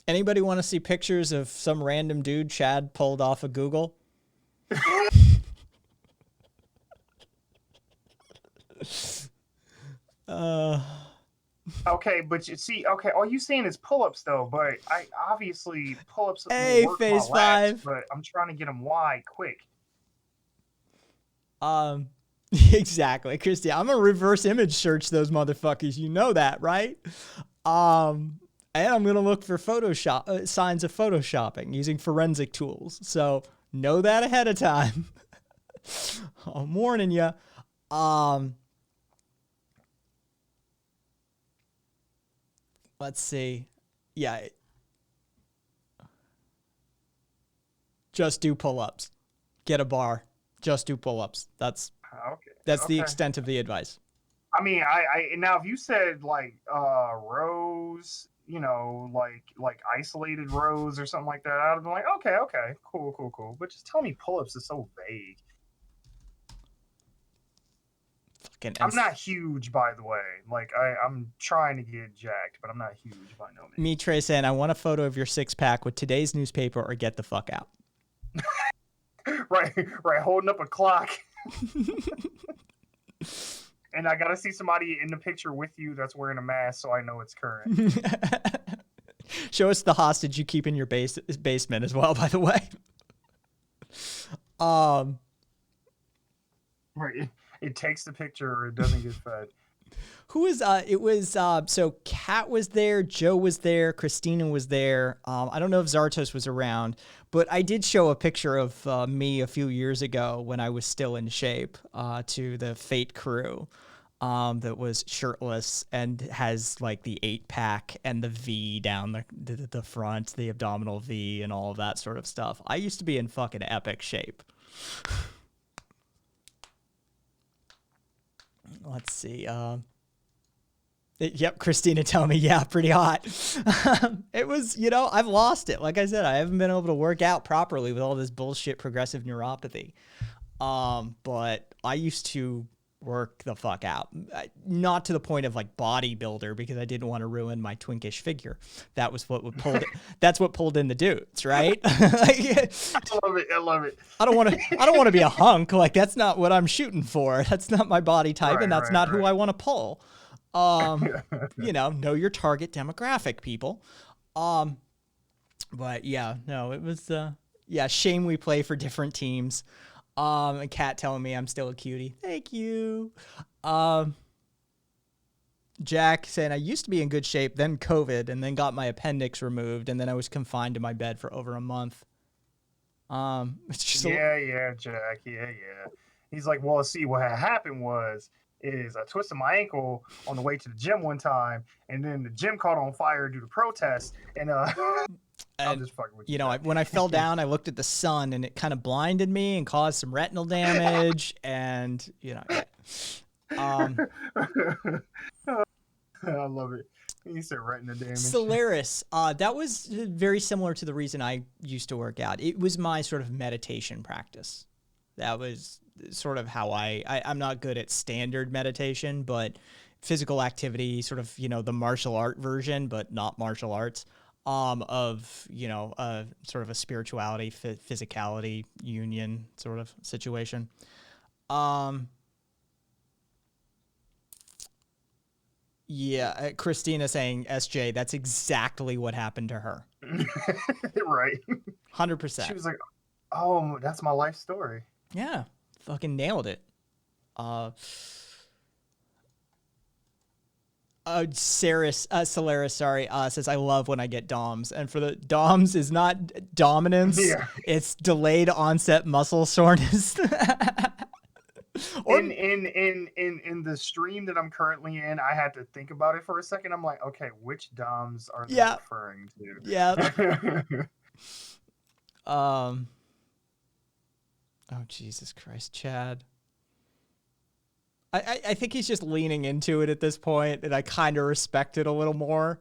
Anybody want to see pictures of some random dude Chad pulled off of Google? Okay, but you see, okay, all you saying is pull-ups though, but I obviously pull-ups Hey, work Phase my lats, 5. but I'm trying to get them wide quick. Exactly, Christy. I'm gonna reverse image search those motherfuckers. You know that, right? And I'm gonna look for Photoshop signs of photoshopping using forensic tools. So know that ahead of time. I'm warning you. Let's see. Yeah. Just do pull-ups. Get a bar. Just do pull-ups. That's the extent of the advice. I mean, I now if you said like rows, you know, like isolated rows or something like that, I'd have been like, okay, cool. But just tell me pull-ups is so vague. I'm not huge, by the way. Like I'm trying to get jacked, but I'm not huge by no means. Me, Trey, saying I want a photo of your six-pack with today's newspaper or get the fuck out. right, holding up a clock. And I gotta see somebody in the picture with you that's wearing a mask so I know it's current. Show us the hostage you keep in your basement as well, by the way. Right. It takes the picture or it doesn't get fed. Who was it was so Kat was there, Joe was there, Christina was there. I don't know if Zartos was around, but I did show a picture of me a few years ago when I was still in shape to the Fate crew that was shirtless and has like the 8-pack and the V down the front, the abdominal V and all of that sort of stuff. I used to be in fucking epic shape. Let's see. Yep, Christina telling me, yeah, pretty hot. It was, you know, I've lost it. Like I said, I haven't been able to work out properly with all this bullshit progressive neuropathy. But I used to work the fuck out. Not to the point of like bodybuilder because I didn't want to ruin my twinkish figure. That was what pulled it. That's what pulled in the dudes, right? I love it. I don't want to be a hunk. Like that's not what I'm shooting for. That's not my body type, and that's not who I want to pull. You know your target demographic, people. But yeah, no, it was shame we play for different teams. And Kat telling me I'm still a cutie. Thank you. Jack saying I used to be in good shape, then COVID, and then got my appendix removed, and then I was confined to my bed for over a month. It's just Jack. He's like, well, see, what had happened is I twisted my ankle on the way to the gym one time, and then the gym caught on fire due to protests, and I'm just fucking with you know, when I fell down, I looked at the sun, and it kind of blinded me and caused some retinal damage, and you know, I love it. He said retinal damage. Solaris, that was very similar to the reason I used to work out. It was my sort of meditation practice. That was sort of how I'm not good at standard meditation, but physical activity, sort of, you know, the martial art version, but not martial arts, of, you know, sort of a spirituality, physicality union sort of situation. Yeah, Christina saying, SJ, that's exactly what happened to her. Right. 100%. She was like, oh, that's my life story. Yeah, fucking nailed it. Solaris, says, I love when I get DOMs. And for the DOMs is not dominance, it's delayed onset muscle soreness. In the stream that I'm currently in, I had to think about it for a second. I'm like, okay, which DOMs are they referring to? Yeah. Oh, Jesus Christ, Chad. I think he's just leaning into it at this point, and I kind of respect it a little more.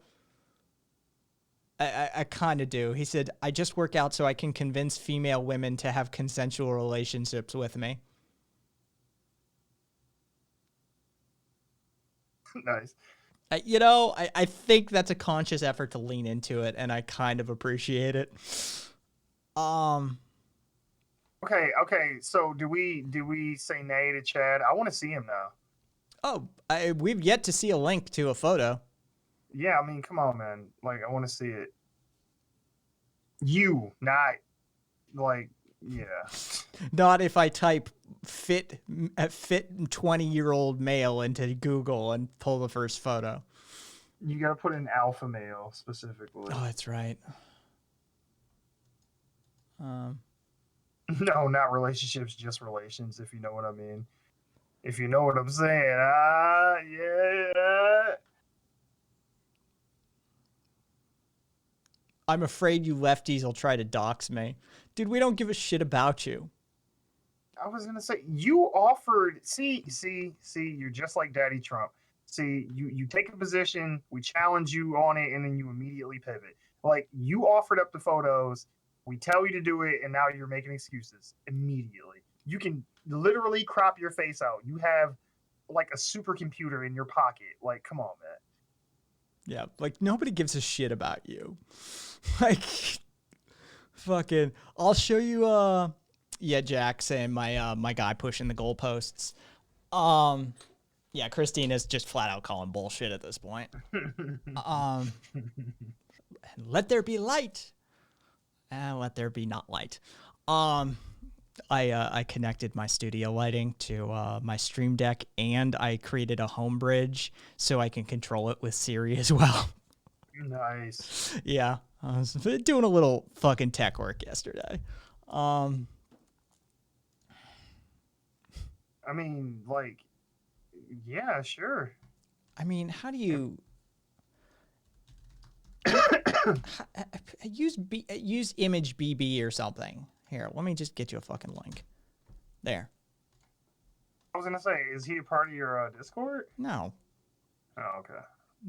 I kind of do. He said, I just work out so I can convince female women to have consensual relationships with me. Nice. I think that's a conscious effort to lean into it, and I kind of appreciate it. Okay. So do we say nay to Chad? I want to see him now. Oh, we've yet to see a link to a photo. Yeah, I mean, come on, man. Like, I want to see it. You, not like, yeah. Not if I type fit 20-year-old male into Google and pull the first photo. You gotta put in alpha male specifically. Oh, that's right. No, not relationships, just relations, if you know what I mean. If you know what I'm saying. Yeah. I'm afraid you lefties will try to dox me. Dude, we don't give a shit about you. I was gonna say, you offered, see, you're just like Daddy Trump. See, you take a position, we challenge you on it, and then you immediately pivot. Like, you offered up the photos, we tell you to do it, and now you're making excuses immediately. You can literally crop your face out. You have, like, a supercomputer in your pocket. Like, come on, man. Yeah, like, nobody gives a shit about you. Like, fucking, I'll show you, yeah, Jack saying my guy pushing the goalposts. Yeah, Christina's just flat out calling bullshit at this point. Let there be light. And let there be not light. I connected my studio lighting to my Stream Deck, and I created a home bridge so I can control it with Siri as well. Nice. Yeah, I was doing a little fucking tech work yesterday. I mean, like, yeah, sure. I mean, how do you use image BB or something? Here, let me just get you a fucking link. There. I was gonna say, is he a part of your Discord? No. Oh, okay.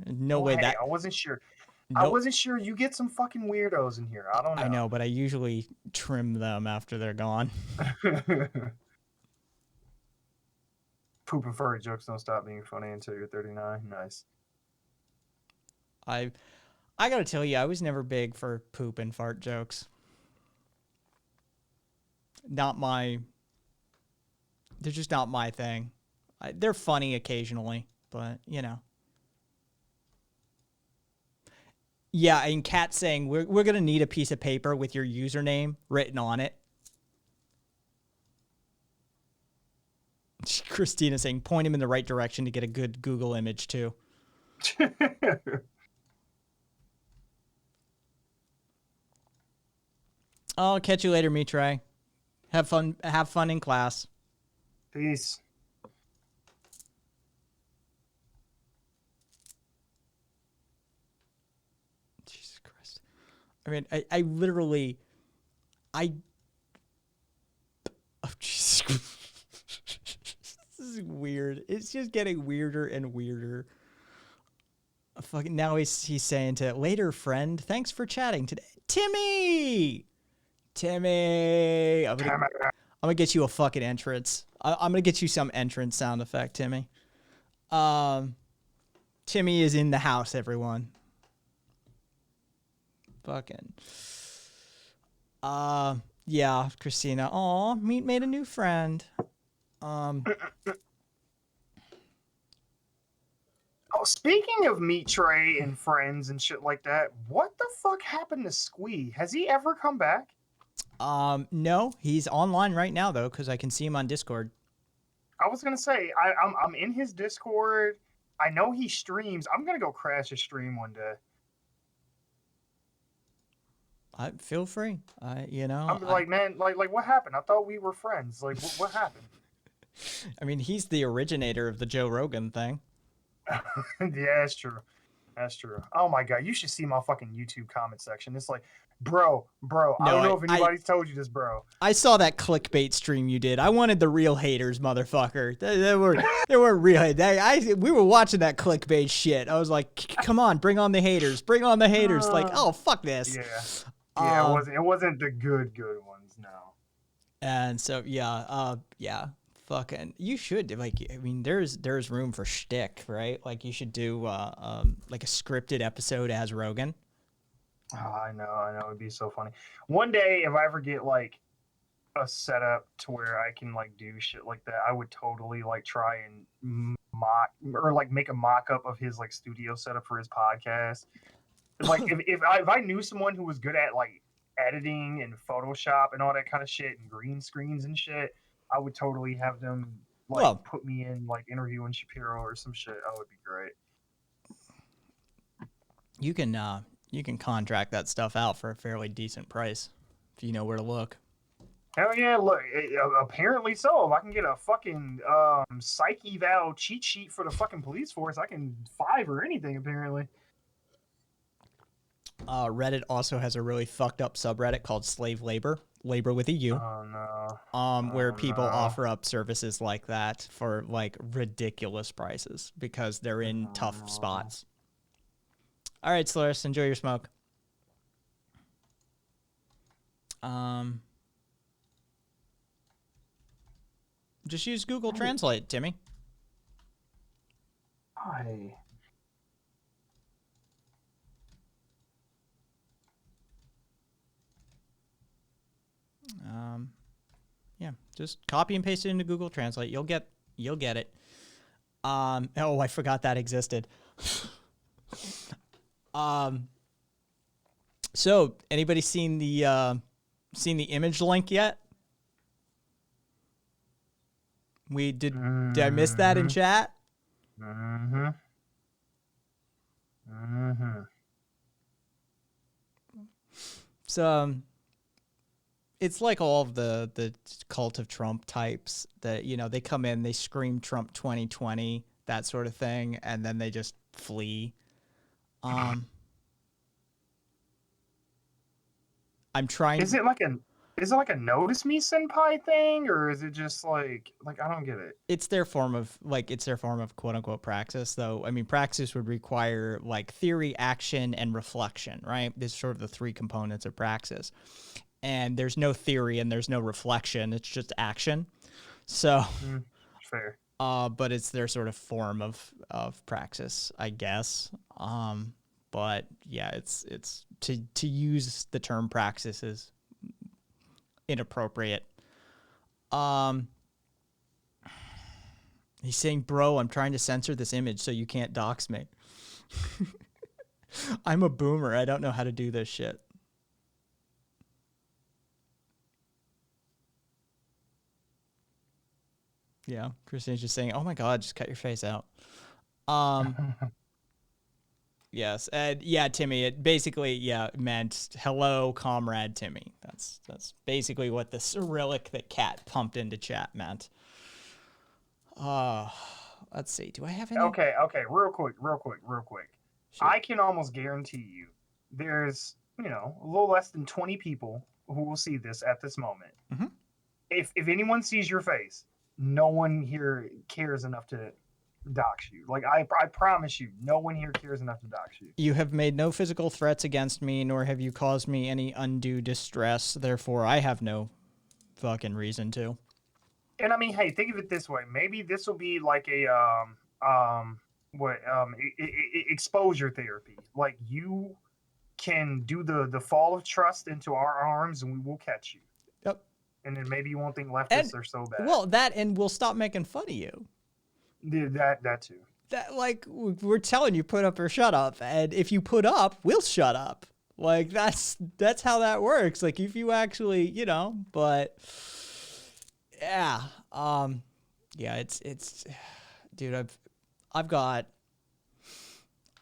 No way that. I wasn't sure. Nope. I wasn't sure. You get some fucking weirdos in here. I don't know. I know, but I usually trim them after they're gone. Poop and furry jokes don't stop being funny until you're 39. Nice. I gotta tell you, I was never big for poop and fart jokes. They're just not my thing. They're funny occasionally, but you know. Yeah, and Kat saying we're gonna need a piece of paper with your username written on it. Christina saying point him in the right direction to get a good Google image too. I'll catch you later, Mitre. Have fun in class. Peace. Jesus Christ. I mean, I literally oh Jesus Christ. This is weird. It's just getting weirder and weirder. Fucking now he's saying to later, friend. Thanks for chatting today, Timmy. I'm gonna get you a fucking entrance. I'm gonna get you some entrance sound effect, Timmy. Timmy is in the house, everyone. Fucking. Yeah, Christina. Aw, Meat made a new friend. Oh, speaking of Meat Tray and friends and shit like that, what the fuck happened to Squee? Has he ever come back? No, he's online right now though, because I can see him on Discord. I was gonna say I'm in his Discord. I know he streams. I'm gonna go crash his stream one day. Feel free. I'm like, man, like what happened? I thought we were friends. Like, what happened? I mean, he's the originator of the Joe Rogan thing. Yeah, that's true. That's true. Oh my god, you should see my fucking YouTube comment section. It's like, bro. I don't know if anybody's told you this, bro. I saw that clickbait stream you did. I wanted the real haters, motherfucker. They were real. We were watching that clickbait shit. I was like, come on, bring on the haters. Bring on the haters. Like, oh, fuck this. Yeah, it wasn't the good ones, no. And so, yeah, fucking, you should, like, I mean, there's room for shtick, right? Like, you should do like a scripted episode as Rogan. Oh, I know, it'd be so funny. One day, if I ever get like a setup to where I can like do shit like that, I would totally like try and mock or like make a mock-up of his like studio setup for his podcast. Like if I knew someone who was good at like editing and Photoshop and all that kind of shit and green screens and shit, I would totally have them like put me in like interviewing Shapiro or some shit. That would be great. You can contract that stuff out for a fairly decent price if you know where to look. Hell yeah, look, apparently so. If I can get a fucking psych eval cheat sheet for the fucking police force, I can Fiverr anything, apparently. Reddit also has a really fucked up subreddit called Slave Labor with a U. Oh, no. Where people offer up services like that for like ridiculous prices because they're in tough spots. All right, Slurs, enjoy your smoke. Just use Google Translate, Timmy. Hi. Yeah, just copy and paste it into Google Translate. You'll get it. Oh, I forgot that existed. So anybody seen the image link yet? Did I miss that in chat? So it's like all of the cult of Trump types that, you know, they come in, they scream Trump 2020, that sort of thing, and then they just flee. I'm trying. Is it like a notice me senpai thing, or is it just like I don't get it? It's their form of quote unquote praxis, though. I mean, praxis would require like theory, action, and reflection, right? There's sort of the three components of praxis. And there's no theory and there's no reflection. It's just action. So fair. But it's their sort of form of praxis, I guess. But yeah, it's to use the term praxis is inappropriate. He's saying, bro, I'm trying to censor this image so you can't dox me. I'm a boomer. I don't know how to do this shit. Yeah, Christine's just saying, oh my God, just cut your face out. Yes, and yeah, Timmy, it basically, meant hello, comrade Timmy. That's basically what the Cyrillic that Cat pumped into chat meant. Let's see, do I have any? Okay, real quick. Sure. I can almost guarantee you there's, a little less than 20 people who will see this at this moment. Mm-hmm. If anyone sees your face, no one here cares enough to dox you. Like, I promise you, no one here cares enough to dox you. You have made no physical threats against me, nor have you caused me any undue distress. Therefore, I have no fucking reason to. And I mean, hey, think of it this way. Maybe this will be like a exposure therapy. Like, you can do the fall of trust into our arms, and we will catch you. Yep. And then maybe you won't think leftists are so bad. Well, that, and we'll stop making fun of you. Yeah, that too. That, like, we're telling you, put up or shut up, and if you put up, we'll shut up. Like, that's how that works. Like, if you actually, but yeah, it's, dude, I've got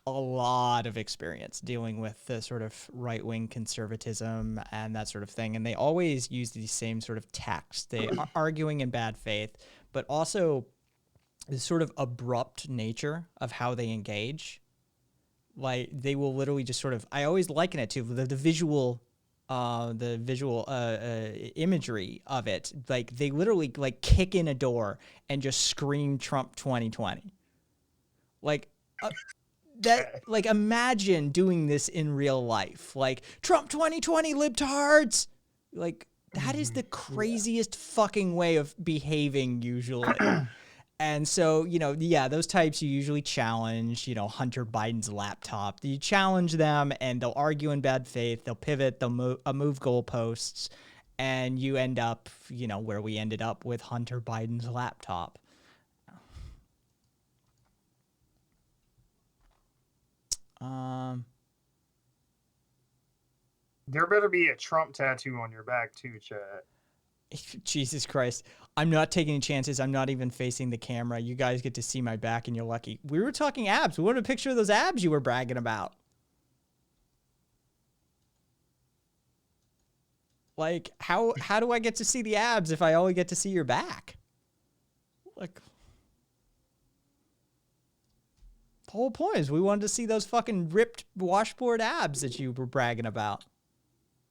a lot of experience dealing with the sort of right-wing conservatism and that sort of thing, and they always use these same sort of tactics. They are arguing in bad faith, but also this sort of abrupt nature of how they engage. Like, they will literally just sort of, I always liken it to the visual imagery of it. Like, they literally like kick in a door and just scream Trump 2020. Like, like, imagine doing this in real life. Like, Trump 2020 libtards. Like, That is the craziest fucking way of behaving usually. And so, those types you usually challenge, Hunter Biden's laptop. You challenge them and they'll argue in bad faith. They'll pivot, they'll move goalposts. And you end up, where we ended up with Hunter Biden's laptop. There better be a Trump tattoo on your back too, Chad. Jesus Christ. I'm not taking any chances. I'm not even facing the camera. You guys get to see my back and you're lucky. We were talking abs. We wanted a picture of those abs you were bragging about. Like, how do I get to see the abs if I only get to see your back? Like, the whole point is we wanted to see those fucking ripped washboard abs that you were bragging about.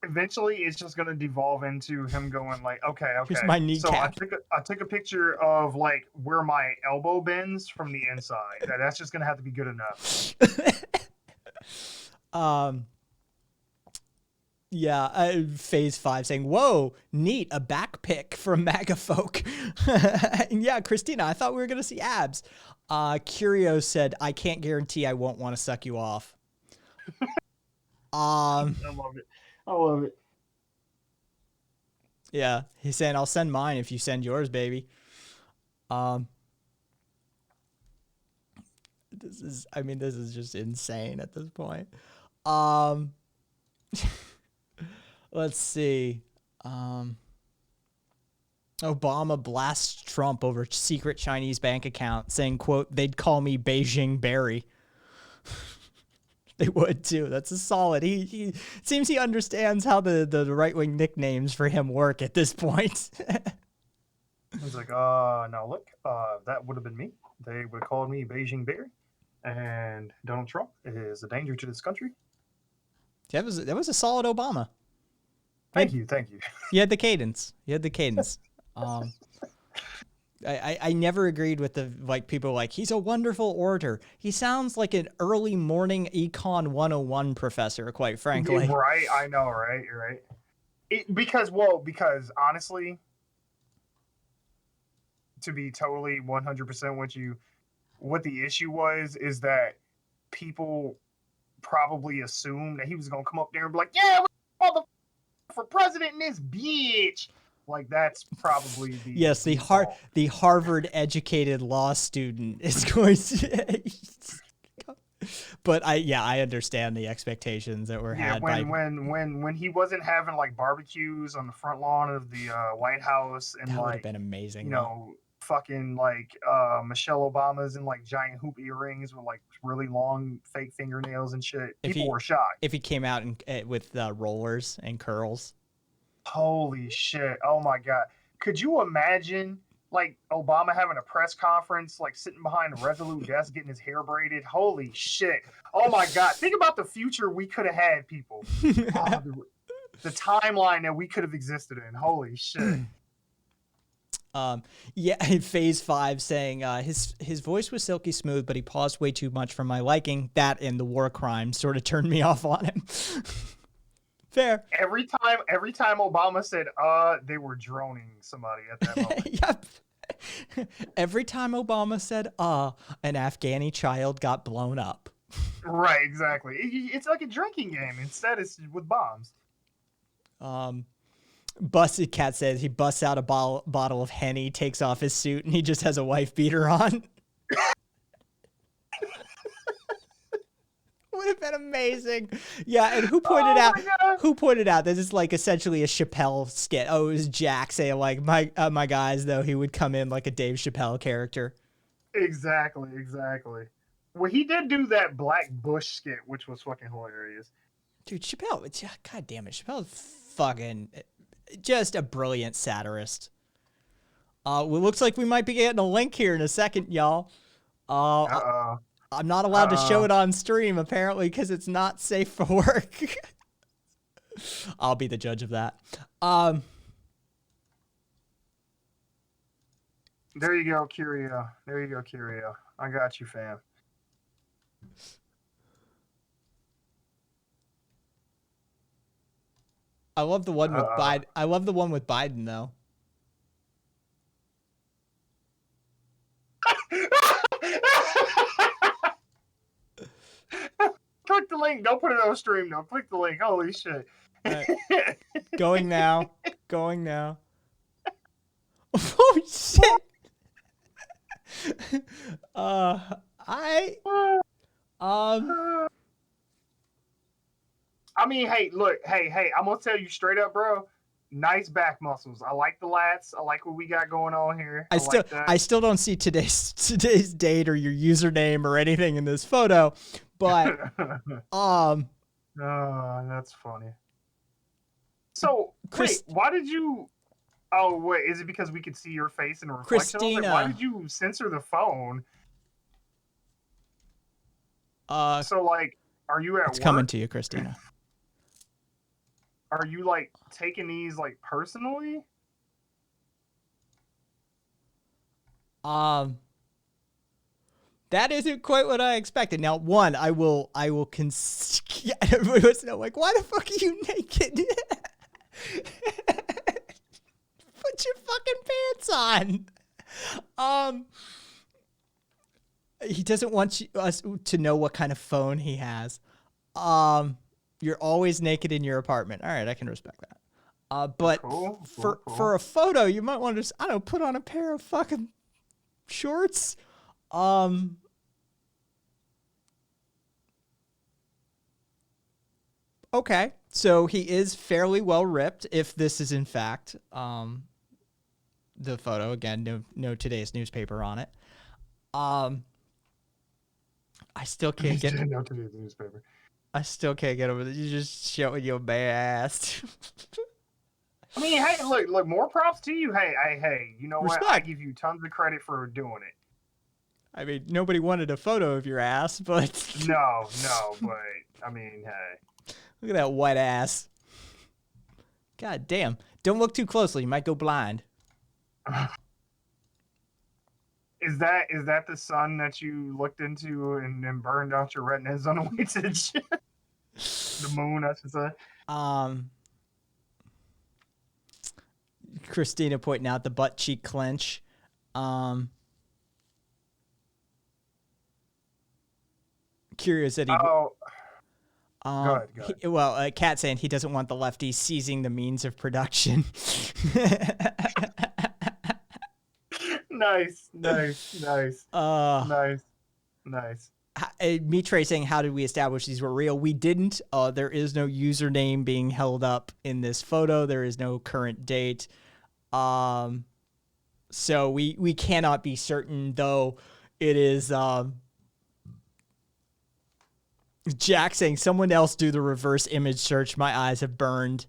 Eventually, it's just gonna devolve into him going like, okay. Here's my kneecap. So I took a picture of like where my elbow bends from the inside. That's just gonna have to be good enough. Yeah, Phase 5 saying, whoa, neat, a back pic from MAGA folk. Yeah, Christina, I thought we were going to see abs. Curio said, I can't guarantee I won't want to suck you off. I love it. I love it. Yeah, he's saying, I'll send mine if you send yours, baby. This is just insane at this point. Let's see. Obama blasts Trump over secret Chinese bank account, saying, quote, they'd call me Beijing Barry. They would too. That's a solid. He seems he understands how the right-wing nicknames for him work at this point. He's like, now look, that would have been me. They would have called me Beijing Barry. And Donald Trump is a danger to this country. That was a solid Obama. Thank you. You had the cadence. I never agreed with the people like he's a wonderful orator. He sounds like an early morning Econ 101 professor, quite frankly. Right, I know, right? You're right. Because honestly, to be totally 100% with you, what the issue was is that people probably assumed that he was gonna come up there and be like, yeah, we're for president in this bitch. Like that's probably the Harvard educated law student is going to. But I understand the expectations that were had. When he wasn't having like barbecues on the front lawn of the White House and that would like have been amazing. Fucking like Michelle Obama's in like giant hoop earrings with like really long fake fingernails and shit. People were shocked. If he came out with rollers and curls. Holy shit. Oh my God. Could you imagine like Obama having a press conference, like sitting behind a Resolute desk, getting his hair braided? Holy shit. Oh my God. Think about the future we could have had, people. The timeline that we could have existed in. Holy shit. Phase 5 saying his voice was silky smooth, but he paused way too much for my liking. That and the war crime sort of turned me off on him. Fair. Every time Obama said they were droning somebody at that moment. Yep. Every time Obama said an Afghani child got blown up. Right, exactly. It's like a drinking game. Instead it's with bombs. Busted Cat says he busts out a bottle of Henny, takes off his suit, and he just has a wife beater on. Would have been amazing. Yeah, and who pointed out this is like essentially a Chappelle skit. Oh, it was Jack saying like my guys though he would come in like a Dave Chappelle character. Exactly. Well, he did do that Black Bush skit, which was fucking hilarious. Dude, Chappelle, God damn it, Chappelle's fucking just a brilliant satirist. Well, looks like we might be getting a link here in a second, y'all. I'm not allowed to show it on stream, apparently, because it's not safe for work. I'll be the judge of that. There you go, Curio. I got you, fam. I love the one with Biden. I love the one with Biden though. Click the link. Don't put it on stream. No, click the link. Holy shit. Going now. Going now. Oh shit. I mean, hey, look, hey, I'm gonna tell you straight up, bro. Nice back muscles. I like the lats. I like what we got going on here. I still don't see today's date or your username or anything in this photo, but oh, that's funny. So, wait, why did you? Oh, wait, is it because we could see your face in a reflection? Christina, why did you censor the phone? So like, are you at it's work? coming to you, Christina. Are you like taking these like personally? That isn't quite what I expected. Now, one, I will everybody wants to know, like, why the fuck are you naked? Put your fucking pants on. He doesn't want us to know what kind of phone he has. You're always naked in your apartment. All right, I can respect that. But for a photo, you might want to, I don't know, put on a pair of fucking shorts. Okay, so he is fairly well ripped. If this is in fact the photo, again, no today's newspaper on it. I still can't get no today's newspaper. I still can't get over that. You just showing your bare ass. I mean, hey, look, more props to you. Hey, you know Respect. what? I give you tons of credit for doing it. I mean, nobody wanted a photo of your ass, but No, but I mean, hey. Look at that white ass. God damn. Don't look too closely. You might go blind. Is that the sun that you looked into and burned out your retinas on the way to the gym? The moon, I should say. Christina pointing out the butt cheek clench. Curious that he. Go ahead. Kat saying he doesn't want the lefties seizing the means of production. Nice. Mitre saying, how did we establish these were real? We didn't. There is no username being held up in this photo. There is no current date. So we cannot be certain, though. It is Jack saying, someone else do the reverse image search. My eyes have burned.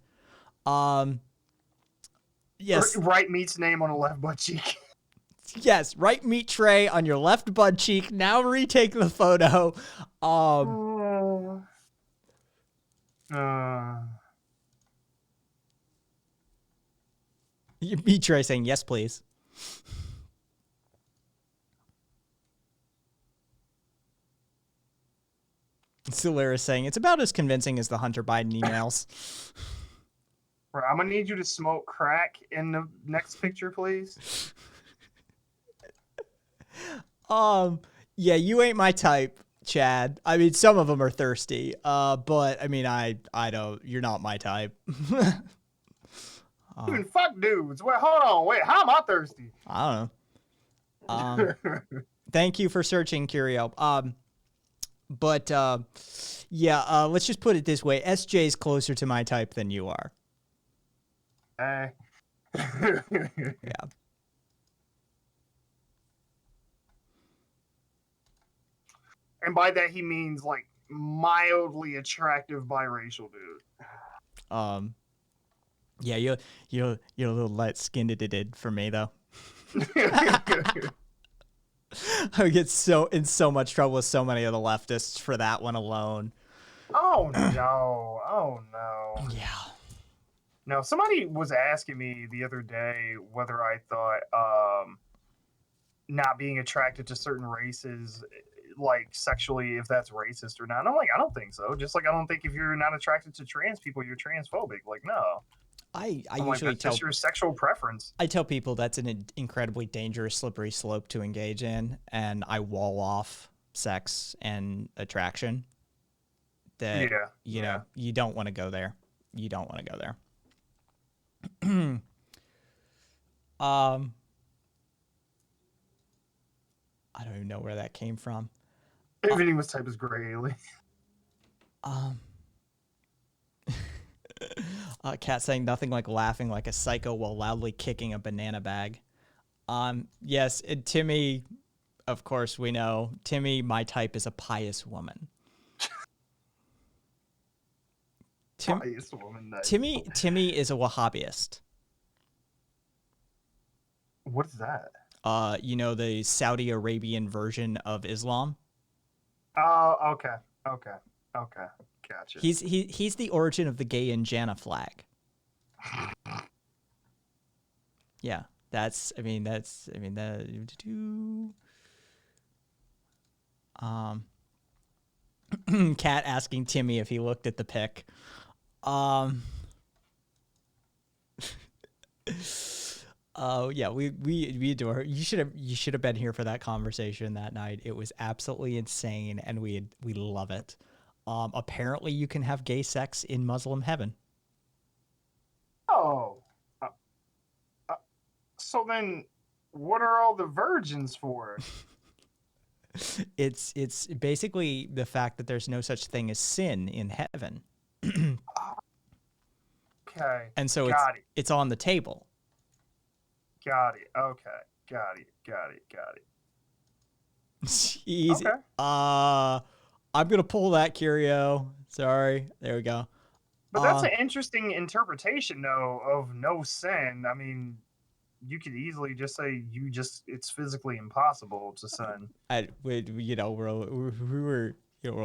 Yes. Right meat's name on the left butt cheek. Yes, right meat tray on your left butt cheek. Now retake the photo. Meat tray saying yes, please. Solaris saying it's about as convincing as the Hunter Biden emails. Right, I'm gonna need you to smoke crack in the next picture, please. Yeah, you ain't my type, Chad. I mean, some of them are thirsty. But I mean, I don't. You're not my type. Even fuck dudes. Wait, hold on. Wait, how am I thirsty? I don't know. Thank you for searching, Curio. But yeah. Let's just put it this way: SJ's closer to my type than you are. Yeah. And by that he means like mildly attractive biracial dude. Yeah, you're a little light skinned for me though. I get in so much trouble with so many of the leftists for that one alone. Oh no. Yeah. Now somebody was asking me the other day whether I thought not being attracted to certain races like sexually if that's racist or not. And I'm like, I don't think so. Just like I don't think if you're not attracted to trans people, you're transphobic. Like, no. I I'm usually like, that's tell just your sexual preference. I tell people that's an incredibly dangerous, slippery slope to engage in, and I wall off sex and attraction. That you know, you don't want to go there. You don't want to go there. I don't even know where that came from. Everything was typed as gray alien. Cat saying nothing like laughing like a psycho while loudly kicking a banana bag. Yes, Timmy, of course we know. Timmy, my type is a pious woman. Pious woman. Nice. Timmy is a Wahhabist. What is that? You know, the Saudi Arabian version of Islam. Oh, okay. Gotcha. He's the origin of the gay and Jannah flag. Yeah, Cat asking Timmy if he looked at the pic. Oh yeah, we adore her. You should have been here for that conversation that night. It was absolutely insane, and we love it. Apparently you can have gay sex in Muslim heaven. Oh. So then what are all the virgins for? It's basically the fact that there's no such thing as sin in heaven. Okay. And so it's on the table. Got it. Okay. Got it. Easy. Okay. I'm gonna pull that, Curio. Sorry. There we go. But that's an interesting interpretation, though, of no sin. I mean, you could easily just say it's physically impossible to sin. We're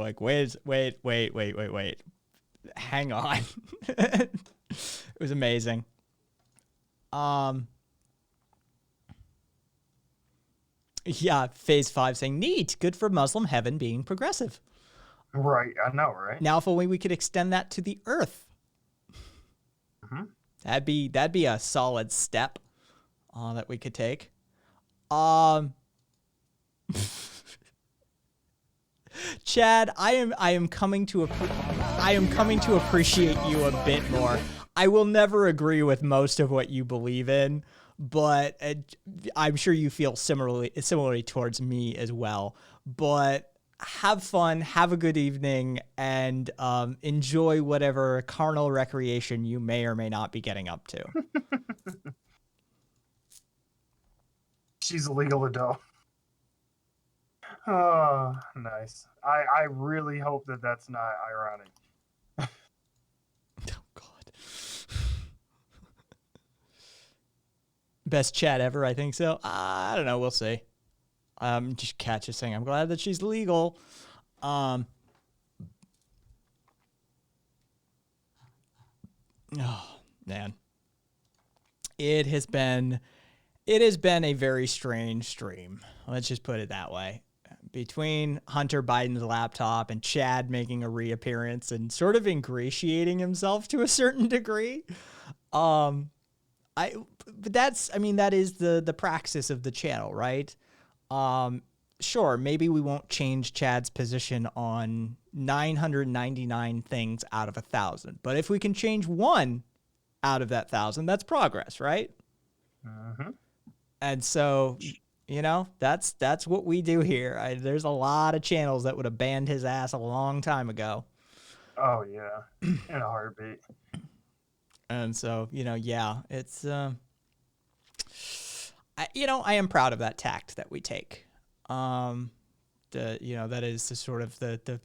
like, wait. Hang on. It was amazing. Yeah, Phase 5 saying, neat, good for Muslim heaven being progressive. Right, I know, right? Now, if only we could extend that to the earth. Mm-hmm. That'd be a solid step that we could take. Chad, I am coming to appreciate you a bit more. I will never agree with most of what you believe in, but I'm sure you feel similarly towards me as well. But have fun, have a good evening, and enjoy whatever carnal recreation you may or may not be getting up to. She's a legal adult. Oh, nice. I really hope that that's not ironic. Oh, God. Best chat ever, I think so. I don't know. We'll see. Just Cat just saying, I'm glad that she's legal. Oh, man. It has been a very strange stream. Let's just put it that way. Between Hunter Biden's laptop and Chad making a reappearance and sort of ingratiating himself to a certain degree. But that is the praxis of the channel, right? Sure, maybe we won't change Chad's position on 999 things out of 1,000. But if we can change one out of that 1,000, that's progress, right? Mm-hmm. And so, that's what we do here. There's a lot of channels that would have banned his ass a long time ago. Oh, yeah. In a heartbeat. And so, it's... I am proud of that tact that we take. That is the sort of the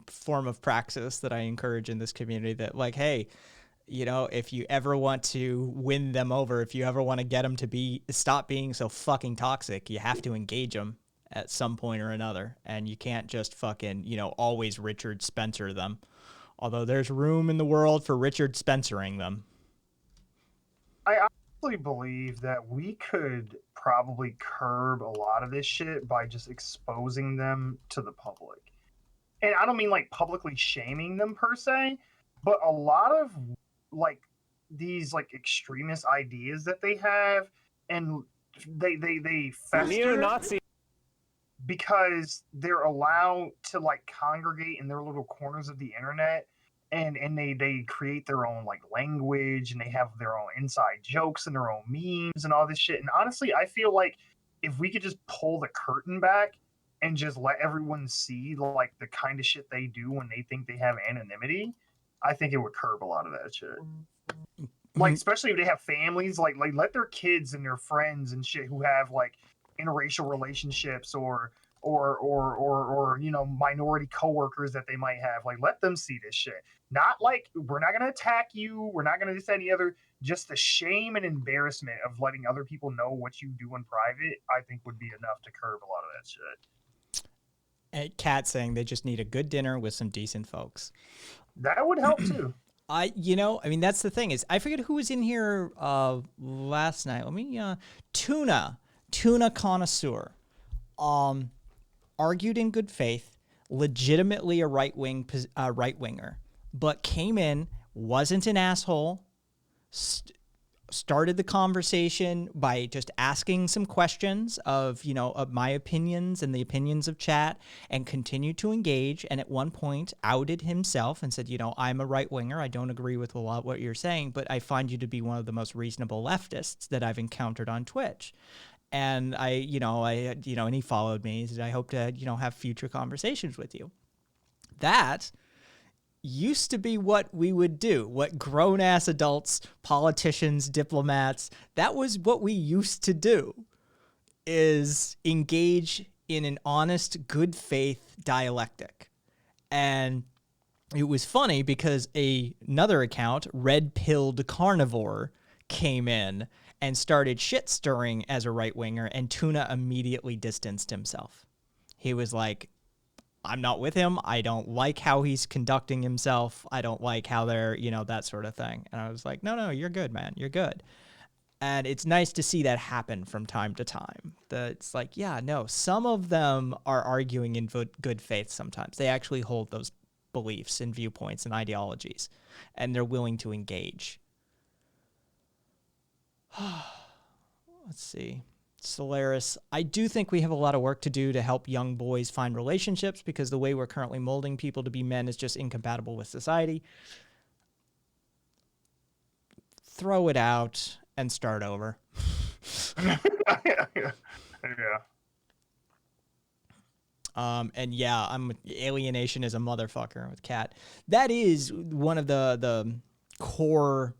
form of praxis that I encourage in this community, that like, hey, if you ever want to win them over, if you ever want to get them to stop being so fucking toxic, you have to engage them at some point or another. And you can't just fucking, always Richard Spencer them. Although there's room in the world for Richard Spencering them. I honestly believe that we could probably curb a lot of this shit by just exposing them to the public. And I don't mean like publicly shaming them per se, but a lot of like these like extremist ideas that they have, and they fester Neo-Nazi. because they're allowed to like congregate in their little corners of the internet, and they create their own like language, and they have their own inside jokes and their own memes and all this shit. And honestly, I feel like if we could just pull the curtain back and just let everyone see like the kind of shit they do when they think they have anonymity, I think it would curb a lot of that shit. Like, especially if they have families, like let their kids and their friends and shit who have like interracial relationships or you know, minority coworkers that they might have, like let them see this shit. Not like, we're not gonna attack you, we're not gonna do any other, just the shame and embarrassment of letting other people know what you do in private, I think would be enough to curb a lot of that shit. And Kat saying they just need a good dinner with some decent folks. That would help too. I mean, that's the thing is, I forget who was in here last night. Let me, Tuna Connoisseur, argued in good faith, legitimately a right-winger, but came in, wasn't an asshole, started the conversation by just asking some questions of, you know, of my opinions and the opinions of chat, and continued to engage, and at one point outed himself and said, you know, I'm a right-winger, I don't agree with a lot of what you're saying, but I find you to be one of the most reasonable leftists that I've encountered on Twitch. And and he followed me. He said, I hope to, you know, have future conversations with you. That used to be what we would do, what grown-ass adults, politicians, diplomats, that was what we used to do, is engage in an honest, good faith dialectic. And it was funny because another account, Red Pilled Carnivore, came in and started shit stirring as a right winger, and Tuna immediately distanced himself. He was like, I'm not with him. I don't like how he's conducting himself. I don't like how they're, you know, that sort of thing. And I was like, no, you're good, man. You're good. And it's nice to see that happen from time to time. It's like, yeah, no, some of them are arguing in good faith sometimes. They actually hold those beliefs and viewpoints and ideologies, and they're willing to engage. Let's see. Solaris, I do think we have a lot of work to do to help young boys find relationships, because the way we're currently molding people to be men is just incompatible with society. Throw it out and start over. Yeah. And yeah, alienation is a motherfucker with Kat. That is one of the core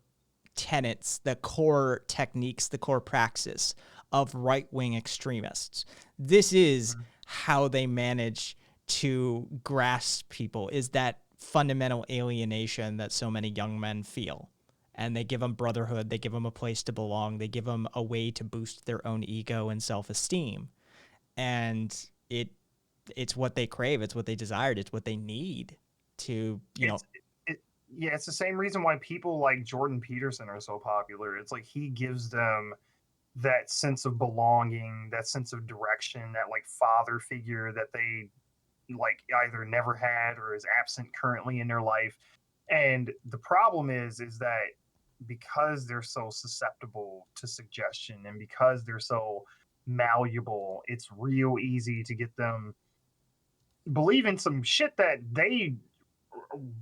tenets, the core techniques, the core praxis of right-wing extremists. This is how they manage to grasp people, is that fundamental alienation that so many young men feel. And they give them brotherhood, they give them a place to belong, they give them a way to boost their own ego and self-esteem. And it's what they crave, it's what they desired, it's what they need to, Yeah, it's the same reason why people like Jordan Peterson are so popular. It's like he gives them that sense of belonging, that sense of direction, that like father figure that they like either never had or is absent currently in their life. And the problem is that because they're so susceptible to suggestion and because they're so malleable, it's real easy to get them believing some shit that they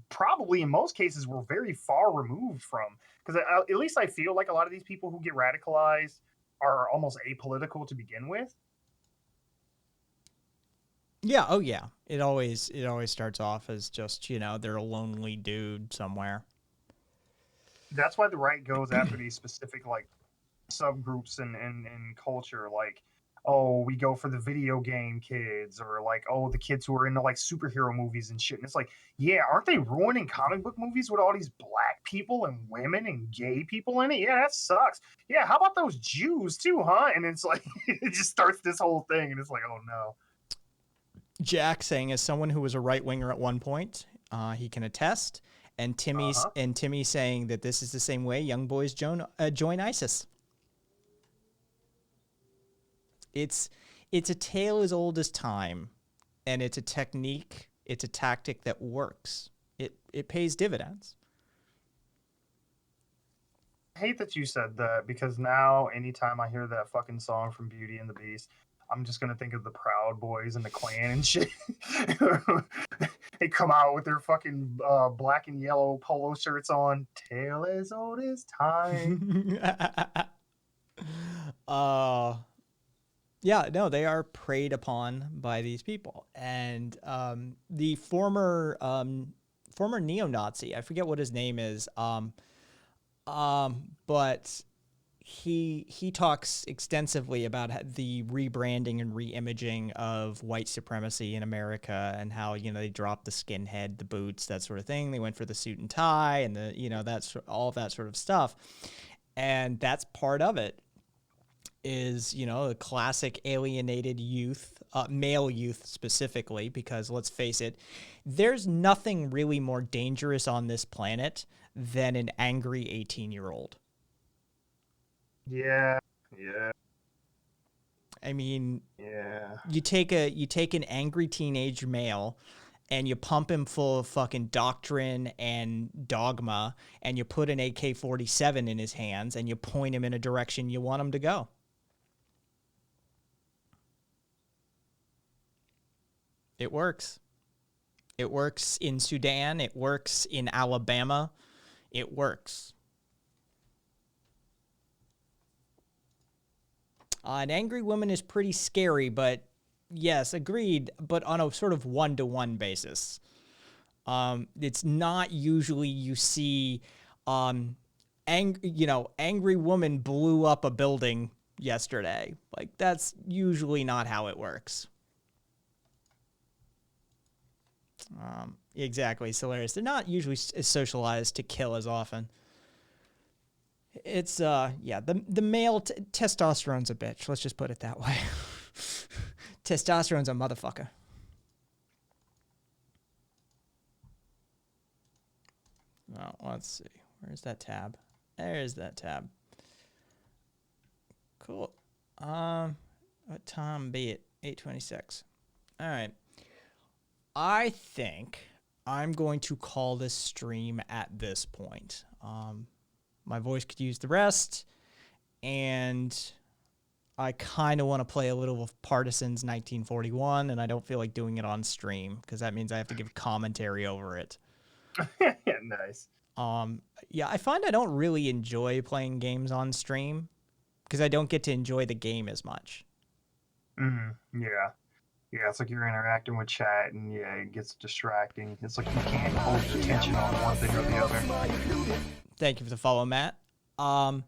probably in most cases were very far removed from. Because at least I feel like a lot of these people who get radicalized are almost apolitical to begin with. Yeah, oh yeah. It always starts off as just, they're a lonely dude somewhere. That's why the right goes after these specific like subgroups and culture, like, oh, we go for the video game kids, or like, oh, the kids who are into like superhero movies and shit. And it's like, yeah, aren't they ruining comic book movies with all these black people and women and gay people in it? Yeah, that sucks. Yeah, how about those Jews too, huh? And it's like, it just starts this whole thing, and it's like, oh no. Jack saying, as someone who was a right winger at one point, he can attest. And Timmy saying that this is the same way young boys join ISIS. It's a tale as old as time, and it's a technique, it's a tactic that works. It pays dividends. I hate that you said that, because now anytime I hear that fucking song from Beauty and the Beast, I'm just gonna think of the Proud Boys and the Klan and shit. They come out with their fucking black and yellow polo shirts on. Tale as old as time. Yeah, no, they are preyed upon by these people, and the former neo-Nazi, I forget what his name is, but he talks extensively about the rebranding and re-imaging of white supremacy in America, and how, you know, they dropped the skinhead, the boots, that sort of thing. They went for the suit and tie, and the, you know, that's all of that sort of stuff, and that's part of it. Is, you know, the classic alienated youth, male youth specifically, because let's face it, there's nothing really more dangerous on this planet than an angry 18-year-old. Yeah. I mean, yeah. You take an angry teenage male and you pump him full of fucking doctrine and dogma, and you put an AK-47 in his hands and you point him in a direction you want him to go. It works. It works in Sudan. It works in Alabama. It works. An angry woman is pretty scary, but yes, agreed, but on a sort of one-to-one basis. It's not usually you see, angry woman blew up a building yesterday. Like, that's usually not how it works. Exactly, Solaris. They're not usually as socialized to kill as often. It's, yeah, the male testosterone's a bitch. Let's just put it that way. Testosterone's a motherfucker. Oh, let's see. Where's that tab? There's that tab. Cool. What time be it? 8:26. All right. I think I'm going to call this stream at this point. My voice could use the rest, and I kind of want to play a little of Partisans 1941, and I don't feel like doing it on stream because that means I have to give commentary over it. Nice. Yeah, I find I don't really enjoy playing games on stream because I don't get to enjoy the game as much. Yeah. Yeah, it's like you're interacting with chat, and yeah, it gets distracting. It's like you can't hold attention on one thing or the other. Thank you for the follow, Matt. I've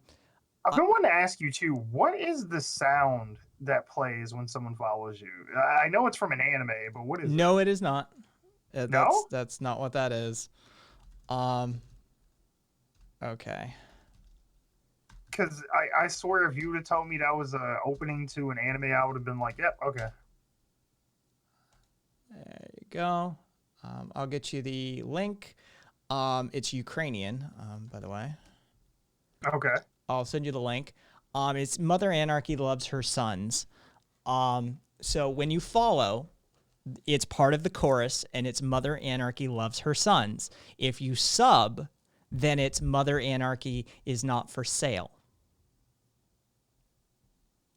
been wanting to ask you too, what is the sound that plays when someone follows you? I know it's from an anime, but what is it? No, it is not. No? That's not what that is. Okay. Because I swear if you would have told me that was an opening to an anime, I would have been like, yep, okay. There you go. I'll get you the link. It's Ukrainian, by the way. Okay. I'll send you the link. It's Mother Anarchy Loves Her Sons. So when you follow, it's part of the chorus, and it's Mother Anarchy Loves Her Sons. If you sub, then it's Mother Anarchy Is Not For Sale.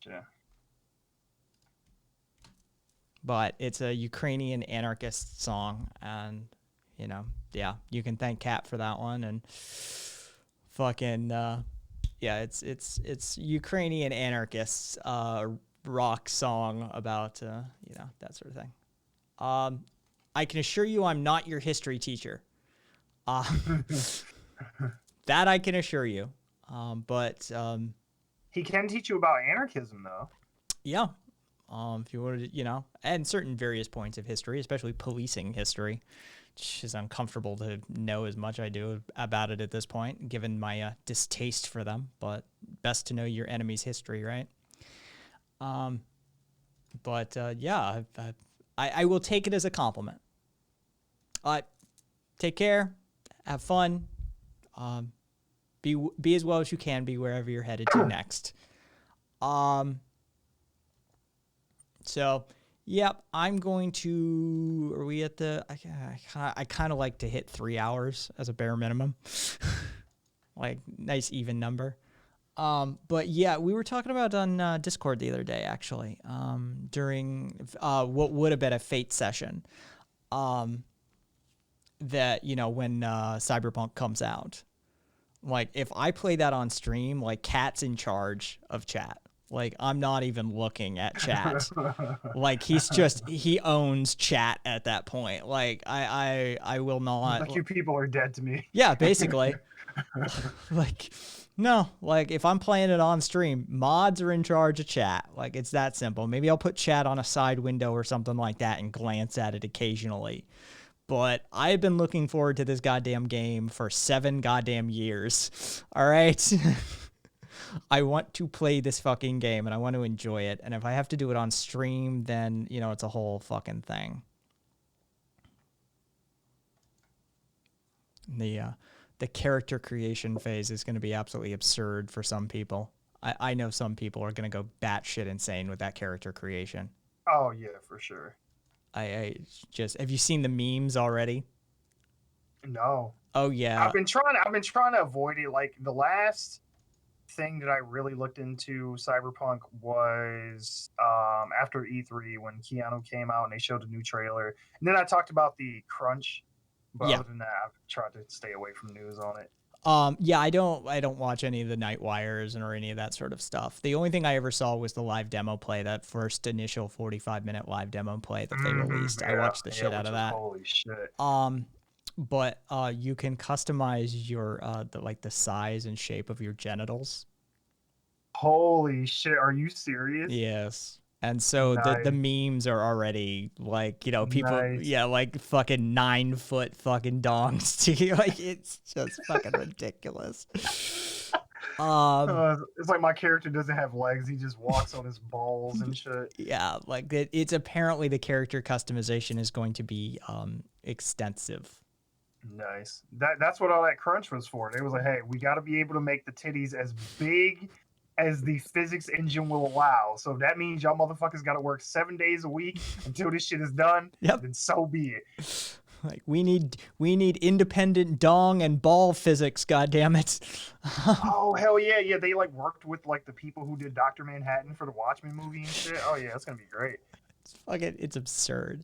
Yeah. But it's a Ukrainian anarchist song, and, you know, yeah, you can thank Kat for that one, and fucking, yeah, it's Ukrainian anarchists, rock song about, you know, that sort of thing. I can assure you I'm not your history teacher. That I can assure you. But he can teach you about anarchism, though. Yeah. If you wanted to, you know, and certain various points of history, especially policing history, which is uncomfortable to know as much I do about it at this point, given my distaste for them. But best to know your enemy's history, right? But yeah, I will take it as a compliment. Take care, have fun, be as well as you can be wherever you're headed to next. So, yep, I'm going to. Are we at the? I kind of like to hit 3 hours as a bare minimum, like nice even number. But yeah, we were talking about on Discord the other day, actually, during what would have been a Fate session. That, you know, when Cyberpunk comes out, like if I play that on stream, like Cat's in charge of chat. Like I'm not even looking at chat. Like he owns chat at that point. Like I will not. Like you people are dead to me. Yeah, basically. Like no, like if I'm playing it on stream, mods are in charge of chat. Like it's that simple. Maybe I'll put chat on a side window or something like that and glance at it occasionally. But I've been looking forward to this goddamn game for 7 goddamn years. All right. I want to play this fucking game and I want to enjoy it. And if I have to do it on stream, then, you know, it's a whole fucking thing. The character creation phase is going to be absolutely absurd for some people. I know some people are going to go batshit insane with that character creation. Oh yeah, for sure. I just, have you seen the memes already? No. Oh yeah. I've been trying to avoid it. Like the last thing that I really looked into Cyberpunk was after E3 when Keanu came out and they showed a new trailer. And then I talked about the crunch. But other than that, I've tried to stay away from news on it. Yeah, I don't watch any of the Night Wires or any of that sort of stuff. The only thing I ever saw was the live demo play, that first initial 45-minute live demo play that they released. I watched the shit out of that. Holy shit. But you can customize your the size and shape of your genitals. Holy shit, are you serious? Yes. And so the memes are already like, you know, people, like fucking 9-foot fucking dongs to like, it's just fucking ridiculous. It's like my character doesn't have legs; he just walks on his balls and shit. Yeah, like it's apparently the character customization is going to be extensive. Nice. That's what all that crunch was for. They was like, hey, we got to be able to make the titties as big as the physics engine will allow. So that means y'all motherfuckers got to work 7 days a week until this shit is done. Yep. Then so be it. Like we need independent dong and ball physics. God damn it. Oh hell yeah, yeah. They like worked with like the people who did Dr. Manhattan for the Watchmen movie and shit. Oh yeah, that's gonna be great. It's absurd.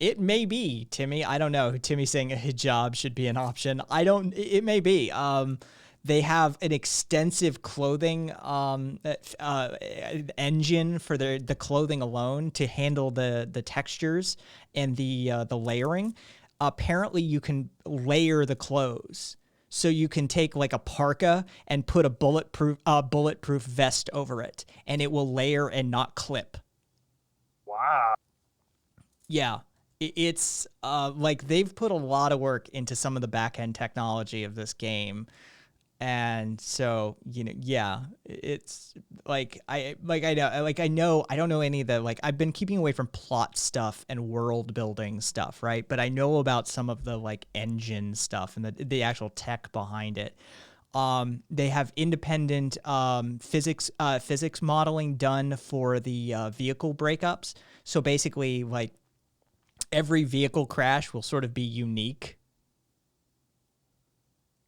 It may be, Timmy. I don't know. Timmy saying a hijab should be an option. It may be. They have an extensive clothing engine for the clothing alone to handle the textures and the layering. Apparently, you can layer the clothes, so you can take like a parka and put a bulletproof vest over it, and it will layer and not clip. Wow. Yeah. It's like they've put a lot of work into some of the back end technology of this game. And so, you know, yeah, it's like I don't know any of the, like, I've been keeping away from plot stuff and world building stuff, right? But I know about some of the like engine stuff and the actual tech behind it. They have independent physics modeling done for the vehicle breakups. So basically, like, every vehicle crash will sort of be unique.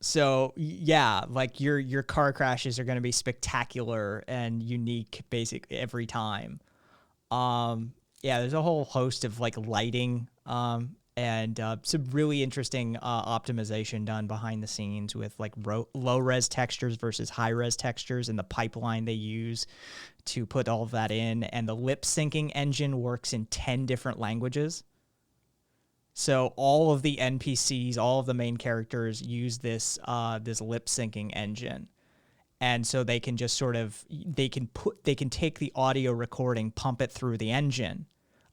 So yeah, like your car crashes are going to be spectacular and unique basically every time. Yeah, there's a whole host of like lighting and some really interesting optimization done behind the scenes with like low res textures versus high res textures and the pipeline they use to put all of that in. And the lip syncing engine works in 10 different languages. So all of the NPCs, all of the main characters use this lip syncing engine. And so they can just sort of, they can take the audio recording, pump it through the engine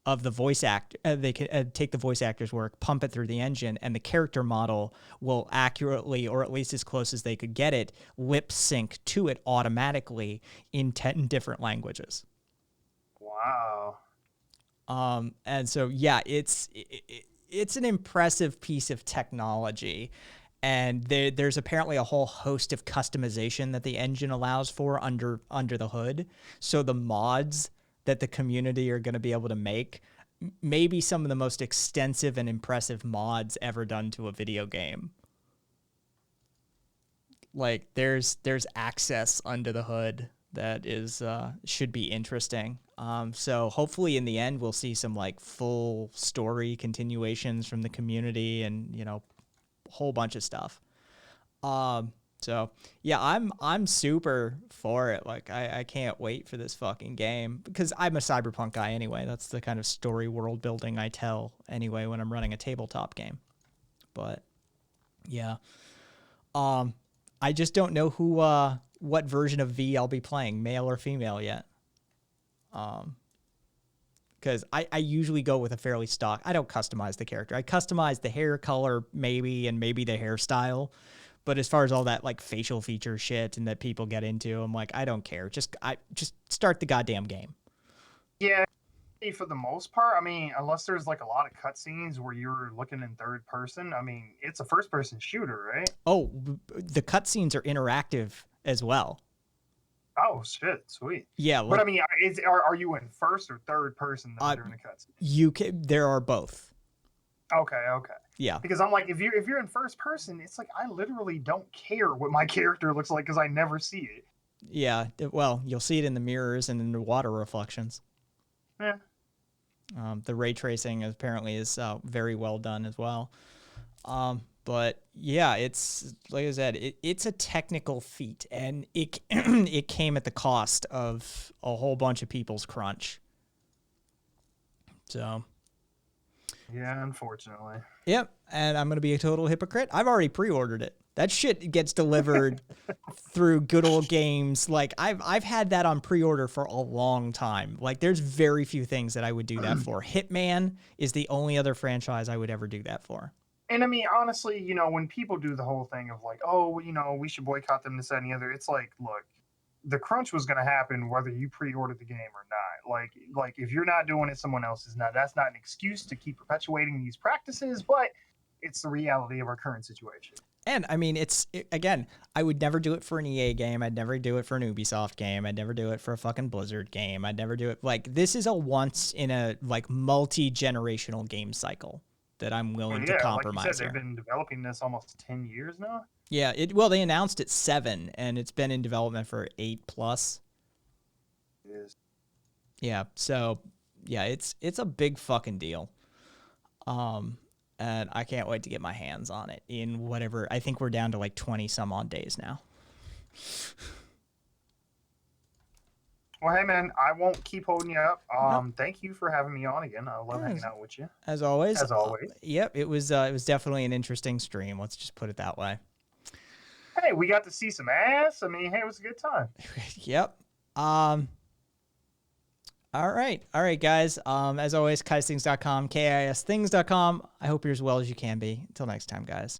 of the voice actor. They can take the voice actor's work, pump it through the engine, and the character model will accurately, or at least as close as they could get it, lip sync to it automatically in 10 different languages. Wow. And so, yeah, it's an impressive piece of technology. And there's apparently a whole host of customization that the engine allows for under the hood. So the mods that the community are going to be able to make, maybe some of the most extensive and impressive mods ever done to a video game. Like there's access under the hood that is should be interesting. So hopefully in the end we'll see some like full story continuations from the community and, you know, whole bunch of stuff. So yeah, I'm super for it. Like I can't wait for this fucking game because I'm a Cyberpunk guy anyway. That's the kind of story world building I tell anyway when I'm running a tabletop game. But yeah. I just don't know who what version of V I'll be playing, male or female yet. Because I usually go with a fairly stock. I don't customize the character. I customize the hair color maybe and maybe the hairstyle. But as far as all that like facial feature shit and that people get into, I'm like, I don't care. Just start the goddamn game. Yeah, for the most part. I mean, unless there's like a lot of cutscenes where you're looking in third person. I mean, it's a first person shooter, right? Oh, the cutscenes are interactive as well. Oh shit, sweet. Yeah, like, but I mean, are you in first or third person during the cutscene? There are both. Okay. Yeah. Because I'm like, if you're in first person, it's like I literally don't care what my character looks like because I never see it. Yeah. Well, you'll see it in the mirrors and in the water reflections. Yeah. The ray tracing apparently is very well done as well. But yeah, it's like I said, it's a technical feat, and it it came at the cost of a whole bunch of people's crunch. So. Yeah, unfortunately. Yep, and I'm gonna be a total hypocrite. I've already pre-ordered it. That shit gets delivered through Good Old Games. Like I've had that on pre-order for a long time. Like there's very few things that I would do that for. Hitman is the only other franchise I would ever do that for. And I mean, honestly, you know, when people do the whole thing of like, oh, you know, we should boycott them, this, that, and the other, it's like, look, the crunch was going to happen whether you pre-ordered the game or not. Like if you're not doing it, someone else is not. That's not an excuse to keep perpetuating these practices, but it's the reality of our current situation. And I mean, again, I would never do it for an EA game. I'd never do it for an Ubisoft game. I'd never do it for a fucking Blizzard game. I'd never do it. Like, this is a once in a like multi-generational game cycle that I'm willing to compromise. Like you said, they've been developing this almost 10 years now. Yeah, well, they announced it 7, and it's been in development for 8+. It is. Yeah, so yeah, it's a big fucking deal. And I can't wait to get my hands on it in whatever. I think we're down to like 20 some odd days now. Well, hey, man, I won't keep holding you up. Thank you for having me on again. I love hanging out with you. As always. As always. Yep, it was definitely an interesting stream. Let's just put it that way. Hey, we got to see some ass. I mean, hey, it was a good time. Yep. All right, guys. As always, KaisThings.com, KISThings.com. I hope you're as well as you can be. Until next time, guys.